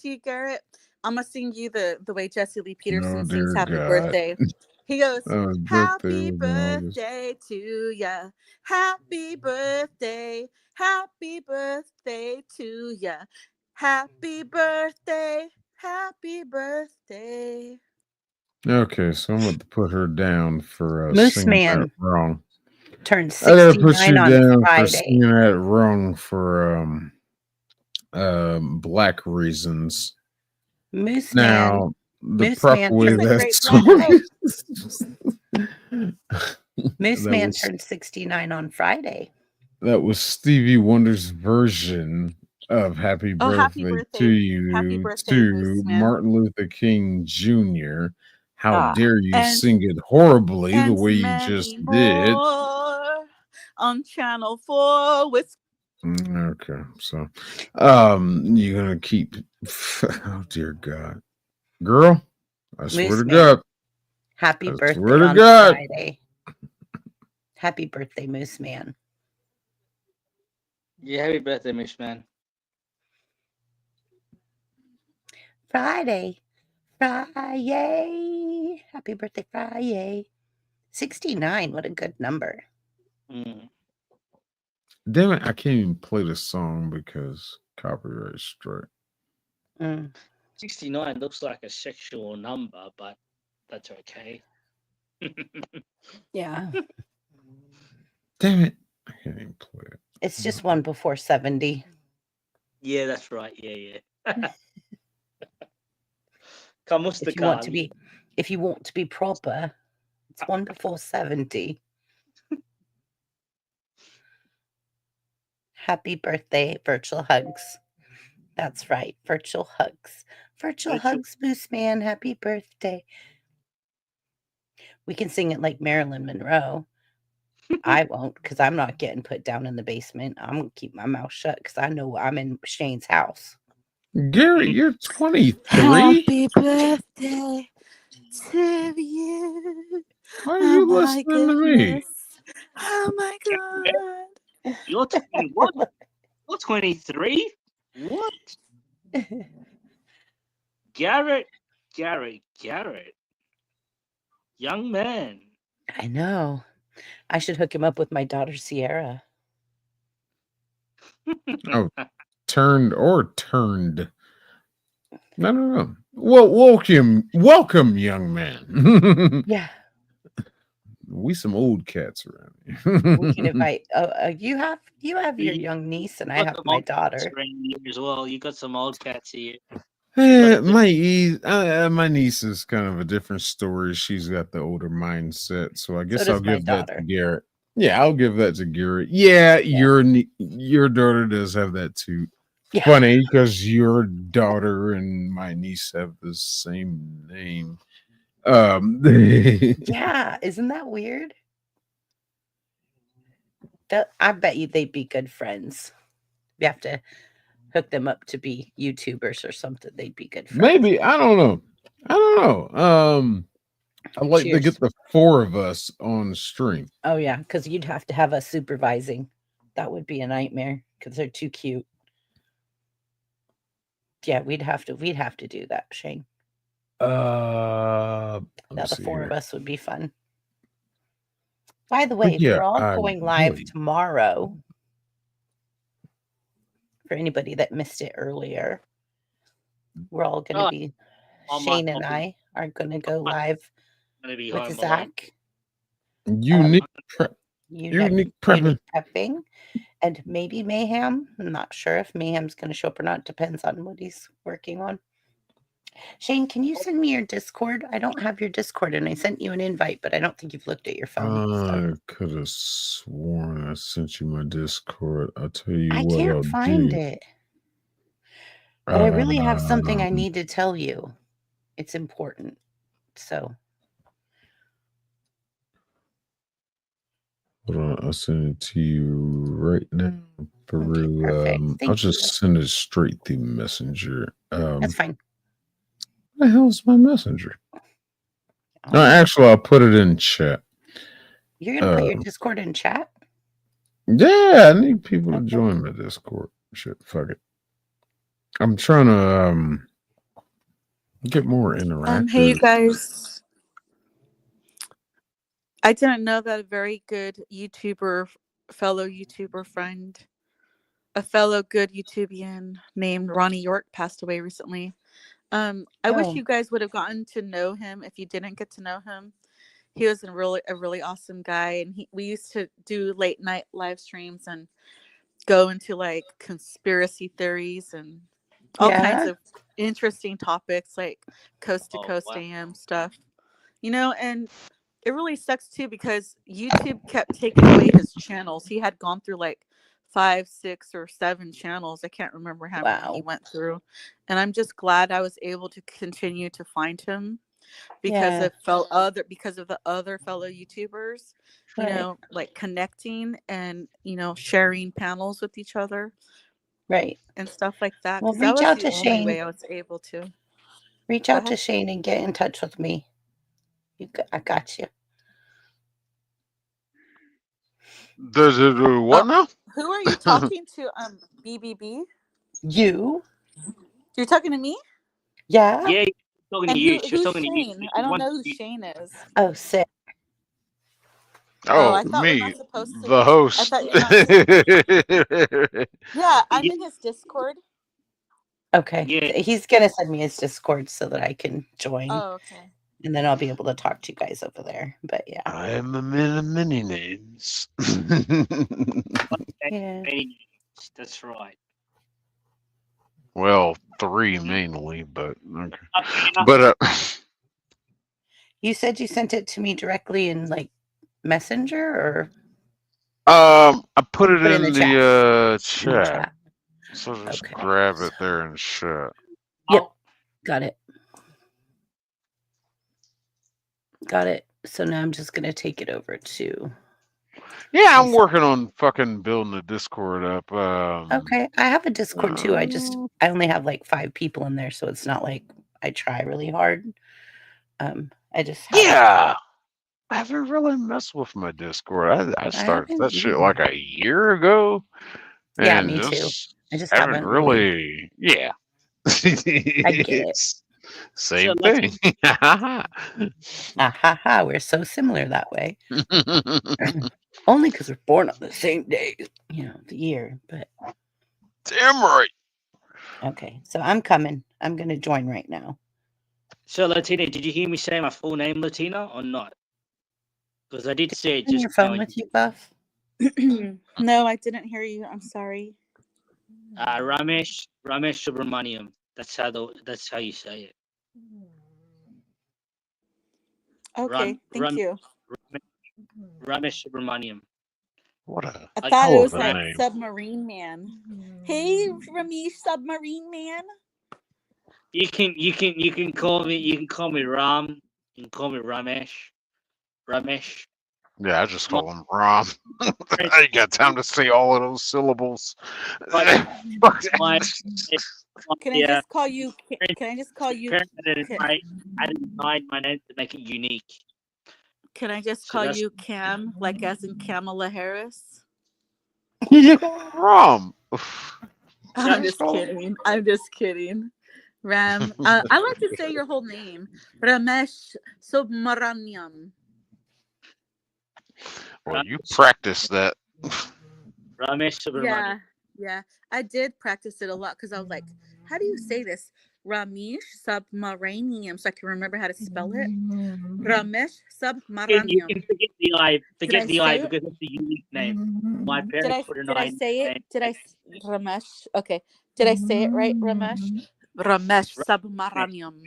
you, Garrett? I'm gonna sing you the way Jesse Lee Peterson Oh, sings dear Happy God. Birthday. He goes, That was Happy birthday was in August. birthday to ya. Happy birthday. Happy birthday to ya. Happy birthday. Happy birthday. Okay, so I'm going to put her down for Moose singing Man that wrong. turned I gotta put you 69 on down for Friday. singing that wrong for black reasons. Moose Now, Man. the Moose proper Man way turned that great song Moose that Man was- turned 69 on Friday. that was Stevie Wonder's version of Happy Oh, Birthday, happy birthday. to you Happy birthday, to Moose Man. Martin Luther King Jr. How Ah, dare you and- sing it horribly the And way you many just did. more on Channel 4 with Okay, so you're gonna keep oh dear God. Girl, I swear Moose to Man. God. Happy I birthday swear to on God. Friday. Happy birthday, Moose Man. Yeah, happy birthday, Moose Man. Friday. Friday. Happy birthday, Friday. 69. What a good number. Mm. Damn it, I can't even play the song because copyright strike. 69 looks like a sexual number, but that's okay. Yeah. Damn it. I can't even play it. It's just one before 70. Yeah, that's right. Yeah, yeah. Kamusta If you want to ka? be, if you want to be proper, it's 1 before 70. Happy birthday, virtual hugs. That's right, virtual hugs. Virtual hugs, Moose Man. Happy birthday. We can sing it like Marilyn Monroe. I won't, because I'm not getting put down in the basement. I'm going to keep my mouth shut because I know I'm in Shane's house. Garrett, you're 23. Happy birthday to you. Why are Oh you my listening to me? goodness. Oh my god. You're 21? You're 23? What? Garrett. Young man. I know. I should hook him up with my daughter, Sierra. Oh, turned. No. Well, welcome, young man. Yeah. We some old cats around here. We can invite. You have your young niece, and I have my daughter. As well. You got some old cats here. My niece is kind of a different story. She's got the older mindset, so I guess does I'll my give that to daughter. Garrett. Yeah, I'll give that to Garrett. Yeah, your daughter does have that too. Yeah. Funny because your daughter and my niece have the same name. Yeah, isn't that weird? I bet you they'd be good friends. You have to hook them up to be YouTubers or something. They'd be good friends. Maybe I don't know. I like to Cheers. get the 4 of us on stream. Oh yeah, because you'd have to have us supervising. That would be a nightmare because they're too cute. Yeah, we'd have to do that, Shane. Let me Now the see 4 here. of us would be fun. By the way, yeah, we're all I going live really- tomorrow. For anybody that missed it earlier, we're all going to be. Shane and I are going to go live Gonna be with home alone. Zach. Unique prepping. Prepping, and maybe Mayhem. I'm not sure if Mayhem's going to show up or not. Depends on what he's working on. Shane, can you send me your Discord? I don't have your Discord, and I sent you an invite, but I don't think you've looked at your phone. I could have sworn I sent you my Discord. I'll tell you I what can't I'll find do. it. But I really have something I need to tell you. It's important. So Hold on, I'll send it to you right now. Through, I'll Thank just send it straight through Messenger. that's fine. What the hell is my Messenger? No, actually, I'll put it in chat. You're going to put your Discord in chat? Yeah, I need people to join my Discord. Shit, fuck it. I'm trying to get more interactive. Hey you guys. I didn't know that a very good fellow YouTuber friend, a fellow good YouTubian named Ronnie York passed away recently. I wish Oh. you guys would have gotten to know him if you didn't get to know him. He was a really awesome guy, and we used to do late night live streams and go into like conspiracy theories and all kinds Yeah? of interesting topics like coast to coast AM stuff. And it really sucks too because YouTube kept taking away his channels. He had gone through like 5, 6, or 7 channels. I can't remember how many he went through. And I'm just glad I was able to continue to find him because of the other fellow YouTubers, Right. like connecting and, sharing panels with each other. Right. And stuff like that. Well, 'cause that reach was out the to only Shane. way I was able to. Reach Go out to ahead. Shane and get in touch with me. I got you. Does it do what now? Who are you talking to? BBB? You? You're talking to me? Yeah? Yeah, talking And to you. who's She's talking to you. Shane? I don't know who Shane is. Oh, sick. Oh, I thought we're me, not supposed to. the I host. thought you're not. Yeah, I'm in his Discord. Okay. Yeah. He's going to send me his Discord so that I can join. Oh, okay. And then I'll be able to talk to you guys over there. But yeah. I am a man of many names. Yeah. That's right. Well, 3 mainly, but okay. But You said you sent it to me directly in like Messenger or I put it put in the in chat? the In the chat. chat. So just Okay. grab it there and chat. Yep. Got it. Got it. So now I'm just gonna take it over to. Yeah, I'm working on fucking building a Discord up. Okay, I have a Discord too. I only have like 5 people in there, so it's not like I try really hard. I just have Yeah. I haven't really messed with my Discord. I started haven't that shit either. like a year ago. Yeah, And me too. just I just haven't haven't really. really. Yeah. I get it. It's same So, thing. Ah ha ha! We're so similar that way. Only because we're born on the same day, the year. But damn right. Okay, so I'm coming. I'm gonna join right now. So, Latina, did you hear me say my full name, Latina, or not? Because I did say it On just your phone now. with you, Buff? No, I didn't hear you. I'm sorry. Ramesh Subramaniam. That's how you say it. Okay, thank you. Ramesh Subramaniam. What a I thought it was like name. Submarine Man. Hey, Ramesh, Submarine Man. You can call me Ram. You can call me Ramesh. Ramesh. Yeah, I just call him Rom. I ain't got time to say all of those syllables. Can I just call you? Can I just call you? I designed my name to make it unique. Can I just call you Cam, like as in Kamala Harris? Rom. I'm just kidding. I'm just kidding. Ram. I like to say your whole name, Ramesh Subramaniam. Well, you practice that. Ramesh Subramaniam. Yeah. I did practice it a lot because I was like, how do you say this? Ramesh Submaranium, so I can remember how to spell it. Ramesh Submaranium. You can forget the I. Forget the I say it? because it's a unique name. My Did parents put an I I. say it? Ramesh? Okay. Did I say it right, Ramesh? Ramesh Submaranium.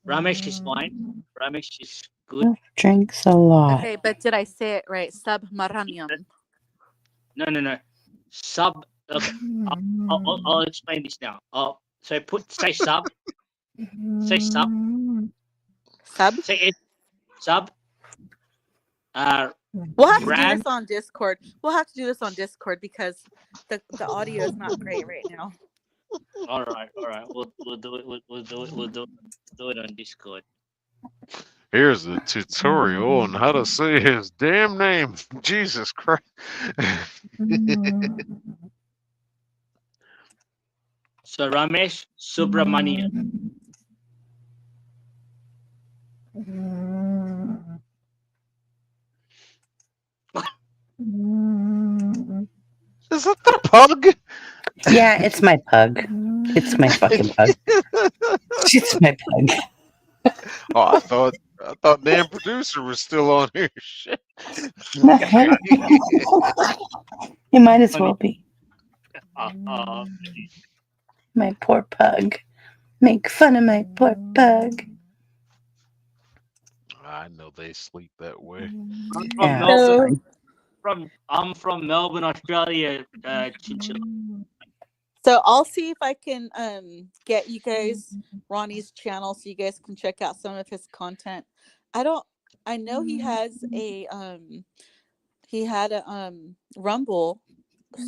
Ramesh is fine. Ramesh is good. Drinks a lot. Okay, but did I say it right? Submaranium. No. Sub. Okay. I'll explain this now. So say sub. Say sub. Sub. Say it. Sub. We'll have to do Ram. this on Discord. We'll have to do this on Discord because the audio is not great right now. All right. We'll do it. We'll do it on Discord. Here's the tutorial on how to say his damn name. Jesus Christ. So Ramesh Subramaniam. Is that the pug? Yeah, it's my pug. It's my fucking pug. It's my pug. Oh, I thought damn producer was still on here. Shit. It might as well be. My poor pug. Make fun of my poor pug. I know they sleep that way. I'm from Melbourne, Australia. Chinchilla. So I'll see if I can get you guys Ronnie's channel so you guys can check out some of his content. I know he has he had a Rumble,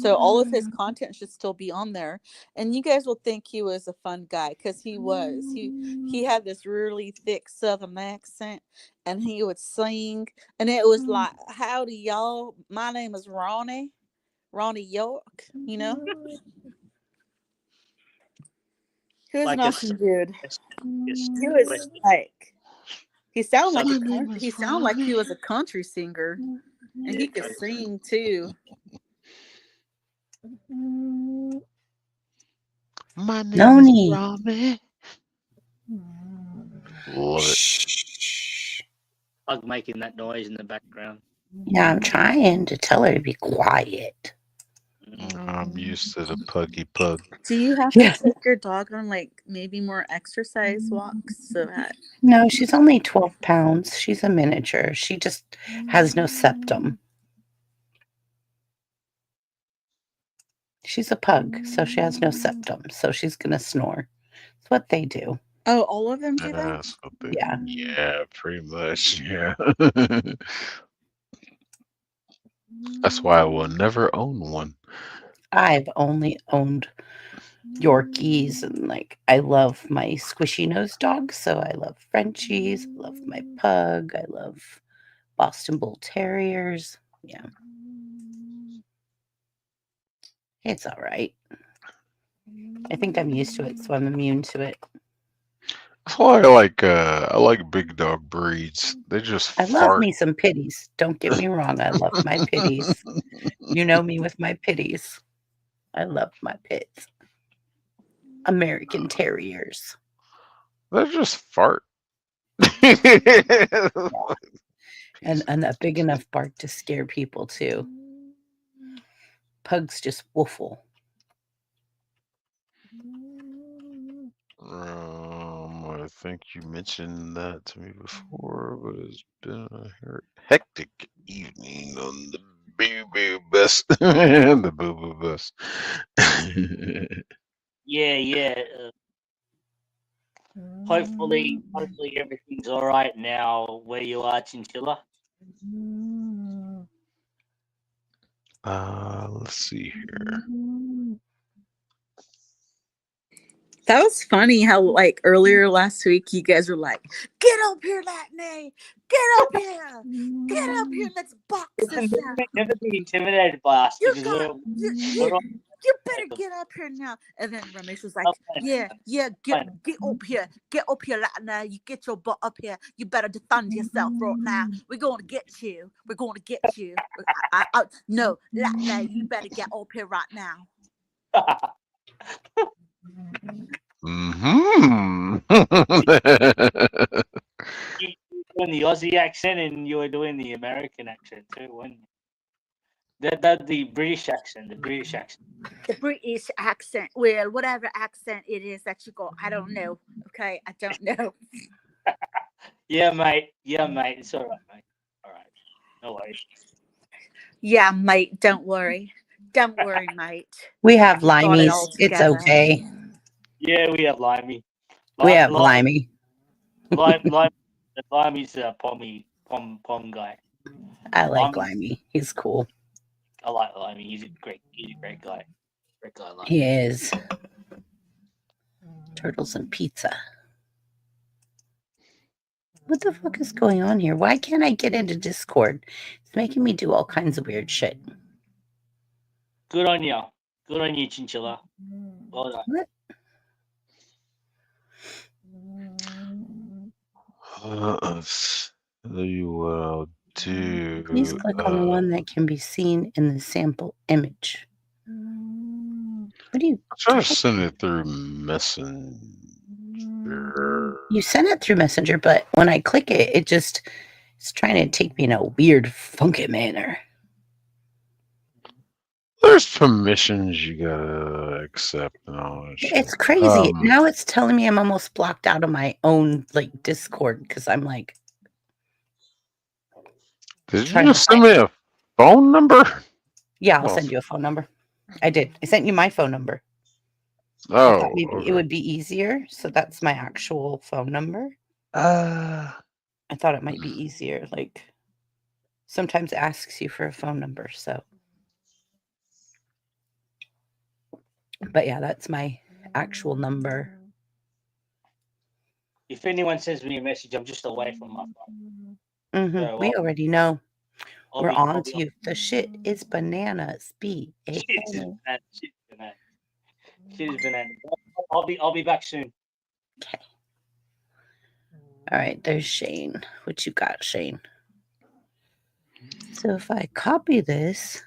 so all of his content should still be on there, and you guys will think he was a fun guy because he was. He had this really thick Southern accent, and he would sing, and it was like, "Howdy, y'all. My name is Ronnie York." You know. He was an awesome dude. He was like, he sounded like he was a country singer, and he could sing too. My name Noni. is Rami. Love it. Pug making that noise in the background. Yeah, I'm trying to tell her to be quiet. I'm used to the puggy pug. Do you have Yeah. to take your dog on like maybe more exercise walks so that No, she's only 12 pounds. She's a miniature. She just has no septum. She's a pug, so she has no septum. So she's going to snore. It's what they do. Oh, all of them do that? That's what they, Yeah. yeah, pretty much. Yeah. That's why I will never own one. I've only owned Yorkies, and like I love my squishy nose dogs. So I love Frenchies. I love my pug. I love Boston Bull Terriers. Yeah. It's all right. I think I'm used to it, so I'm immune to it. That's why I like big dog breeds. They just I love fart. me some pitties. Don't get me wrong. I love my pitties. You know me with my pitties. I love my pits. American Terriers. They just fart. And a big enough bark to scare people too. Pugs just woofle. I think you mentioned that to me before, but it's been a hectic evening on the Boo Boo Bus. The Boo Boo Bus. Yeah. Hopefully everything's all right now where you are, Chinchilla. Let's see here. That was funny how like earlier last week you guys were like, "Get up here, Latney! Get up here! Get up here! Let's box this out! Never be intimidated by us because You better get up here now!" And then Ramesh was like, "Yeah, get up here, Latney! You get your butt up here! You better defend yourself right now! We're going to get you! We're going to get you! No, Latney, you better get up here right now!" Mm-hmm. You were doing the Aussie accent and you were doing the American accent too, weren't you? That the British accent, the British accent. The British accent. Well, whatever accent it is that you got, I don't know. Okay, I don't know. Yeah, mate. It's all right, mate. All right. No worries. Yeah, mate. Don't worry. Don't worry, mate. We have Got it limeys. all It's together. okay. Yeah, we have Limey. We have limey. Limey's a pom guy. I like Limey. He's cool. I like Limey. He's a great guy. Great guy. Limey. He is. Turtles and pizza. What the fuck is going on here? Why can't I get into Discord? It's making me do all kinds of weird shit. Good on you. Good on you, Chinchilla. Well done. What? Let's tell you what I'll do. Please click on the one that can be seen in the sample image. What do you? Try to send it through Messenger. You send it through Messenger, but when I click it, it's trying to take me in a weird, funky manner. There's permissions you gotta accept and all that shit. It's crazy. Now it's telling me I'm almost blocked out of my own Discord because I'm like. Did you just send me a phone number? Yeah, I'll send you a phone number. I did. I sent you my phone number. I Oh, thought maybe it would be easier. So that's my actual phone number. I thought it might be easier. Like sometimes it asks you for a phone number. So, but yeah, that's my actual number. If anyone sends me a message, I'm just away from my phone. Mm-hmm. We already know. We're on to you. The shit is bananas. Shit is banana. I'll be back soon. Okay. All right, there's Shane. What you got, Shane? So if I copy this,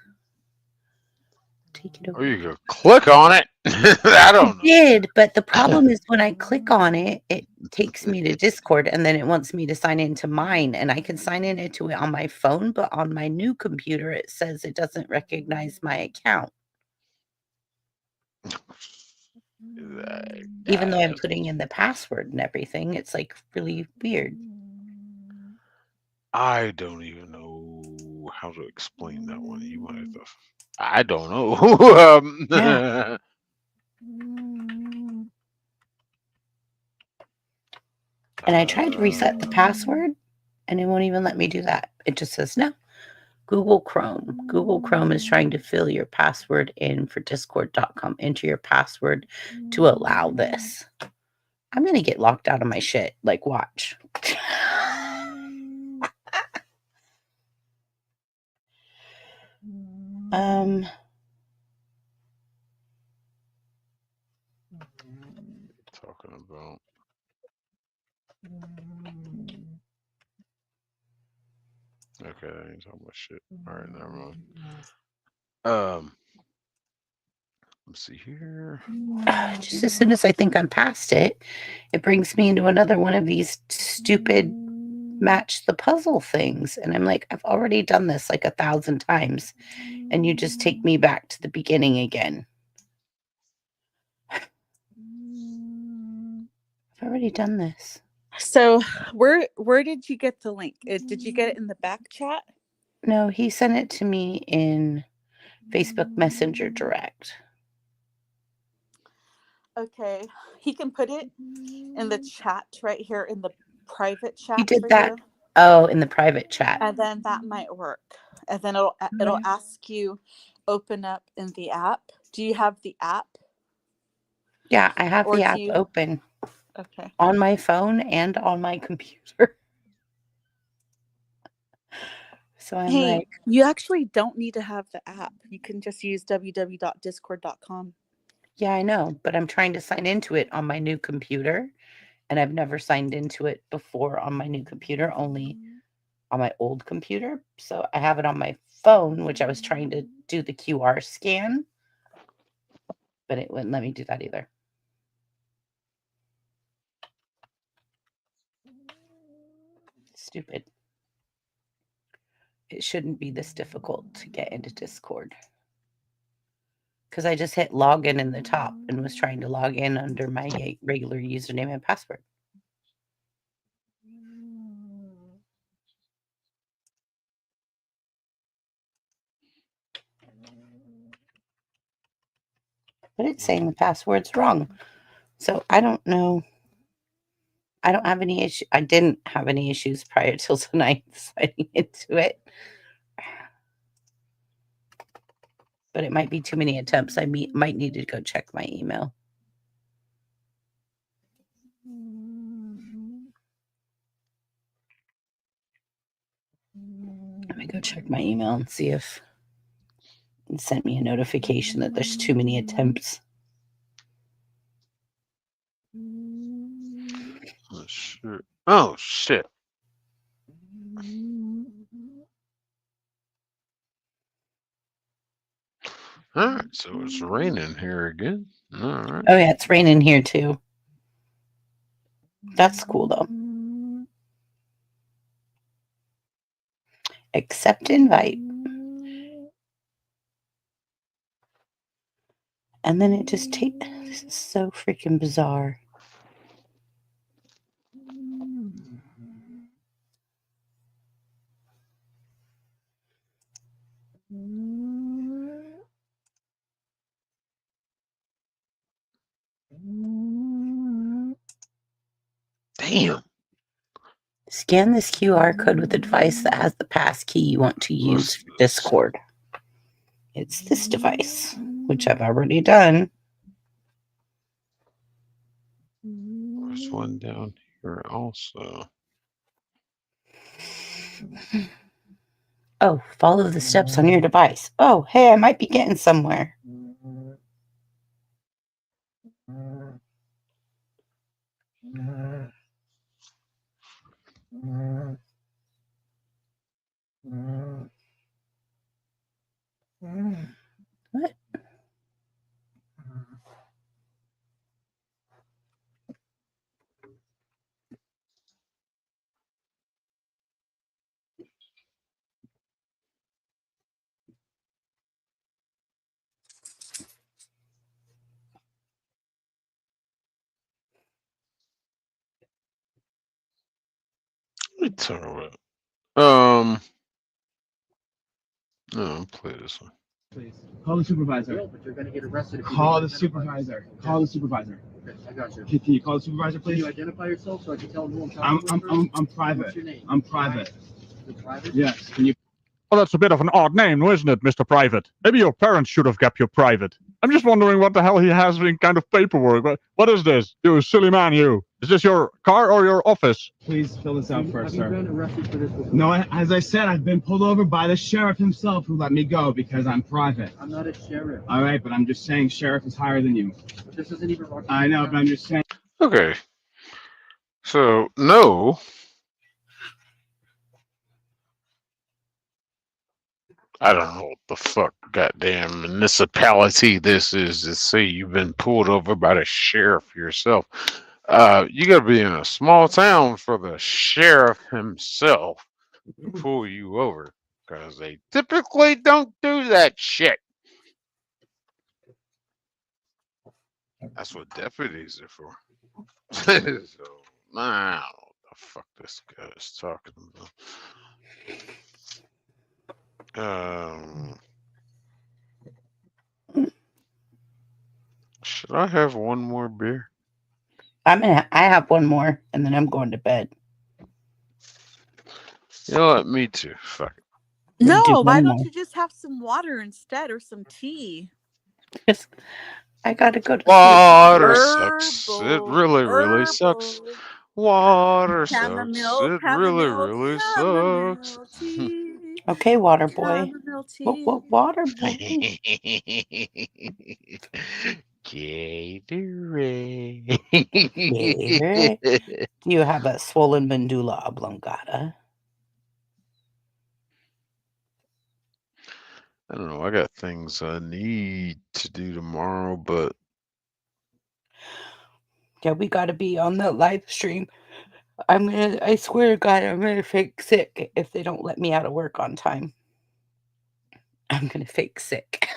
take it over. Or you could click on it. I don't know. I did, but the problem is when I click on it, it takes me to Discord and then it wants me to sign into mine, and I can sign into it on my phone, but on my new computer it says it doesn't recognize my account. Even though I'm putting in the password and everything, it's like really weird. I don't even know how to explain that one. You might have to. I don't know. Yeah. And I tried to reset the password and it won't even let me do that. It just says no. Google Chrome. Google Chrome is trying to fill your password in for discord.com. Enter your password to allow this. I'm going to get locked out of my shit. Like, watch. Talking about. Okay, I ain't talking about shit. All right, never mind. Let's see here. Just as soon as I think I'm past it, it brings me into another one of these stupid match the puzzle things. And I'm like, I've already done this like 1,000 times. And you just take me back to the beginning again. I've already done this. So where did you get the link? Did you get it in the back chat? No, he sent it to me in Facebook Messenger Direct. Okay, he can put it in the chat right here in the private chat. You did for that? you, Oh, in the private chat. and then that might work. And then it'll ask you open up in the app. Do you have the app? Yeah, I have Or the do app you- open. Okay. On my phone and on my computer. So I'm Hey, like, you actually don't need to have the app. You can just use www.discord.com. yeah, I know, but I'm trying to sign into it on my new computer. And I've never signed into it before on my new computer, only on my old computer. So I have it on my phone, which I was trying to do the QR scan, but it wouldn't let me do that either. Stupid. It shouldn't be this difficult to get into Discord. Because I just hit login in the top and was trying to log in under my regular username and password. But it's saying the password's wrong. So I don't know. I don't have any issue. I didn't have any issues prior till tonight signing into it. But it might be too many attempts. I might need to go check my email. Let me go check my email and see if it sent me a notification that there's too many attempts. Oh, shit. Oh, shit. All right, so it's raining here again. All right. Oh, yeah, it's raining here too. That's cool though. Accept invite. And then it just takes. This is so freaking bizarre. Damn. Scan this QR code with a device that has the pass key you want to use for Discord. It's this device, which I've already done. There's one down here also. Oh, follow the steps on your device. Oh, hey, I might be getting somewhere. What? we talking about? No, play this one. Please. Call the supervisor. No, but you're going to get arrested. Call the supervisor. Call the supervisor. Okay, I got you. Can you call the supervisor, Can please? you identify yourself so I can tell them who I'm talking to? I'm private. What's your name? I'm private. You're private? Yes. Can you? Well, that's a bit of an odd name, isn't it, Mr. Private? Maybe your parents should have kept you private. I'm just wondering what the hell he has in kind of paperwork. What is this? You silly man, you. Is this your car or your office? Please fill this out first, sir. Have you been arrested for this before? No, as I said, I've been pulled over by the sheriff himself who let me go because I'm private. I'm not a sheriff. All right, but I'm just saying sheriff is higher than you. But this isn't even rocket I know, but I'm just saying. Okay. So, no. I don't know what the fuck goddamn municipality this is to say you've been pulled over by the sheriff yourself. You gotta be in a small town for the sheriff himself to pull you over, because they typically don't do that shit. That's what deputies are for. So, I don't know what the fuck this guy is talking about. Should I have one more beer? I have one more, and then I'm going to bed. You know what? Me too. Fuck it. No, Just why one don't more. you just have some water instead or some tea? I gotta go to Water sleep. sucks. It really sucks. Water sucks. Chamomile, It chamomile, really chamomile sucks. tea. Okay, water boy. Chamomile tea. What water boy? Gatorade. Gatorade. Do you have a swollen medulla oblongata? I don't know. I got things I need to do tomorrow, but Yeah, we gotta be on the live stream. I swear to God, I'm gonna fake sick if they don't let me out of work on time. I'm gonna fake sick.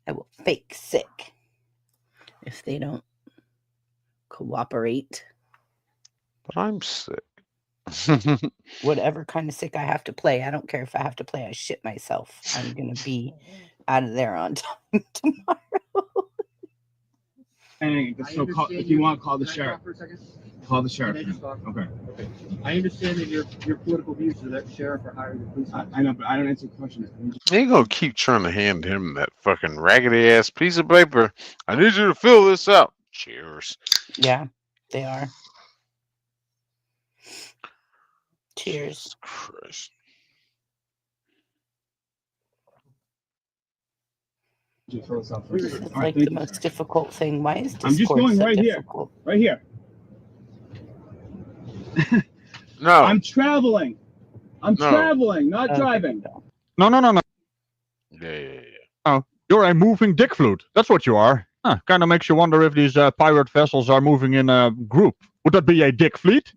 I will fake sick if they don't cooperate. but I'm sick. Whatever kind of sick I have to play, I don't care if I have to play I shit myself. I'm gonna be out of there on time tomorrow. And so if you want, call the sheriff. For a second? Call the sheriff. Can I just talk? Okay. Okay. I understand that your political views are that the sheriff are higher than police officers. I know, but I don't answer questions. You ain't gonna keep trying to hand him that fucking raggedy ass piece of paper. I need you to fill this out. Cheers. Yeah, they are. Cheers. Christ. This is like the most difficult thing. Why is I'm just Discord going so right here. difficult? Right here. No. I'm traveling. I'm No. traveling, not Okay. driving. No. Yeah. Oh, you're a moving dick flute. That's what you are. Kind of makes you wonder if these pirate vessels are moving in a group. Would that be a dick fleet?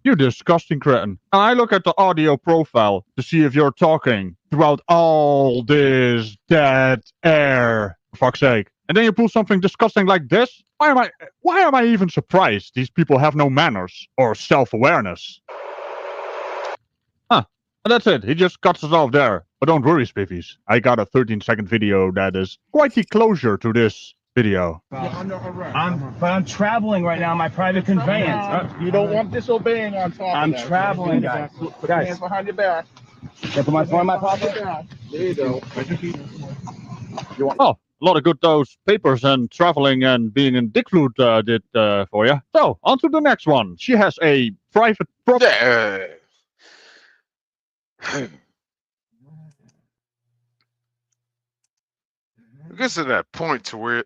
You disgusting cretin. Now I look at the audio profile to see if you're talking throughout all this dead air. For fuck's sake. And then you pull something disgusting like this? Why am I even surprised these people have no manners or self-awareness? And that's it. He just cuts us off there. But don't worry, Spiffies. I got a 13-second video that is quite the closure to this video. I'm traveling right now in my private conveyance. You don't want disobeying on top I'm of that. traveling, guys. Put your Guys. hands behind your back. Can I put my phone in my pocket? There you go. Oh, a lot of good those papers and traveling and being in dick flute did for you. So, on to the next one. She has a private property. It gets to that point to where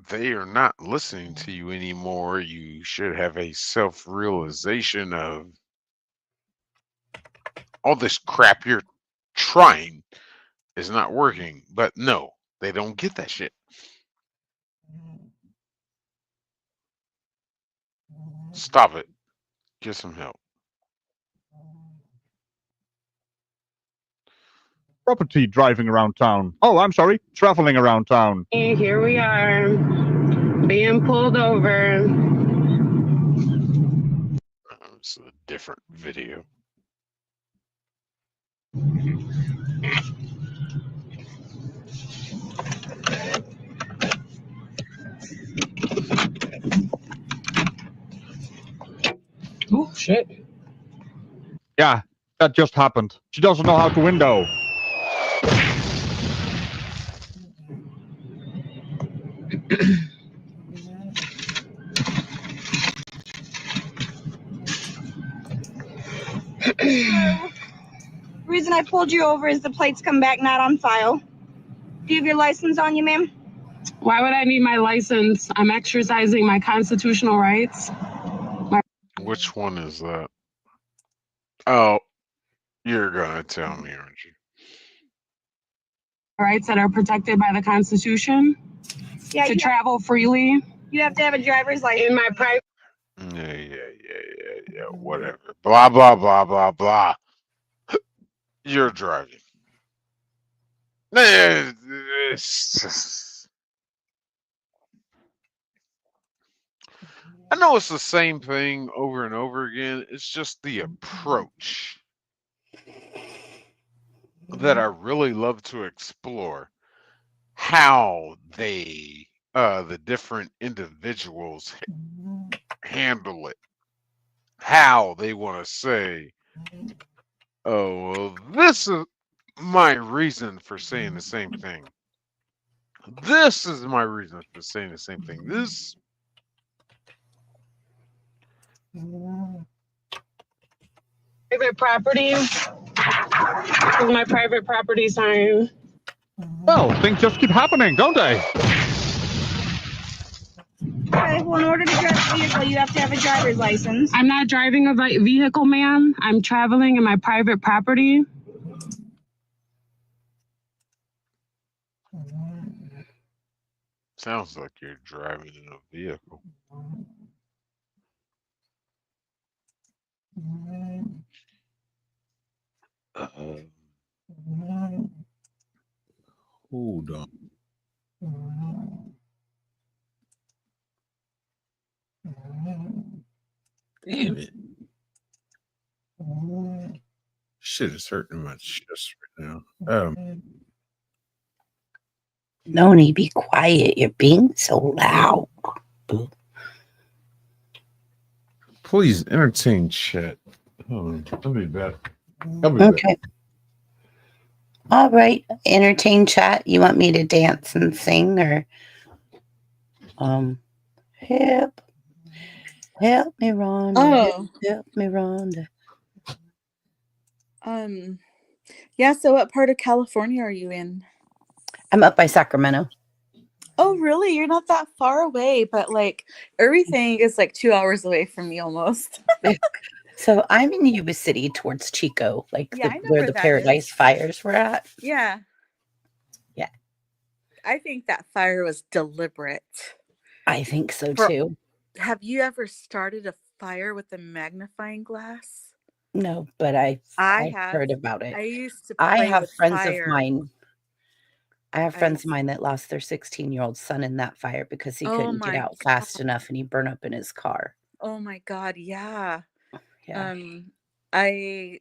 they are not listening to you anymore. You should have a self-realization of all this crap you're trying is not working. But no, they don't get that shit. Stop it. Get some help. Property driving around town. Oh, I'm sorry, traveling around town. Hey, here we are. pulled over. It's a different video. Oh shit. Yeah, that just happened. She doesn't know how to window. Reason I pulled you over is the plates come back not on file. Do you have your license on you, ma'am? Why would I need my license? I'm exercising my constitutional rights. Which one is that? Oh, you're gonna tell me, aren't you? Rights that are protected by the Constitution. Yeah, To travel freely. You have to have a driver's license. In my private. Yeah. Whatever. Blah blah blah blah blah. You're driving. It's just- I know it's the same thing over and over again. It's just the approach that I really love to explore. How they, the different individuals handle it. How they want to say, oh, well, this is my reason for saying the same thing. This is my reason for saying the same thing. This. Private property. My private property sign. Well, things just keep happening, don't they? Okay, well, in order to drive a vehicle, you have to have a driver's license. I'm not driving a vehicle, ma'am. I'm traveling in my private property. Sounds like you're driving in a vehicle. Hold on. Damn it. Shit is hurting my chest right now. Noni, be quiet. You're being so loud. Please entertain chat. Hold on. I'll be back. Okay. All right. Entertain chat. You want me to dance and sing or help me, Rhonda. Oh. Help me, Rhonda. Yeah, so what part of California are you in? I'm up by Sacramento. Oh, really? You're not that far away, but like everything is like 2 hours away from me almost. So I'm in Yuba City towards Chico, like Yeah, I know where where the that Paradise is. fires were at. Yeah. Yeah. I think that fire was deliberate. I think so too. Have you ever started a fire with a magnifying glass? No, but I've have. heard about it. I used to I play have with friends fire. of mine. I have I friends used- of mine that lost their 16-year-old son in that fire because he Oh couldn't get my out fast enough and he burned up in his car. Oh my God, yeah. Yeah. I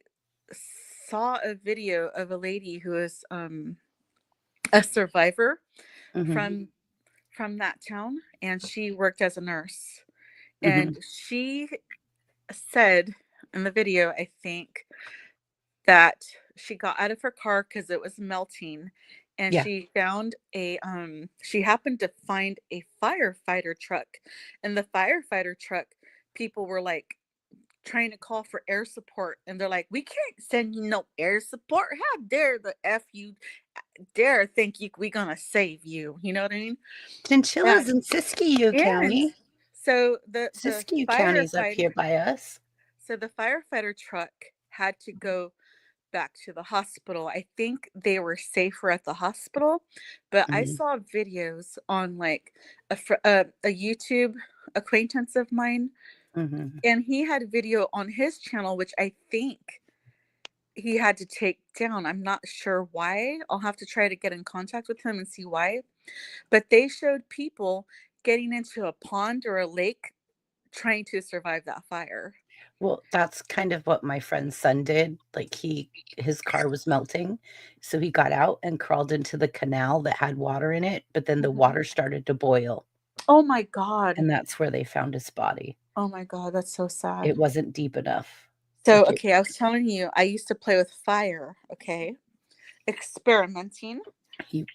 saw a video of a lady who is a survivor Mhm. from that town, and she worked as a nurse. Mm-hmm. And she said in the video, I think, that she got out of her car because it was melting, and Yeah. she found she happened to find a firefighter truck, and the firefighter truck people were like trying to call for air support, and they're like, we can't send you no air support. How dare the F you dare think we gonna save you? You know what I mean? Chinchillas in Siskiyou And County. so the Siskiyou County's up firefighter here by us. so the firefighter truck had to go back to the hospital. I think they were safer at the hospital, but I Mhm. saw videos on like a YouTube acquaintance of mine, Mhm. and he had video on his channel, which I think he had to take down. I'm not sure why. I'll have to try to get in contact with him and see why. But they showed people getting into a pond or a lake trying to survive that fire. Well, that's kind of what my friend's son did. Like his car was melting, so he got out and crawled into the canal that had water in it, but then the water started to boil, Oh my God. and that's where they found his body. Oh my God, that's so sad. It wasn't deep enough. So, Like, okay, I was telling you, I used to play with fire, okay? Experimenting.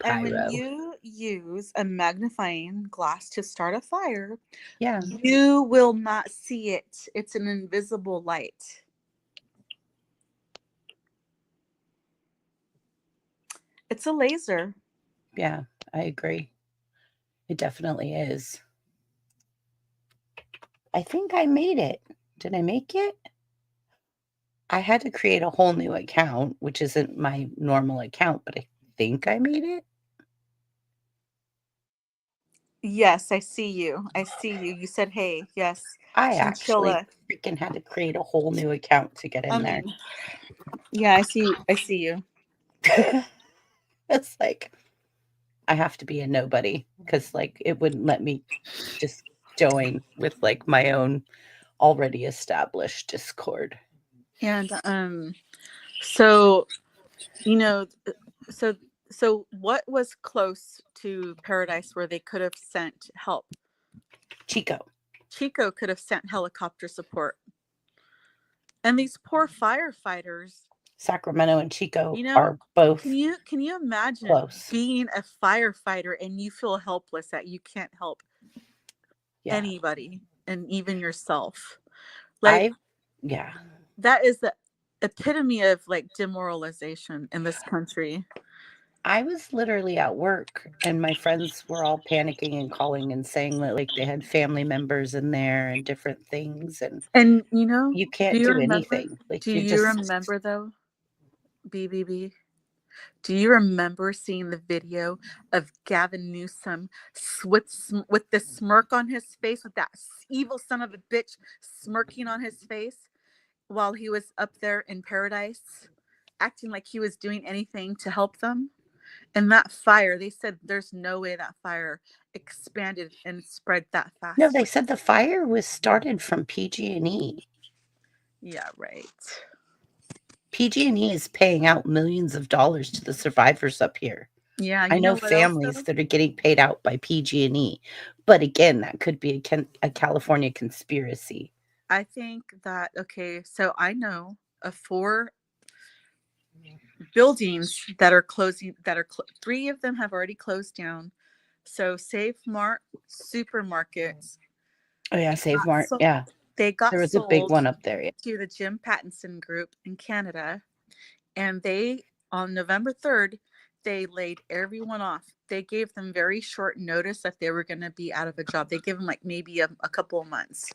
And when pyro. you use a magnifying glass to start a fire, Yeah. you will not see it. It's an invisible light. It's a laser. Yeah, I agree. It definitely is. I think I made it. Did I make it? I had to create a whole new account, which isn't my normal account, but I think I made it. Yes, I see you. I see you. You said, hey, yes. I actually Chinchilla. freaking had to create a whole new account to get in there. Yeah, I see you. It's like I have to be a nobody because like it wouldn't let me just join with like my own already established Discord. And so you know, so what was close to Paradise where they could have sent help? Chico could have sent helicopter support. And these poor firefighters, Sacramento and Chico you know, are both can you imagine close. being a firefighter and you feel helpless that you can't help anybody and even yourself? Like, yeah. That is the epitome of like demoralization in this country. I was literally at work and my friends were all panicking and calling and saying that like they had family members in there and different things and you know you can't do anything. Like do you you just remember though, BBB? Do you remember seeing the video of Gavin Newsom with the smirk on his face, with that evil son of a bitch smirking on his face while he was up there in Paradise, acting like he was doing anything to help them? And that fire, they said there's no way that fire expanded and spread that fast. No, they said the fire was started from PG&E. Yeah, right. PG&E is paying out millions of dollars to the survivors up here. Yeah, I you know what else, families though? that are getting paid out by PG&E, but again, that could be a California conspiracy. I think that, okay, so I know of 4 buildings that are closing, that 3 of them have already closed down. So Save Mart supermarkets. Oh yeah, Save Mart. sold- Yeah, They got there was a big sold one up there. Yeah. to the Jim Pattinson Group in Canada. And they, on November 3rd, they laid everyone off. They gave them very short notice that they were going to be out of a job. They gave them like maybe a couple of months.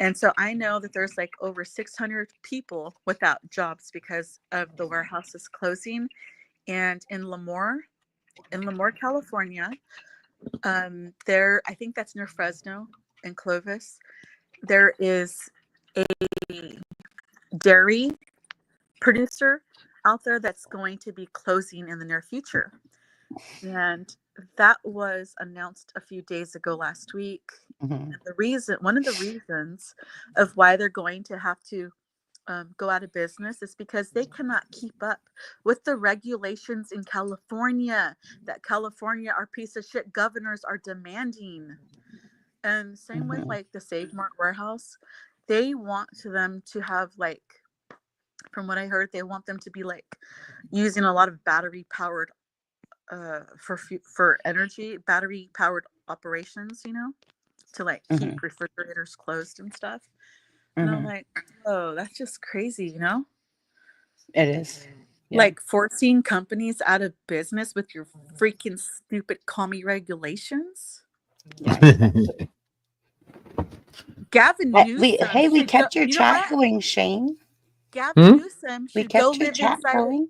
And so I know that there's like over 600 people without jobs because of the warehouses closing. And in Lemoore, California, there, I think that's near Fresno and Clovis, there is a dairy producer out there that's going to be closing in the near future. And that was announced a few days ago last week. Mm-hmm. And one of the reasons of why they're going to have to go out of business is because they cannot keep up with the regulations in California that California, our piece of shit governors, are demanding. And same with like the Save Mart warehouse, they want them to have like, from what I heard, they want them to be like using a lot of battery powered for energy, battery powered operations, you know, to like keep refrigerators closed and stuff. And I'm like, oh, that's just crazy, you know? It is. Yeah. Like forcing companies out of business with your freaking stupid commie regulations. Gavin Newsom. We kept your chat going, Shane. Gavin Newsom We should go kept your live chat inside. going.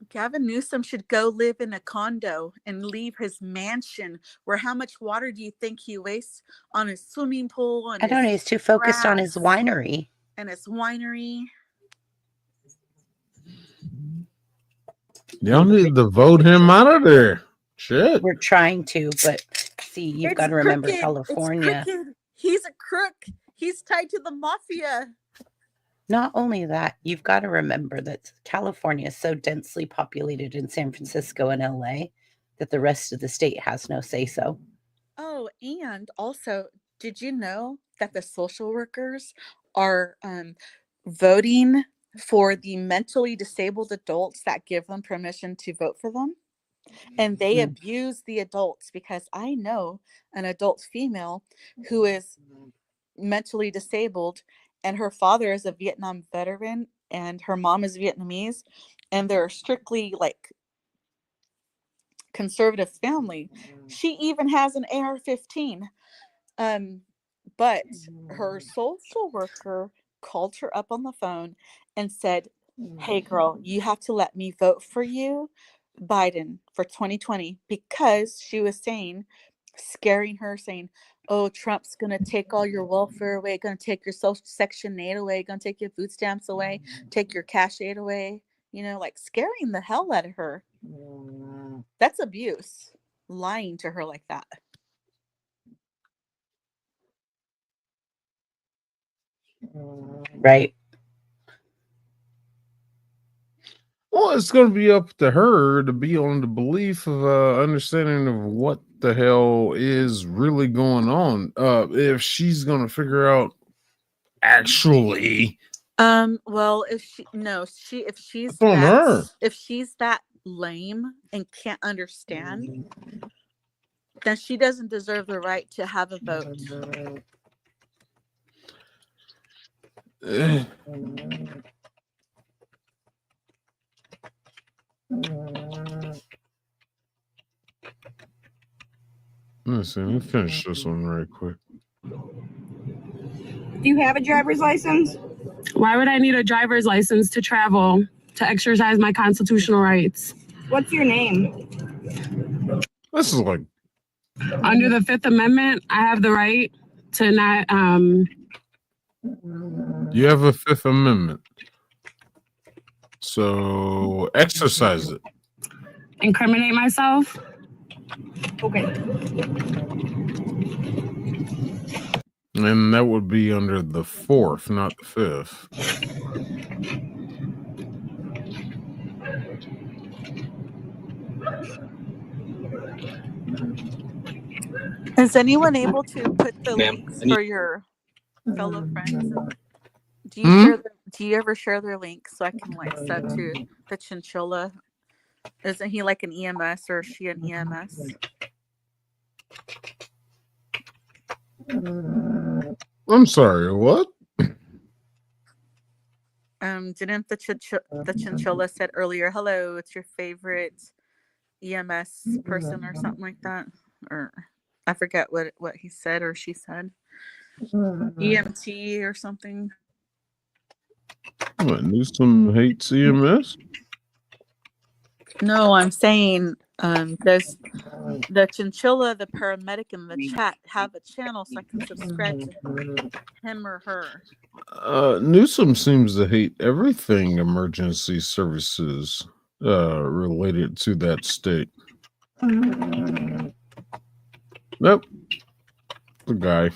Gavin Newsom should go live in a condo and leave his mansion. Where how much water do you think he wastes on his swimming pool? And I don't know. He's too focused on his winery. And his winery. Y'all need to vote him out of there. Shit. We're trying to, but see, you've It's got to remember crooked. California. It's crooked. He's a crook. He's tied to the mafia. Not only that, you've got to remember that California is so densely populated in San Francisco and LA that the rest of the state has no say so. Oh, and also, did you know that the social workers are voting for the mentally disabled adults that give them permission to vote for them? And they abuse the adults, because I know an adult female who is mentally disabled, and her father is a Vietnam veteran and her mom is Vietnamese, and they're strictly like conservative family. She even has an AR-15. But her social worker called her up on the phone and said, "Hey girl, you have to let me vote for you, Biden, for 2020," because she was scaring her, saying, "Oh, Trump's gonna take all your welfare away, gonna take your social Section 8 away, gonna take your food stamps away, take your cash aid away," like scaring the hell out of her. That's abuse, lying to her like that. Right. Well, it's going to be up to her to be on the belief of understanding of what the hell is really going on. If she's going to figure out actually. Well, if she's on her. if she's that lame and can't understand, then she doesn't deserve the right to have a vote. Listen, let me finish this one right quick. Do you have a driver's license? Why would I need a driver's license to travel, to exercise my constitutional rights? What's your name? This is like Under the Fifth Amendment, I have the right to not you have a Fifth Amendment, so exercise it. incriminate myself. Okay. And that would be under the Fourth, not the Fifth. Is anyone able to put the links for your fellow friends? Do you ever share their links so I can send to the chinchilla? Isn't he like an EMS, or is she an EMS? I'm sorry, what? Didn't the chinchilla said earlier, "Hello, it's your favorite EMS person," or something like that? Or I forget what he said or she said. EMT or something. What, Newsom hates EMS? No, I'm saying does the chinchilla, the paramedic in the chat, have a channel so I can subscribe to him or her? Newsom seems to hate everything emergency services related to that state. Nope. The guy.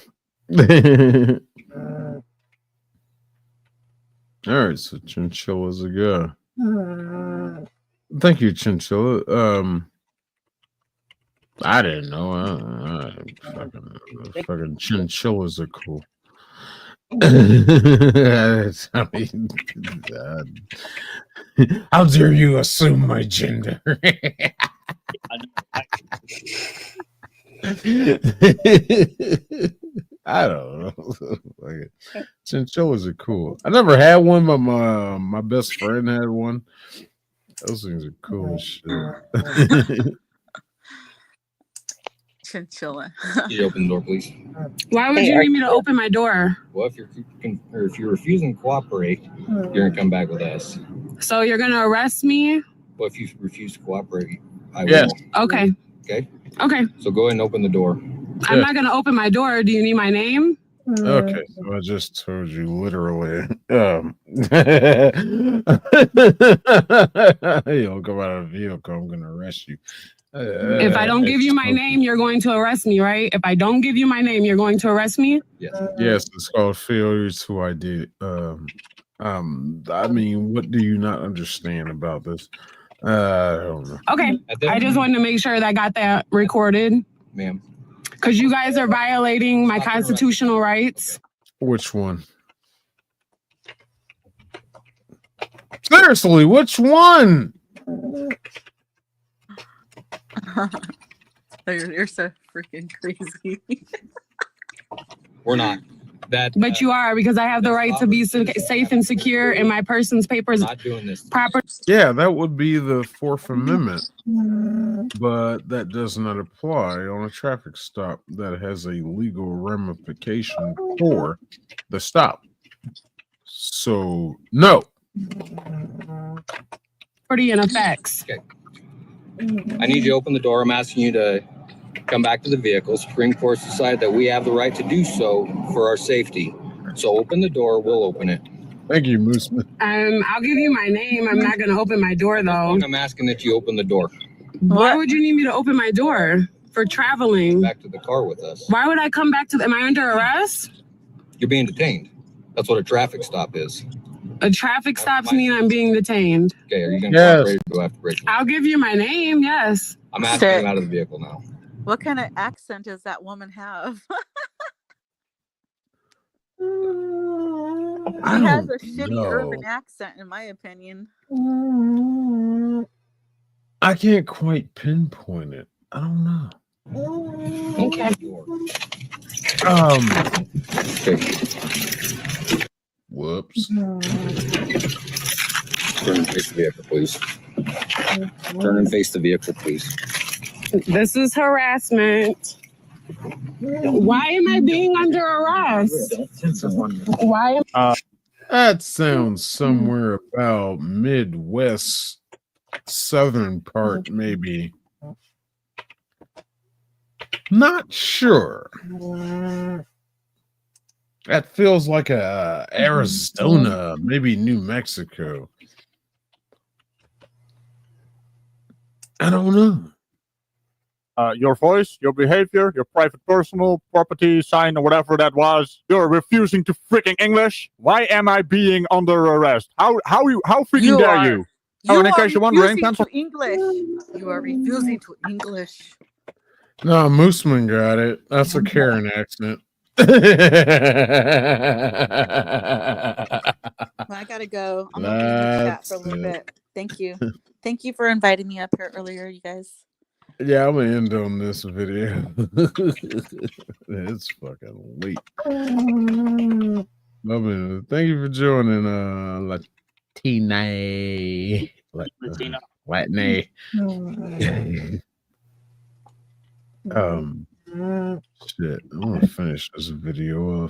All right, so Chinchilla's a guy. Thank you, Chinchilla. I didn't know. Fucking chinchillas are cool. I mean, how dare you assume my gender? I don't know. Like, chinchillas are cool. I never had one, but my best friend had one. Those things are cool as shit. Chinchilla. Can you open the door, please? Why would you need me to open my door? Well, if you're refusing to cooperate, you're gonna come back with us. So you're gonna arrest me? Well, if you refuse to cooperate, I will. Yes. Okay. Okay. Okay. So go ahead and open the door. I'm not gonna open my door. Do you need my name? Okay, so I just told you literally. You don't come out of the vehicle, I'm gonna arrest you. If I don't give you my name, you're going to arrest me, right? If I don't give you my name, you're going to arrest me? Yes, it's called failure to ID. I mean, what do you not understand about this? I don't know. Okay. I just wanted to make sure that I got that recorded. Ma'am. Because you guys are violating my constitutional rights. Which one? Seriously, which one? You're so freaking crazy. We're not. That. But you are, because I have the right to be safe and secure in my person's papers. Not doing this. Proper. Yeah, that would be the Fourth Amendment, but that does not apply on a traffic stop that has a legal ramification for the stop. So, no. Property and effects. Okay. I need you to open the door. I'm asking you to come back to the vehicle. Supreme Court decided that we have the right to do so for our safety. So open the door. We'll open it. Thank you, Mooseman. I'll give you my name. I'm not going to open my door, though. I'm asking that you open the door. Why would you need me to open my door? For traveling. Back to the car with us. Why would I come back to am I under arrest? You're being detained. That's what a traffic stop is. A traffic stops mean I'm being detained. Okay, are you going to cooperate or do I have to break? I'll give you my name, yes. I'm asking you out of the vehicle now. What kind of accent does that woman have? She has a shitty urban accent, in my opinion. I can't quite pinpoint it. I don't know. Okay. Whoops. Turn and face the vehicle, please. Turn and face the vehicle, please. This is harassment. Why am I being under arrest? Why am That sounds somewhere about Midwest, southern part, maybe. Not sure. That feels like Arizona, maybe New Mexico. I don't know. Your voice, your behavior, your private personal property sign or whatever that was. You're refusing to freaking English. Why am I being under arrest? How freaking dare you? Oh, and in case you're wondering, to English. You are refusing to English. No, Mooseman got it. That's a Karen accent. Well, I gotta go. I'm gonna be in the chat for a little bit. Thank you. Thank you for inviting me up here earlier, you guys. Yeah, I'm gonna end on this video. It's fucking late. Thank you for joining Latina. Shit. I want to finish this video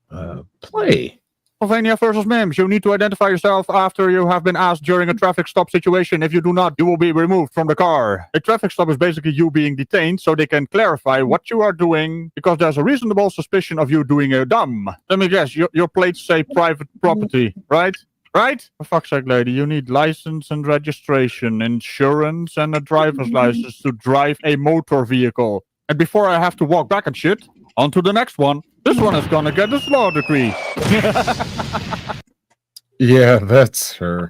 of play. Pennsylvania versus Mims. You need to identify yourself after you have been asked during a traffic stop situation. If you do not, you will be removed from the car. A traffic stop is basically you being detained so they can clarify what you are doing because there's a reasonable suspicion of you doing a dumb. Let me guess, your plates say private property, right? Right? For fuck's sake, lady, you need license and registration, insurance, and a driver's license to drive a motor vehicle. And before I have to walk back and shit, on to the next one. This one is gonna get a law degree. Yeah, that's her.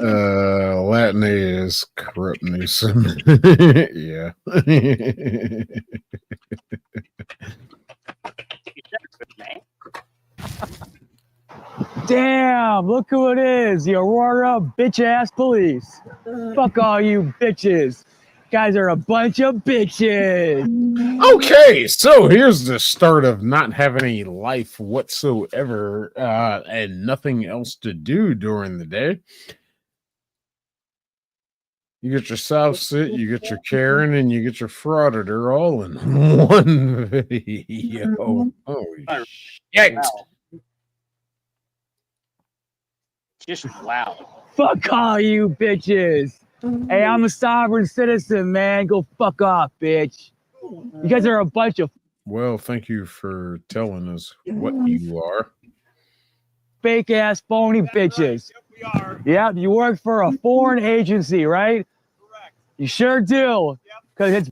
Latin is corrupt Newsom. Yeah. Damn, look who it is. The Aurora bitch-ass police. Fuck all you bitches. Guys are a bunch of bitches. Okay, so here's the start of not having any life whatsoever and nothing else to do during the day. You get your South Sit, you get your Karen, and you get your Frauditor all in one video. Oh, shit. Just loud. Fuck all you bitches. Hey, I'm a sovereign citizen, man. Go fuck off, bitch. You guys are a bunch of Well, thank you for telling us what you are. fake ass phony bitches. Yeah, you work for a foreign agency, right? You sure do. Because it's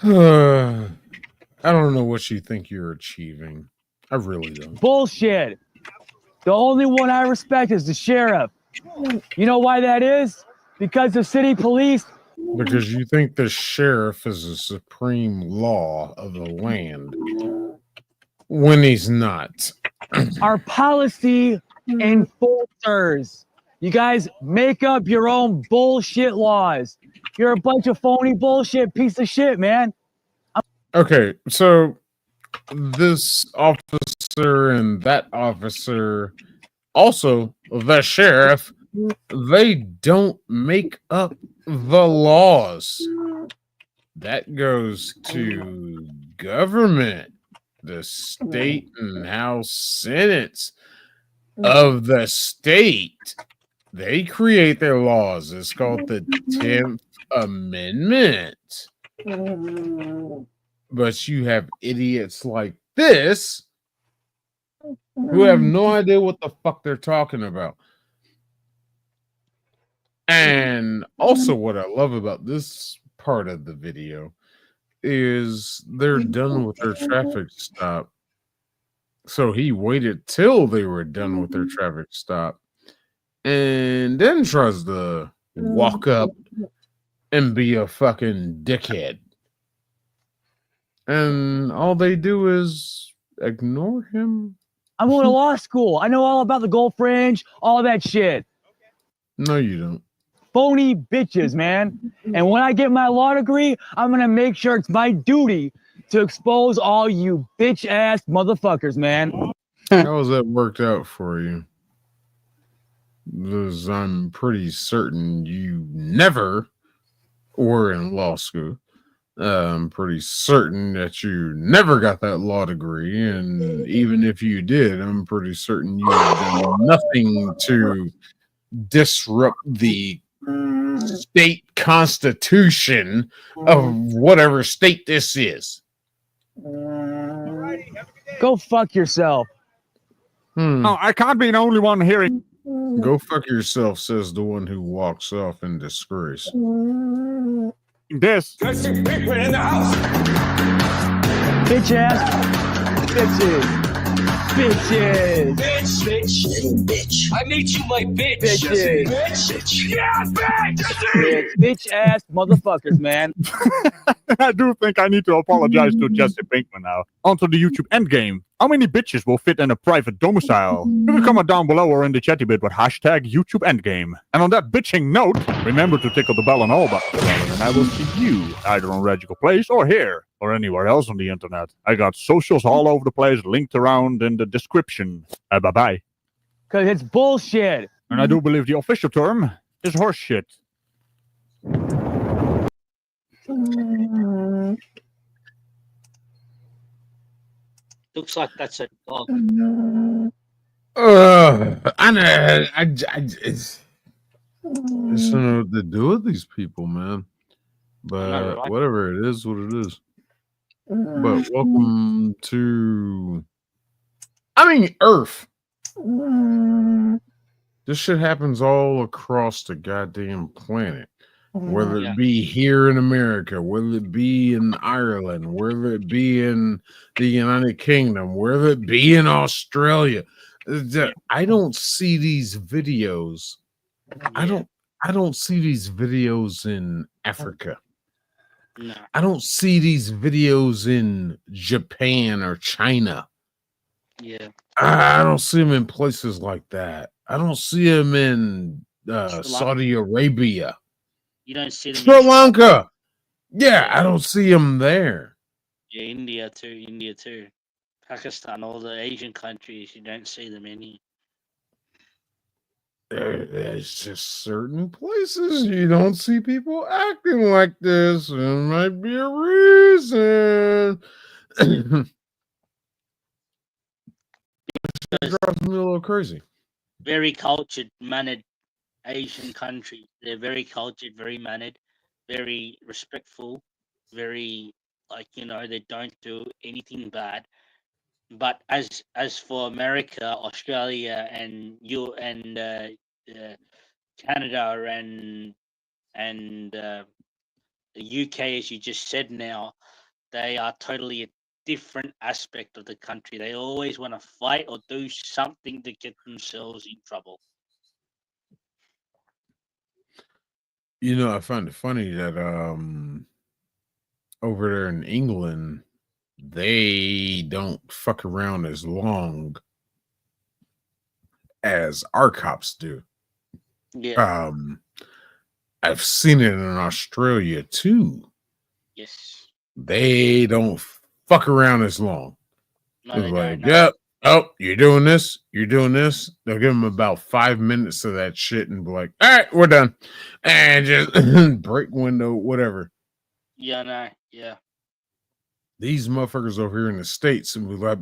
I don't know what you think you're achieving. I really don't. bullshit. The only one I respect is the sheriff. You know why that is? Because the city police. Because you think the sheriff is the supreme law of the land when he's not. Are policy enforcers. You guys make up your own bullshit laws. You're a bunch of phony bullshit piece of shit, man. Okay, so this officer and that officer, also the sheriff, they don't make up the laws. That goes to government, the state and House Senates of the state. They create their laws. It's called the 10th Amendment. But you have idiots like this who have no idea what the fuck they're talking about. And also, what I love about this part of the video is they're done with their traffic stop. So he waited till they were done with their traffic stop and then tries to walk up and be a fucking dickhead. And all they do is ignore him. I'm going to law school. I know all about the gold fringe, all that shit. No, you don't. Phony bitches, man. And when I get my law degree, I'm going to make sure it's my duty to expose all you bitch-ass motherfuckers, man. How has that worked out for you? Because I'm pretty certain you never were in law school. I'm pretty certain that you never got that law degree. And even if you did, I'm pretty certain you have done nothing to disrupt the state constitution of whatever state this is. Go fuck yourself. Oh, I can't be the only one hearing. Go fuck yourself, says the one who walks off in disgrace. This. Jesse Pinkman in the house. Bitch ass. Bitches. Bitches. Bitch. I need you, my bitch. Bitches. Bitch. Yeah, bitch. Bitch ass motherfuckers, man. I do think I need to apologize to Jesse Pinkman now. On to the YouTube endgame. How many bitches will fit in a private domicile? Leave a comment down below or in the chatty bit with hashtag YouTube endgame. And on that bitching note, remember to tickle the bell on all buttons, and I will see you either on Radical Place or here or anywhere else on the internet. I got socials all over the place linked around in the description. Bye-bye. Because it's bullshit. And I do believe the official term is horseshit. Looks like that's a dog. I just don't know what to do with these people, man. But right. whatever it is, what it is. But welcome to, Earth. This shit happens all across the goddamn planet. Whether it be here in America, whether it be in Ireland, whether it be in the United Kingdom, whether it be in Australia. I don't see these videos. I don't see these videos in Africa. No. I don't see these videos in Japan or China. Yeah. I don't see them in places like that. I don't see them in Saudi Arabia. You don't see them. Sri Lanka. Yeah, I don't see them there. Yeah, India too. Pakistan, all the Asian countries, you don't see them any. There's just certain places you don't see people acting like this. There might be a reason. It drives me a little crazy. Very cultured, mannered Asian country. They're very cultured, very mannered, very respectful, very they don't do anything bad. But as for America, Australia, and Canada and the UK, as you just said now, they are totally a different aspect of the country. They always want to fight or do something to get themselves in trouble. You know, I find it funny that over there in England, they don't fuck around as long as our cops do. Yeah. I've seen it in Australia too. Yes. They don't fuck around as long. No, It's they like, don't. No. yep, oh, you're doing this, you're doing this. They'll give them about 5 minutes of that shit and be like, all right, we're done. And just break window, whatever. Yeah, no, yeah. These motherfuckers over here in the States and be like,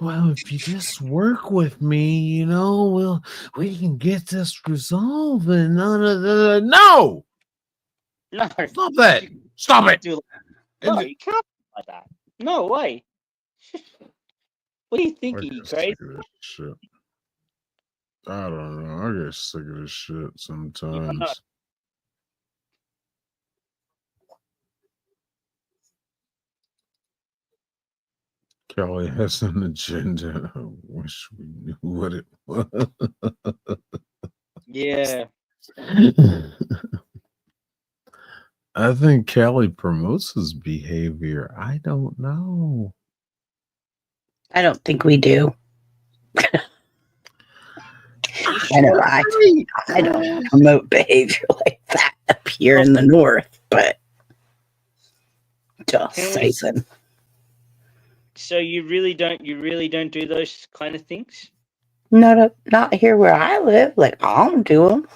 well, if you just work with me, you know, we can get this resolved. And no, No. stop that. Stop it. No, you can't do like that. No way. What do you think? Are you crazy? Shit. I don't know. I get sick of this shit sometimes. Kelly has an agenda. I wish we knew what it was. Yeah. I think Kelly promotes his behavior. I don't know. I don't think we do. I know I don't promote behavior like that up here in the north, but just saying. So you really don't do those kind of things? Not here where I live. Like, I don't do them.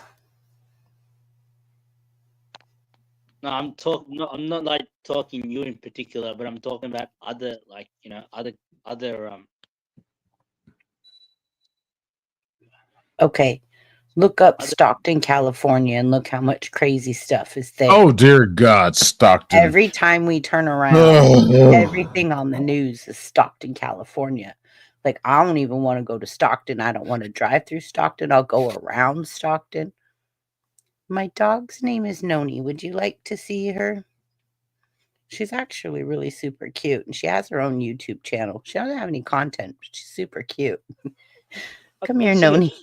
No, I'm talking. No, I'm not like talking you in particular, but I'm talking about other, like, you know, other. Okay, look up Stockton, California, and look how much crazy stuff is there. Oh dear God, Stockton! Every time we turn around, Oh. everything on the news is Stockton, California. Like, I don't even want to go to Stockton. I don't want to drive through Stockton. I'll go around Stockton. My dog's name is Noni. Would you like to see her? She's actually really super cute, and she has her own YouTube channel. She doesn't have any content, but she's super cute. Come here, Noni.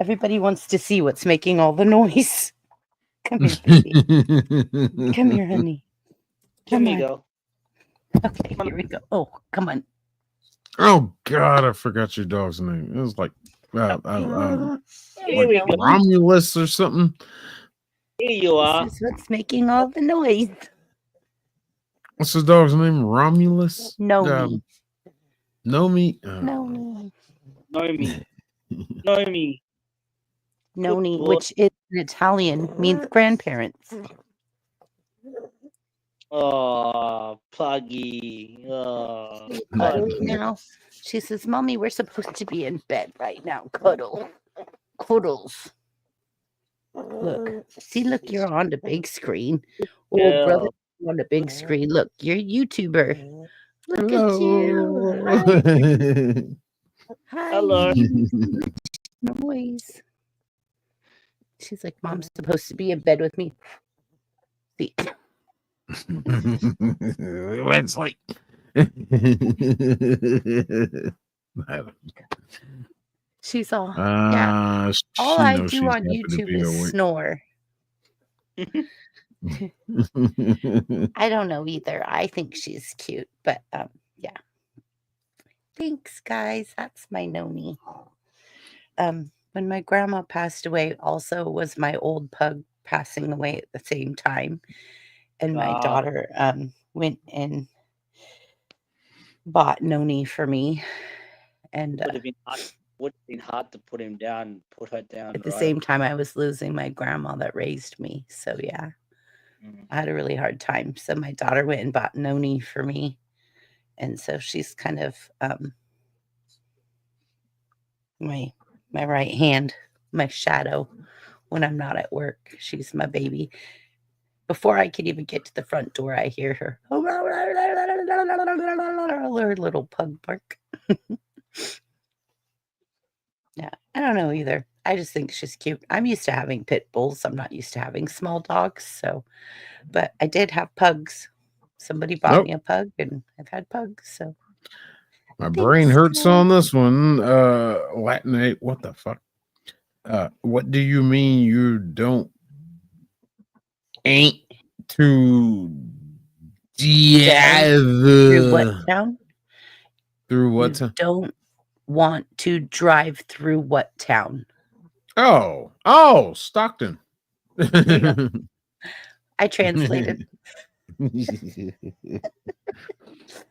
Everybody wants to see what's making all the noise. Come here, baby. Come here, honey. Come Come here, on. go. Okay, here we go. Oh, come on. Oh God, I forgot your dog's name. It was like, Here like we go. Romulus or something. Here you are. This is what's making all the noise. What's the dog's name? Romulus? Nomi. Nomi? Noni. Nomi. Nomi. Noni, boy. which is in Italian, means grandparents. Oh, Pluggy. Oh, Cuddle now. She says, Mommy, we're supposed to be in bed right now. Cuddle. Cuddles. Look. See, look, you're on the big screen. Oh, Yeah. brother, you're on the big screen. Look, you're a YouTuber. Look at you. Hi. Hello. Noise. She's like, Mom's supposed to be in bed with me. See. It's like She's all, yeah. All she I knows do she's on happy to YouTube be is awake. snore. I don't know either. I think she's cute, but yeah. Thanks, guys. That's my Noni. When my grandma passed away, also was my old pug passing away at the same time, and my daughter went and bought Noni for me, and Would have been hard to put him down, put her down. at the right? same time, I was losing my grandma that raised me. So yeah, I had a really hard time. So my daughter went and bought Noni for me, and so she's kind of my right hand, my shadow when I'm not at work. She's my baby. Before I could even get to the front door, I hear her her little pug bark. Yeah, I don't know either. I just think she's cute. I'm used to having pit bulls. I'm not used to having small dogs. So, but I did have pugs. Somebody bought Nope. me a pug, and I've had pugs. So My brain hurts on this one. Latinate, what the fuck? What do you mean you don't ain't to through what town? Through what You town? don't want to drive through what town? Oh, Stockton. I translated.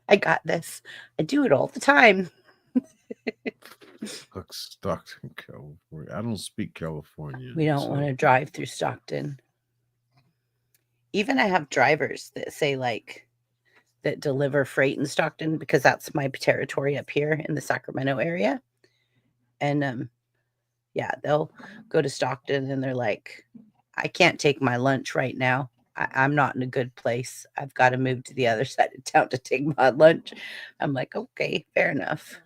I got this. I do it all the time. Fuck Stockton, California. I don't speak California. We don't want to drive through Stockton. Even I have drivers that say like that deliver freight in Stockton because that's my territory up here in the Sacramento area. And yeah, they'll go to Stockton and they're like, I can't take my lunch right now. I'm not in a good place. I've got to move to the other side of town to take my lunch. I'm like, okay, fair enough.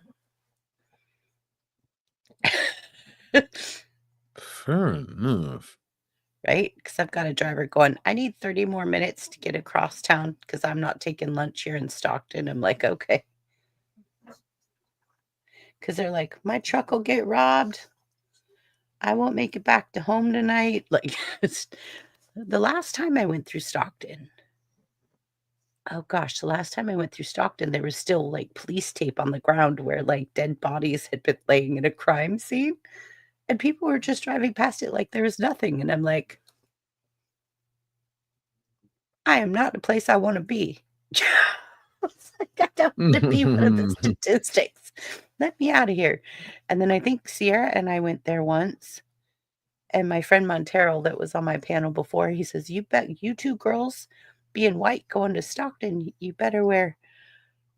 Fair enough. Right? Because I've got a driver going, I need 30 more minutes to get across town because I'm not taking lunch here in Stockton. I'm like, okay. Because they're like, my truck will get robbed. I won't make it back to home tonight. Like, the last time I went through Stockton, oh gosh, the last time I went through Stockton, there was still like police tape on the ground where like dead bodies had been laying in a crime scene. And people were just driving past it like there was nothing. And I'm like, I am not the place I want to be. I don't want to be one of the statistics. Let me out of here. And then I think Sierra and I went there once. And my friend Montero that was on my panel before, he says, you bet you two girls being white going to Stockton, you better wear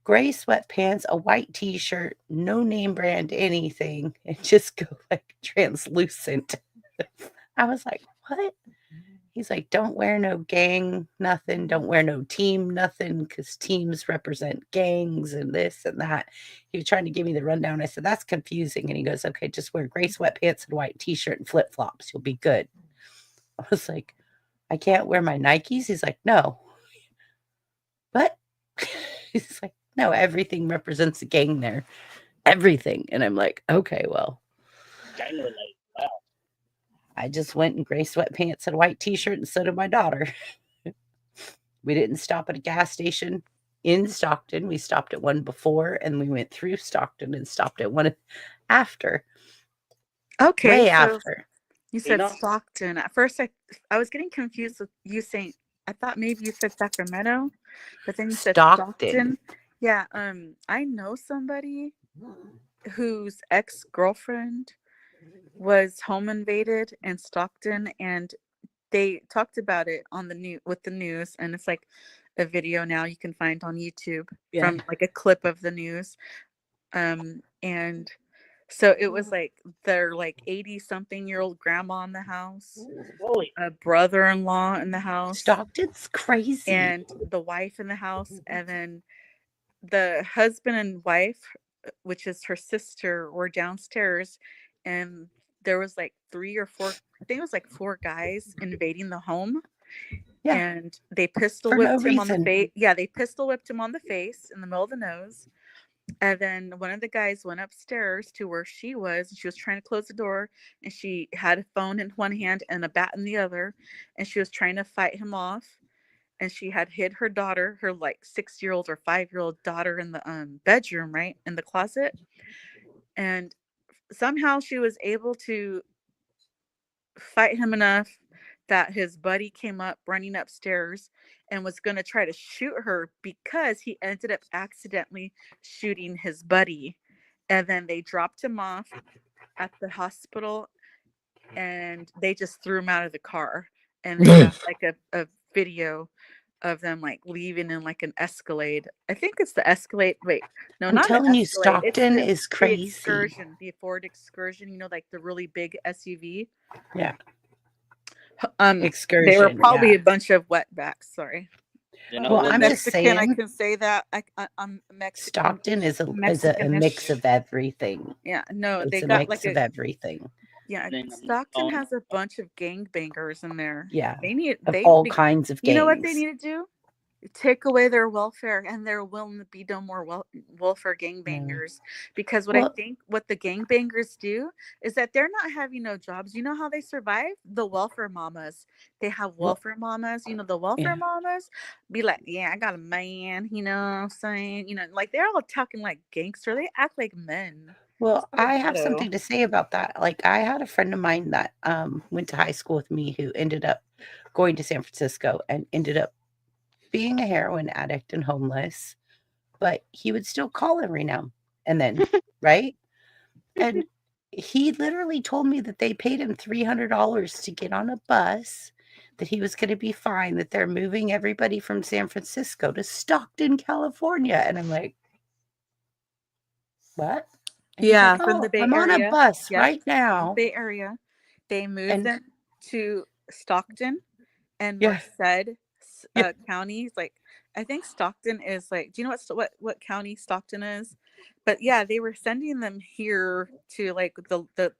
gray sweatpants, a white t-shirt, no name brand anything, and just go like translucent. I was like, what? He's like, don't wear no gang, nothing. Don't wear no team, nothing, because teams represent gangs and this and that. He was trying to give me the rundown. I said, that's confusing. And he goes, okay, just wear gray sweatpants and white t-shirt and flip-flops. You'll be good. I was like, I can't wear my Nikes? He's like, no. What? He's like, no, everything represents a gang there. Everything. And I'm like, okay, well. Wow. I just went in gray sweatpants and a white t-shirt, and so did my daughter. We didn't stop at a gas station in Stockton. We stopped at one before, and we went through Stockton and stopped at one after. Okay. Way So after. you said Stockton. At first, I was getting confused with you saying, I thought maybe you said Sacramento, but then you said Stockton. Yeah. I know somebody whose ex-girlfriend was home invaded in Stockton, and they talked about it on the news with the news, and it's like a video now you can find on YouTube from like a clip of the news. And so it was like their like 80-something-year-old grandma in the house, a brother-in-law in the house. Stockton's crazy. And the wife in the house, and then the husband and wife, which is her sister, were downstairs, and there was like 3 or 4, I think it was like 4 guys invading the home. Yeah. And they pistol For whipped no him on the reason. face. Yeah, they pistol whipped him on the face in the middle of the nose. And then one of the guys went upstairs to where she was, and she was trying to close the door, and she had a phone in one hand and a bat in the other, and she was trying to fight him off. And she had hid her daughter, her like 6-year-old or 5-year-old daughter, in the bedroom, right in the closet. And somehow she was able to fight him enough that his buddy came up running upstairs and was going to try to shoot her, because he ended up accidentally shooting his buddy. And then they dropped him off at the hospital, and they just threw him out of the car. And they got like a video of them like leaving in like an Escalade. I think it's the Escalade. Wait, no, I'm not telling the you, Escalade. It's Stockton the- is the crazy. Excursion, the Ford Excursion, you know, like the really big SUV. Yeah. Excursion. They were probably a bunch of wetbacks. Sorry. Well, I'm just Mexican, I saying, can say that. I'm Mexican. Stockton is a Mexicanish. mix of everything. Yeah, no, It's they a got mix like of everything. Yeah, Then Stockton has a bunch of gangbangers in there. Yeah, They need of they all be- kinds of You know what they gangs. need to do? Take away their welfare, and there will be no more welfare gangbangers. Because what I Well, think what the gangbangers do is that they're not having no jobs. You know how they survive? The welfare mamas. They have well, welfare mamas. You know, the welfare yeah. mamas be like, yeah, I got a man. You know what I'm saying? You know, like they're all talking like gangster. They act like men. Well, So I have ghetto. something to say about that. Like, I had a friend of mine that went to high school with me who ended up going to San Francisco and ended up being a heroin addict and homeless, but he would still call every now and then, right? And he literally told me that they paid him $300 to get on a bus, that he was going to be fine, that they're moving everybody from San Francisco to Stockton, California. And I'm like, what? And he's Yeah, like, from the oh, Bay I'm on a Area. bus Yep, right from the now. Bay Area. They moved And them to Stockton and yeah, Merced yeah. counties. Like, I think Stockton is like, do you know what county Stockton is? But yeah, they were sending them here to like the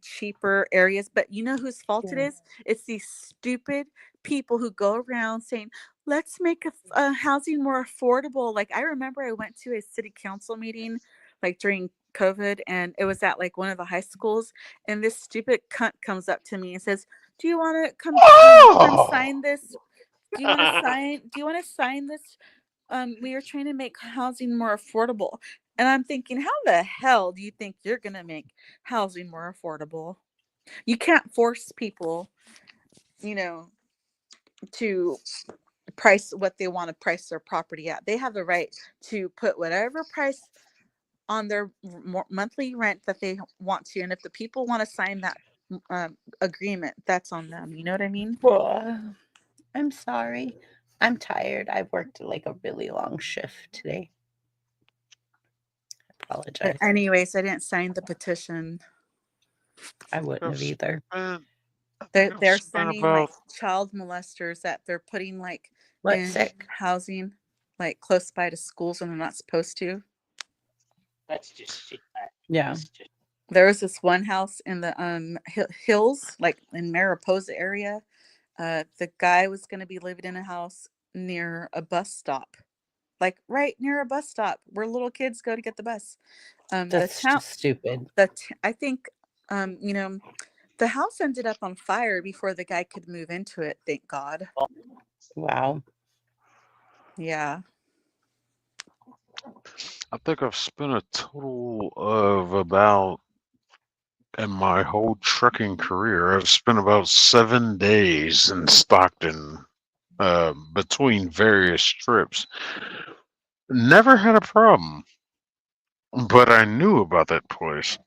cheaper areas. But you know whose fault it Yeah. is? It's these stupid people who go around saying, let's make a housing more affordable. Like, I remember I went to a city council meeting like during COVID, and it was at like one of the high schools, and this stupid cunt comes up to me and says, do you want to come sign this? Do you want to sign this? We are trying to make housing more affordable. And I'm thinking, how the hell do you think you're going to make housing more affordable? You can't force people, you know, to price what they want to price their property at. They have the right to put whatever price on their monthly rent that they want to. And if the people want to sign that agreement, that's on them. You know what I mean? Well, I'm sorry. I'm tired. I worked like a really long shift today. I apologize. Anyways, I didn't sign the petition. I wouldn't have either. They're sending like child molesters that they're putting like What, in sick? housing like close by to schools when they're not supposed to. That's just shit. Yeah. There was this one house in the hills, like in Mariposa area. The guy was going to be living in a house near a bus stop, like right near a bus stop where little kids go to get the bus. That's just stupid. I think, you know, the house ended up on fire before the guy could move into it. Thank God. Wow. Yeah. I think I've spent a total of about, in my whole trucking career, I've spent about 7 days in Stockton between various trips. Never had a problem, but I knew about that place.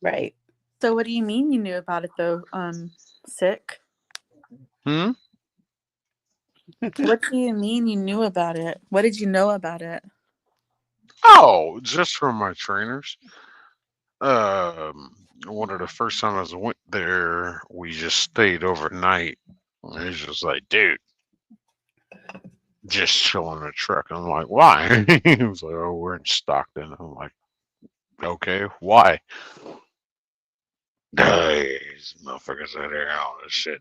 Right. So what do you mean you knew about it though? Sick. Hmm? What do you mean you knew about it? What did you know about it? Oh, just from my trainers. One of the first times I went there, we just stayed overnight. And he's just like, dude, just chill in the truck. I'm like, why? He was like, oh, we're in Stockton. I'm like, okay, why? These motherfuckers out there, all this shit.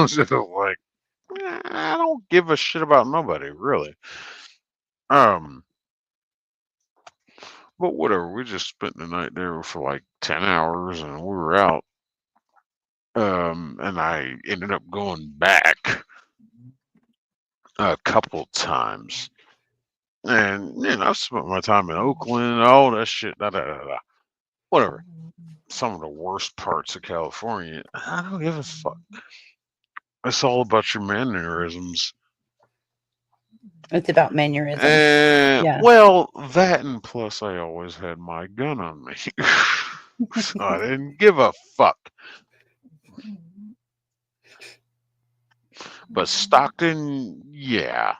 Just like, I don't give a shit about nobody, really. But whatever. We just spent the night there for like 10 hours, and we were out. And I ended up going back a couple times. And, you know, I spent my time in Oakland, all that shit, whatever. Some of the worst parts of California. I don't give a fuck. It's all about your mannerisms. It's about mannerisms. And, Yeah. well, that and plus I always had my gun on me. So I didn't give a fuck. But Stockton, yeah,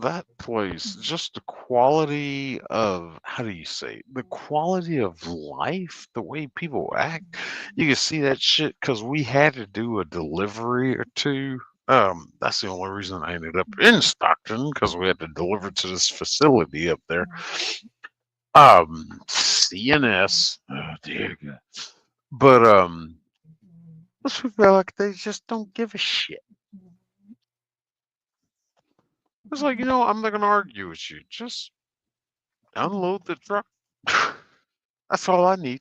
that place, just the quality of, how do you say, the quality of life, the way people act. You can see that shit because we had to do a delivery or two. That's the only reason I ended up in Stockton, because we had to deliver to this facility up there. CNS. Oh dear God. But those people are like they just don't give a shit. It's like, I'm not gonna argue with you. Just unload the truck. That's all I need.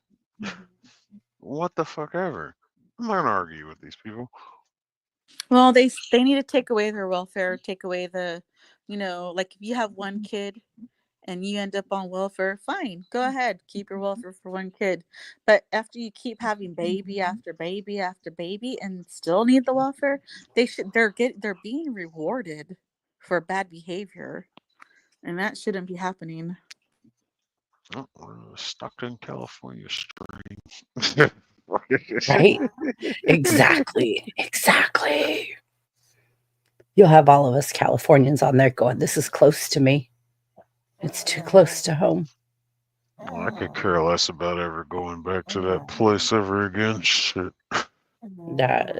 What the fuck ever. I'm not gonna argue with these people. Well, they need to take away their welfare, take away the, like if you have one kid and you end up on welfare, fine, go ahead, keep your welfare for one kid. But after you keep having baby after baby after baby and still need the welfare, they're being rewarded for bad behavior, and that shouldn't be happening. Oh, we're Stockton, California string. Right? Exactly. You'll have all of us Californians on there going, this is close to me. It's too close to home. Well, I could care less about ever going back to that place ever again. Shit. Yeah,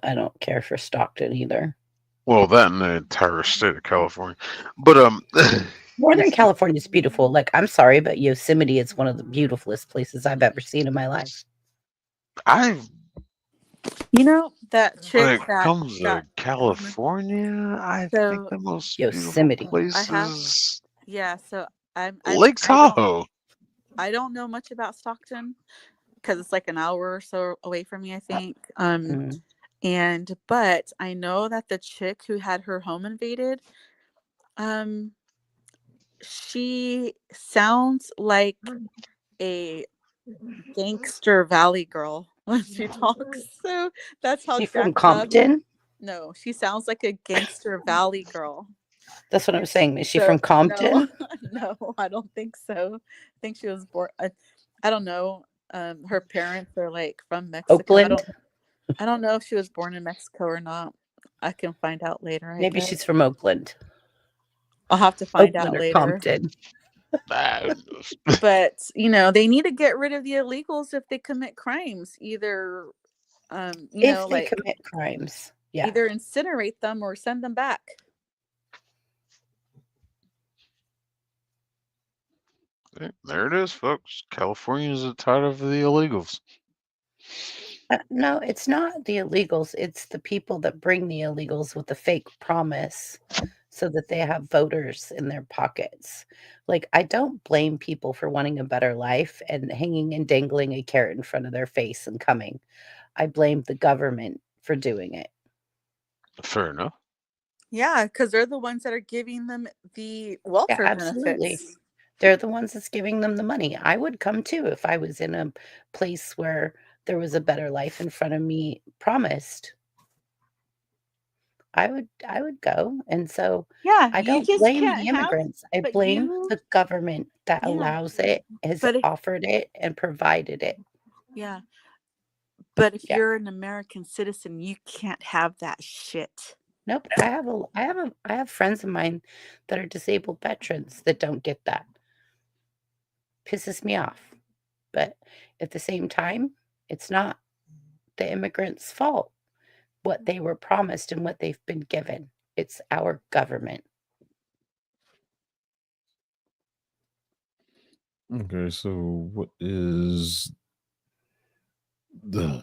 I don't care for Stockton either. Well, that and the entire state of California. But Northern California is beautiful. Like, I'm sorry, but Yosemite is one of the beautifulest places I've ever seen in my life. That chick when it comes to California, I think the most Yosemite places. So I'm Lake Tahoe. I don't know much about Stockton because it's like an hour or so away from me, I think. But I know that the chick who had her home invaded, she sounds like a gangster valley girl when she talks. So that's how she from jacked up- Compton? No, she sounds like a gangster valley girl. That's what I'm saying. Is she from Compton? No, I don't think so. I think she was born. I don't know. Her parents are like from Mexico. Oakland? I don't know if she was born in Mexico or not. I can find out later. Maybe she's from Oakland. I'll have to find Oakland out or later. Compton. But they need to get rid of the illegals if they commit crimes. Either, if they commit crimes, yeah. Either incinerate them or send them back. There it is, folks. California is the title of the illegals. No, it's not the illegals. It's the people that bring the illegals with the fake promise so that they have voters in their pockets. Like, I don't blame people for wanting a better life and hanging and dangling a carrot in front of their face and coming. I blame the government for doing it. Fair enough. Yeah, because they're the ones that are giving them the welfare benefits. They're the ones that's giving them the money. I would come too if I was in a place where there was a better life in front of me promised. I would go. And so I don't blame the immigrants. I blame the government that allows it, has offered it, and provided it. Yeah. But if you're an American citizen, you can't have that shit. Nope. I have friends of mine that are disabled veterans that don't get that. Pisses me off. But at the same time, it's not the immigrants' fault what they were promised and what they've been given. It's our government. Okay, so what is the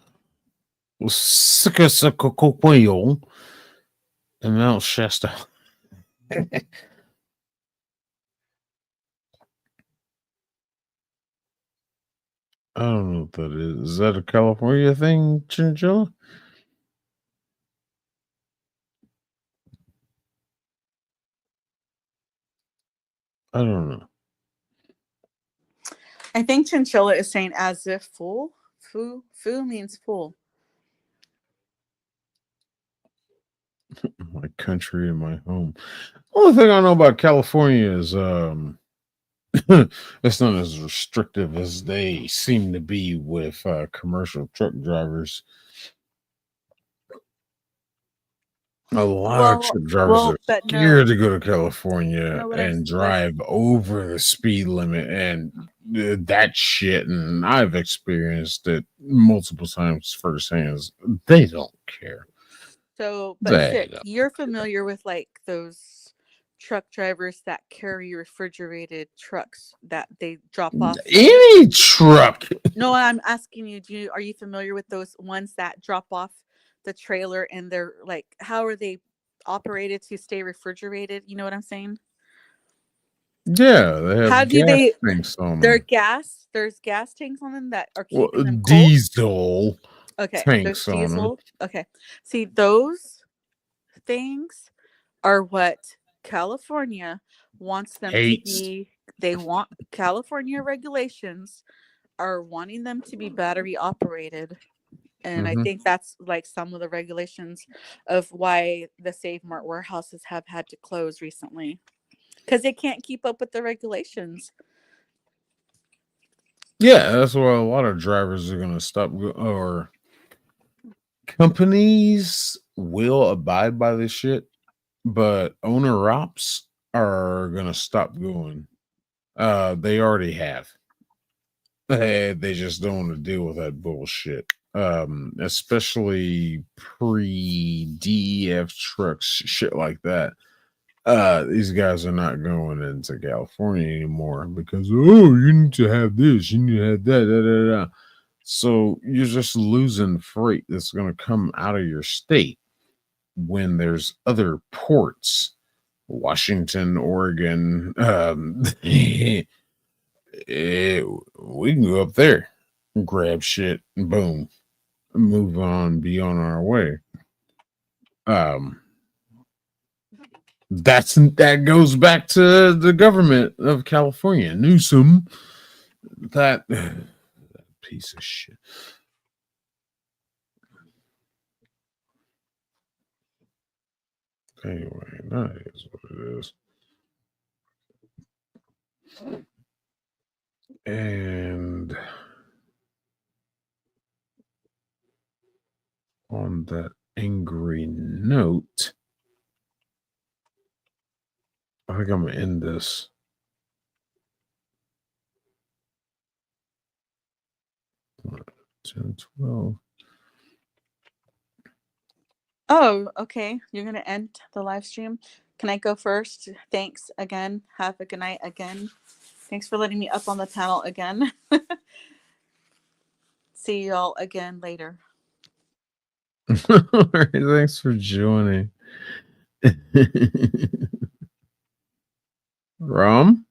Sikasakokoyo in Mount Shasta? I don't know what that is. Is that a California thing, Chinchilla? I don't know. I think Chinchilla is saying as if full. Fu means full. My country and my home. Only thing I know about California is it's not as restrictive as they seem to be with commercial truck drivers. A lot of truck drivers are scared to go to California and drive over the speed limit and that shit. And I've experienced it multiple times firsthand. They don't care. So, but Sick, you're familiar with like those truck drivers that carry refrigerated trucks that they drop off. Any truck. No, I'm asking you, are you familiar with those ones that drop off the trailer and they're like, how are they operated to stay refrigerated? You know what I'm saying? Yeah, they have How do gas they? tanks on Their them. gas. There's gas tanks on them that are Well, keeping them cold. diesel Okay, tanks there's on them. diesel. Okay, see those things are what California wants them to Hates. be. They want California regulations are wanting them to be battery operated. And I Mhm. think that's like some of the regulations of why the Save Mart warehouses have had to close recently, because they can't keep up with the regulations. Yeah, that's why a lot of drivers are going to stop or companies will abide by this shit, but owner ops are going to stop going. They already have. They just don't want to deal with that bullshit. Especially pre-DEF trucks, shit like that. These guys are not going into California anymore because you need to have this, you need to have that, da, da, da. So you're just losing freight that's going to come out of your state when there's other ports, Washington, Oregon. We can go up there, grab shit, and boom, move on, be on our way. That goes back to the government of California, Newsom. That piece of shit. Anyway, that is what it is. And on that angry note, I think I'm gonna end this. What, 10, 12. Oh, okay. You're gonna end the live stream. Can I go first? Thanks again. Have a good night again. Thanks for letting me up on the panel again. See y'all again later. All right, thanks for joining. Rom?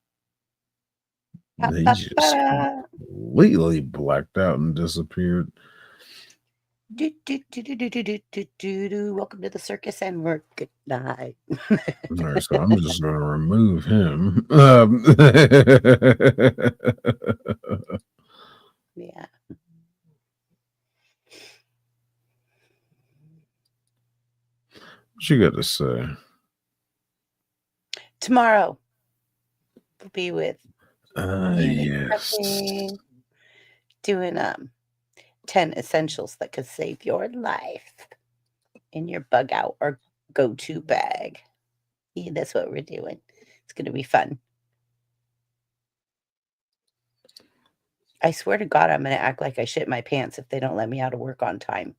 He just Pa-pa-pa-da. completely blacked out and disappeared. Welcome to the circus and work. Good night. All right, so I'm just going to remove him. Yeah. What you got to say? Tomorrow we'll be with Yes. prepping, doing 10 essentials that could save your life in your bug out or go-to bag. Yeah, that's what we're doing. It's going to be fun. I swear to God, I'm going to act like I shit my pants if they don't let me out of work on time.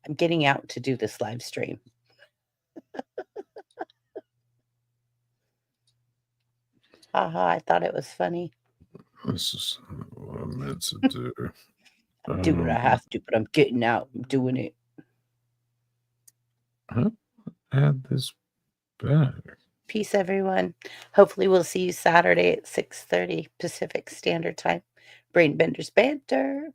I'm getting out to do this live stream. Haha, I thought it was funny. This is what I meant to do. Do what I have to, but I'm getting out. I'm doing it. I had this back. Peace, everyone. Hopefully, we'll see you Saturday at 6:30 Pacific Standard Time. Brainbenders Banter.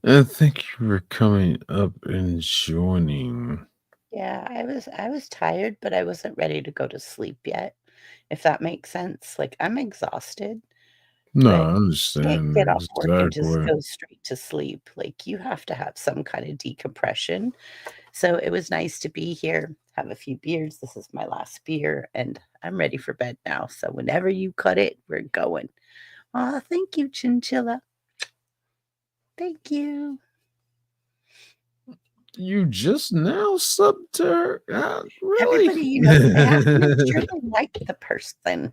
And thank you for coming up and joining. Yeah, I was tired, but I wasn't ready to go to sleep yet. If that makes sense. Like, I'm exhausted. No, but I you can't understand get off work and just exactly. go straight to sleep. Like, you have to have some kind of decompression. So it was nice to be here, have a few beers. This is my last beer, and I'm ready for bed now. So whenever you cut it, we're going. Oh, thank you, Chinchilla. Thank you. You just now subbed to her? Really? Everybody, they have to make sure they like the person,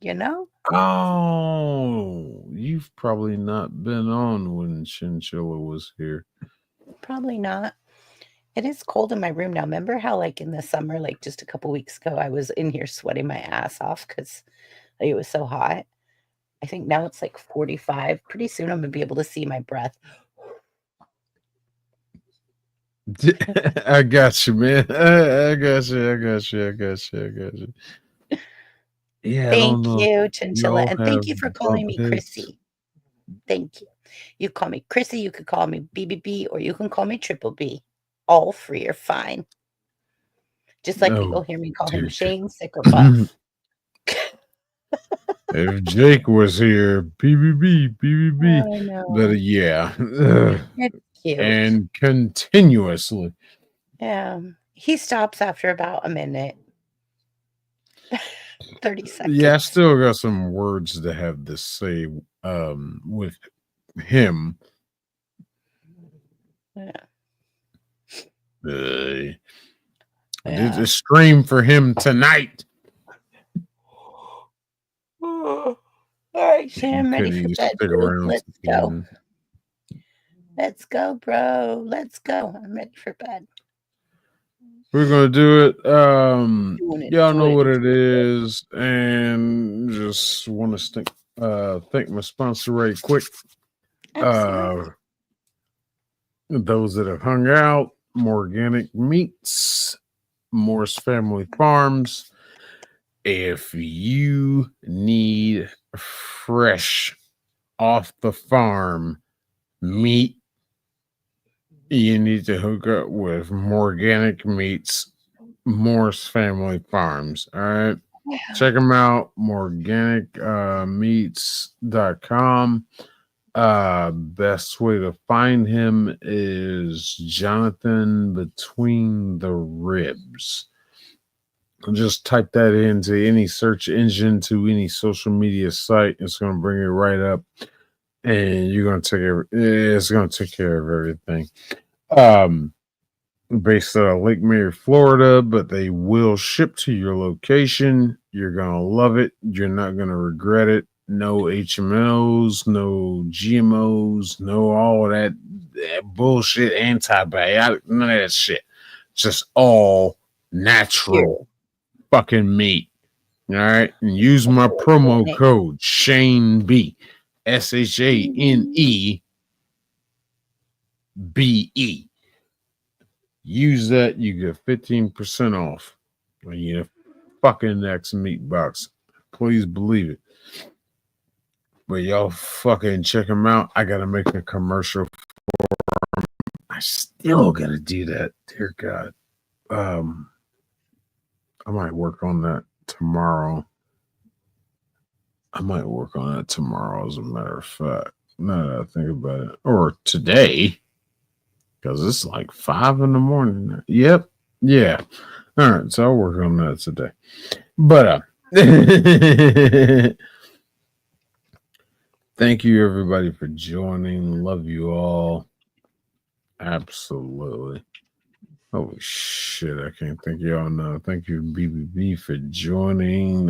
you know? Oh, you've probably not been on when Chinchilla was here. Probably not. It is cold in my room now. Remember how, like, in the summer, like, just a couple weeks ago, I was in here sweating my ass off because it was so hot? I think now it's, like, 45. Pretty soon, I'm gonna be able to see my breath. I got you, man. I got you. I got you. I got you. I got you. Yeah, I don't Thank know. you, You Chinchilla, all and have thank you for calling bump me heads. Chrissy. Thank you. You call me Chrissy, you could call me BBB, or you can call me Triple B. All three are fine. Just like Oh, you'll hear me call him dear Shane, Sick, or Buff. If Jake was here, BBB. I know. But yeah, ugh. It's cute. And continuously. Yeah. He stops after about a minute. 30 seconds. Yeah, I still got some words to have to say with him. Yeah. I did a stream for him tonight. All right, Shane, I'm ready Couldn't for you bed. stick Bro. around Let's to go. the- Let's go, bro. Let's go. I'm ready for bed. We're gonna do it. Doing it, Y'all know doing what it. it is, and just want to thank my sponsor right quick. Absolutely. Those that have hung out, Morganic Meats, Morse Family Farms. If you need fresh off the farm meat, you need to hook up with Morganic Meats, Morse Family Farms. All right. Yeah. Check them out, morganicmeats.com. Best way to find him is Jonathan Between the Ribs. Just type that into any search engine, to any social media site. It's going to bring it right up, and you're going to it's going to take care of everything. Based out of Lake Mary, Florida, but they will ship to your location. You're going to love it. You're not going to regret it. No HMOs, no GMOs, no all that bullshit, antibiotic, none of that shit. Just all natural fucking meat. All right. And use my promo code Shane B. SHANEBE. Use that, you get 15% off when you get a fucking next meat box. Please believe it. But y'all fucking check them out. I gotta make a commercial for them. I still gotta do that. Dear God. I might work on that tomorrow. As a matter of fact. Now that I think about it. Or today. Because it's like 5 a.m. Yep. Yeah. All right. So I'll work on that today. But thank you everybody for joining. Love you all. Absolutely. Holy shit. I can't thank y'all enough. Thank you, BBB, for joining.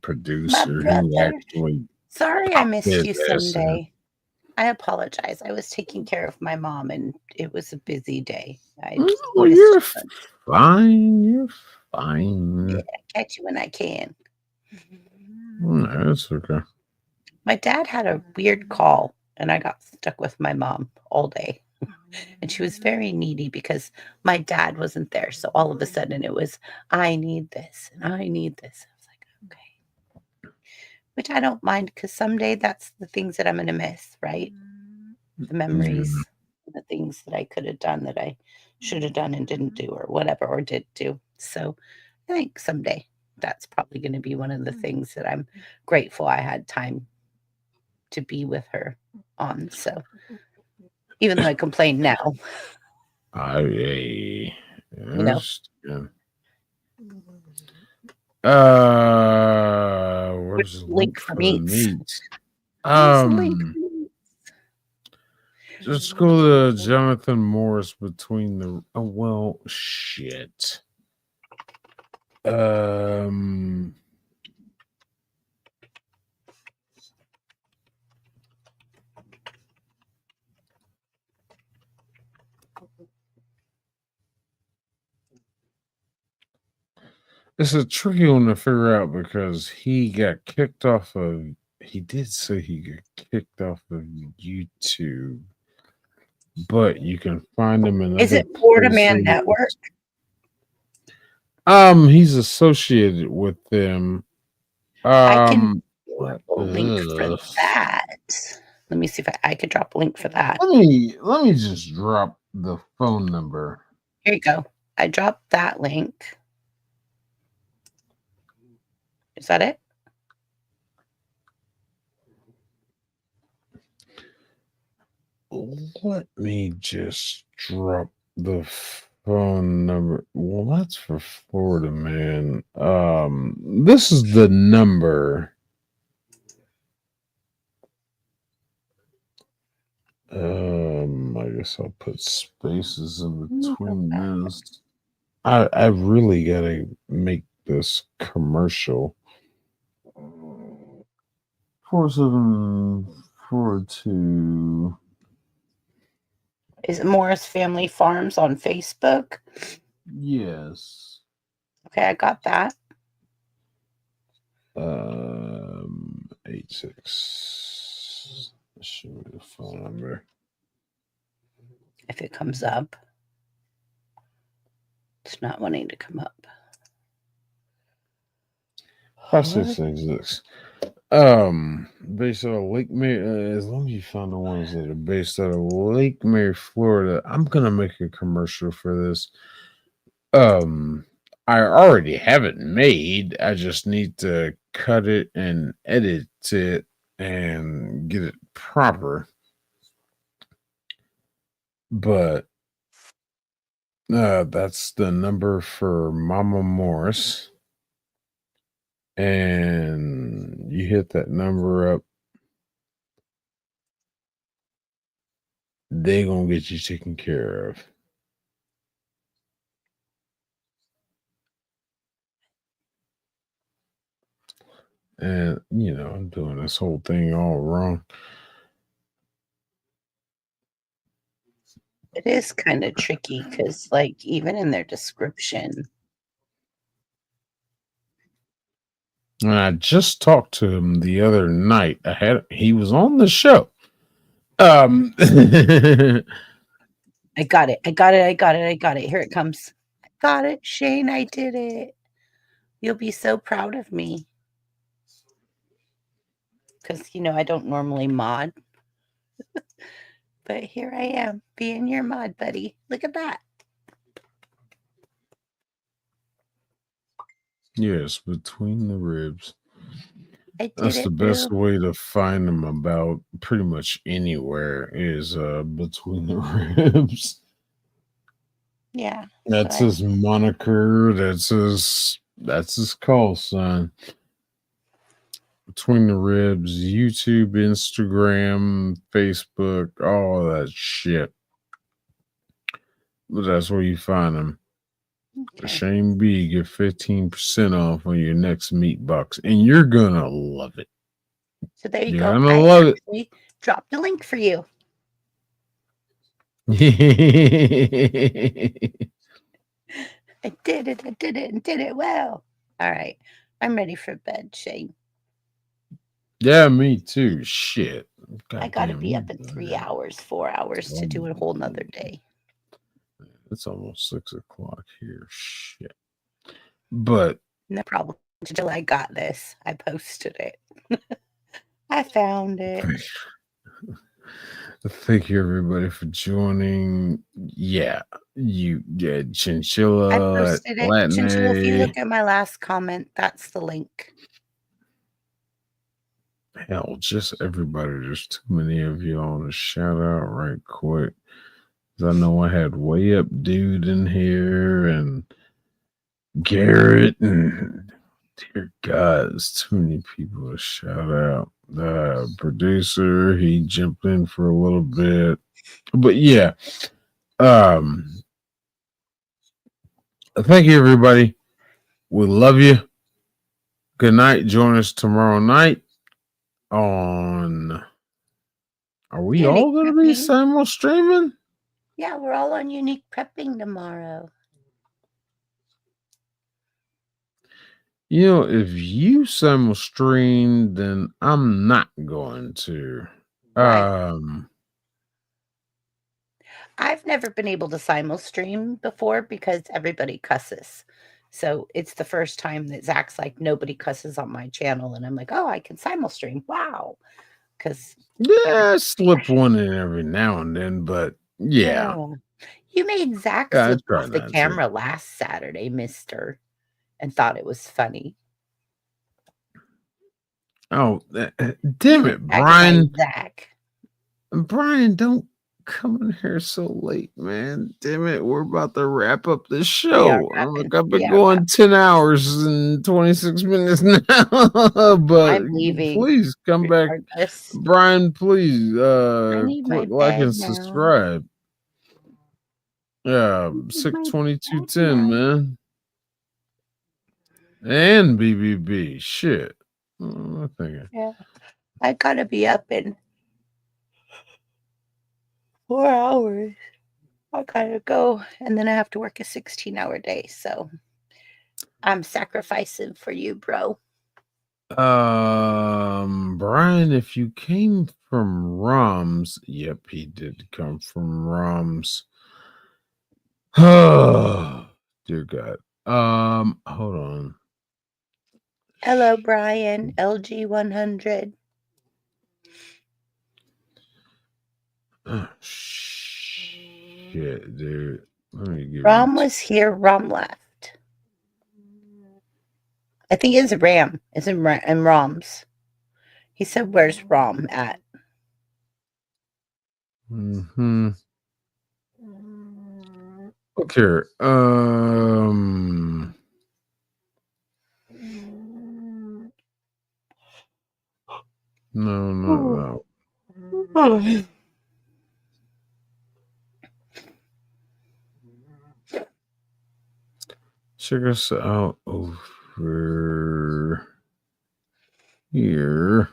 Producer who actually Sorry I missed his you ass in. Sunday. I apologize. I was taking care of my mom, and it was a busy day. I just Well, missed you're you Sunday. fine. You're fine. Yeah, catch you when I can. No, that's okay. My dad had a weird call, and I got stuck with my mom all day. And she was very needy because my dad wasn't there. So all of a sudden it was, I need this and I need this. I was like, okay. Which I don't mind, because someday that's the things that I'm going to miss, right? The memories, the things that I could have done that I should have done and didn't do, or whatever, or did do. So I think someday that's probably going to be one of the things that I'm grateful I had time to be with her on. So even though I complain now, You know. Where's the link for meats? meats? Where's the link for Just go to Jonathan Morris Between the. Oh well, shit. It's a tricky one to figure out because he got kicked off of. He did say he got kicked off of YouTube, but you can find him in Is other it Florida places. Man Network? He's associated with them. I can What? drop a link for that. Let me see if I could drop a link for that. Let me just drop the phone number. Here you go. I dropped that link. Is that it? Let me just drop the phone number. Well, that's for Florida Man. This is the number. I guess I'll put spaces in between this. I really gotta make this commercial. 4742. Is it Morris Family Farms on Facebook? Yes. Okay, I got that. 86. Show me the phone number. If it comes up. It's not wanting to come up. 5666. Based out of Lake Mary. As long as you found the ones that are based out of Lake Mary, Florida. I'm gonna make a commercial for this. I already have it made. I just need to cut it and edit it and get it proper. But that's the number for Mama Morris. And you hit that number up, they gonna get you taken care of. And you know, I'm doing this whole thing all wrong. It is kind of tricky because, like, even in their description. And I just talked to him the other night. He was on the show. I got it. Here it comes. I got it. Shane, I did it. You'll be so proud of me. Because, you know, I don't normally mod. But here I am, being your mod buddy. Look at that. Yes, between the ribs. That's the best way to find them about pretty much anywhere is between the ribs. Yeah. That's his moniker. That's his call sign. Between the Ribs, YouTube, Instagram, Facebook, all that shit. But that's where you find them. Okay. Shane B, get 15% off on your next meat box, and you're gonna love it. So there you You're go. gonna love it. Dropped the link for you. I did it and did it well. All right. I'm ready for bed, Shane. Yeah, me too. Shit. I gotta be up in 3 hours, 4 hours to do a whole nother day. It's almost 6 o'clock here. Shit. But no problem. Until I got this, I posted it. I found it. Thank you everybody for joining. Yeah, Chinchilla. I posted it. Latin Chinchilla, if you look at my last comment, that's the link. Hell, just everybody. There's too many of you on to shout out right quick. I know I had Way Up Dude in here and Garrett and dear God, there's too many people to shout out. The producer, he jumped in for a little bit. But yeah. Thank you everybody. We love you. Good night. Join us tomorrow night on Are we all gonna be simul streaming? Yeah, we're all on Unique Prepping tomorrow. You know, if you simul stream, then I'm not going to. Right. I've never been able to simul stream before because everybody cusses. So it's the first time that Zach's like, nobody cusses on my channel. And I'm like, oh, I can simul stream. Wow. Because Yeah, I slip one in every now and then, but yeah. You made Zach Yeah, I slip try off the not to. camera last Saturday, mister, and thought it was funny. Oh, damn it, Brian. Zach. Brian, don't come in here so late, man. Damn it, we're about to wrap up this show. Look, I've been going 10 hours and 26 minutes now. But I'm leaving. please come back. Brian, please need my click like bed and now. subscribe. Yeah, 62210, man. And BBB. Shit. I think Yeah. I gotta be up in 4 hours. I gotta go, and then I have to work a 16-hour day. So I'm sacrificing for you, bro. Brian, if you came from Roms, yep, he did come from Roms. Oh, dear God. Hold on. Hello, Brian. LG 100. Oh, shit, dude. Let me give Rom was here. Rom left. I think it's Ram. It's in Rom's. He said, "Where's Rom at?" Mm-hmm. Okay. No. Check us out over here.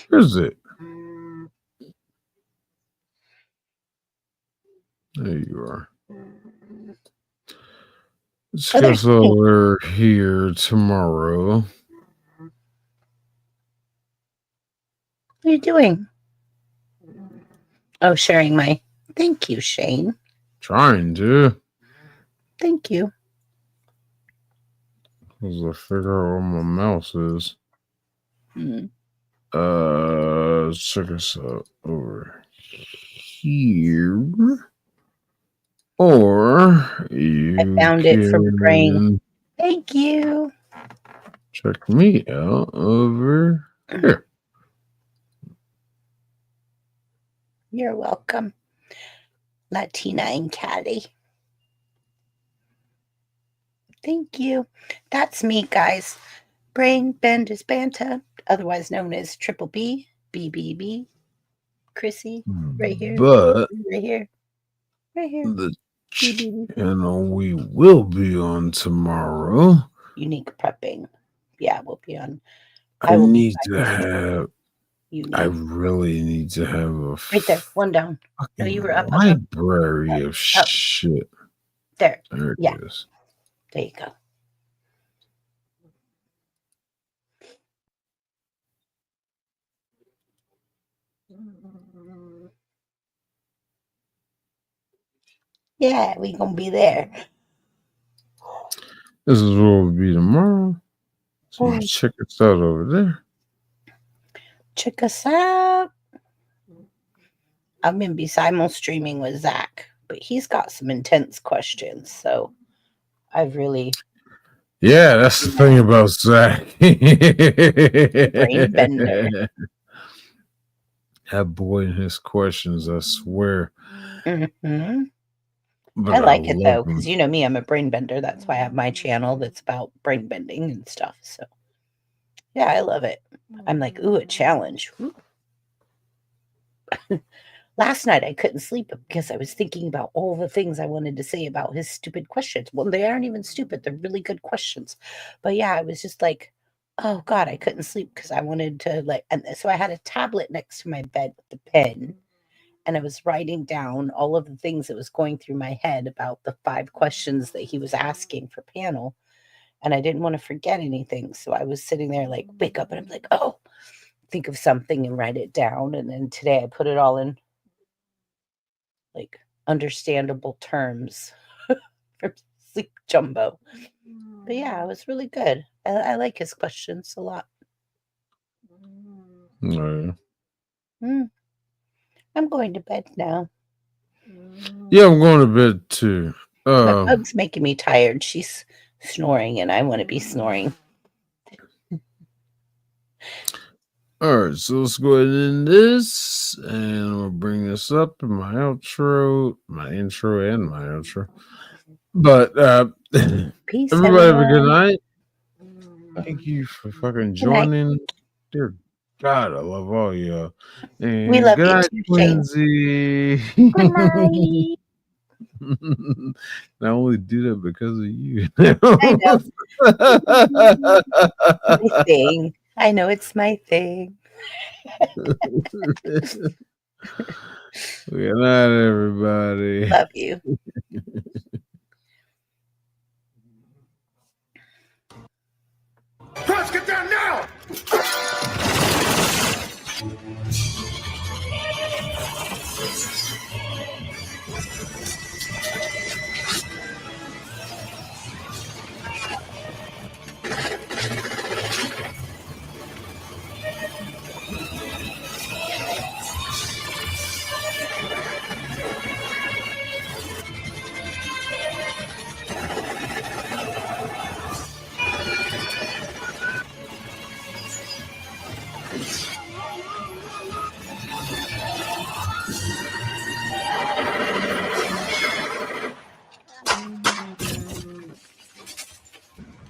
Where's it? There you are. Check us over here tomorrow. What are you doing? Oh, sharing my. Thank you, Shane. Trying to. Thank you. Because I figure out where my mouse is. Check us out over here. Or you I found it from Brain. Thank you. Check me out over here. You're welcome. Latina and Caddy. Thank you. That's me, guys. Brain Benders Banta, otherwise known as Triple B, BBB, Chrissy, right here. But right here. Right here. the channel we will be on tomorrow. Unique prepping. Yeah, we'll be on. I really need to have a right there. One down. No, you were up. library of shit. There. There it Yeah. is. There you go. Yeah, we gonna be there. This is where we'll be tomorrow. So check us out over there. Check us out. I'm gonna be simul streaming with Zach, but he's got some intense questions, so I've really. Yeah, that's the thing about Zach. Brain bender. That boy and his questions, I swear. Mm-hmm. But I like it love though, them. because you know me, I'm a brain bender. That's why I have my channel that's about brain bending and stuff. So yeah, I love it. I'm like, ooh, a challenge. Ooh. Last night I couldn't sleep because I was thinking about all the things I wanted to say about his stupid questions. Well, they aren't even stupid. They're really good questions. But yeah, I was just like, oh God, I couldn't sleep because I wanted to and so I had a tablet next to my bed with the pen. and I was writing down all of the things that was going through my head about the 5 questions that he was asking for panel. And I didn't want to forget anything. So I was sitting there like, wake up, and I'm like, oh, think of something and write it down. And then today I put it all in like understandable terms from Sleep Jumbo. But yeah, it was really good. I like his questions a lot. Yeah. I'm going to bed now. Yeah, I'm going to bed too. My pug's making me tired. She's snoring, and I want to be snoring. All right, so let's go ahead and end this, and we'll bring this up in my outro, my intro, and my outro. But peace, everybody have a good everyone. night. Thank you for fucking Good night. joining. Dear God, I love all y'all. And We love good you night, too, Shane. Quincy. Good night. I only do that because of you. I know. My thing. I know it's my thing. Good night, everybody. Love you. Cross, get down now!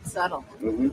Subtle. Mm-hmm.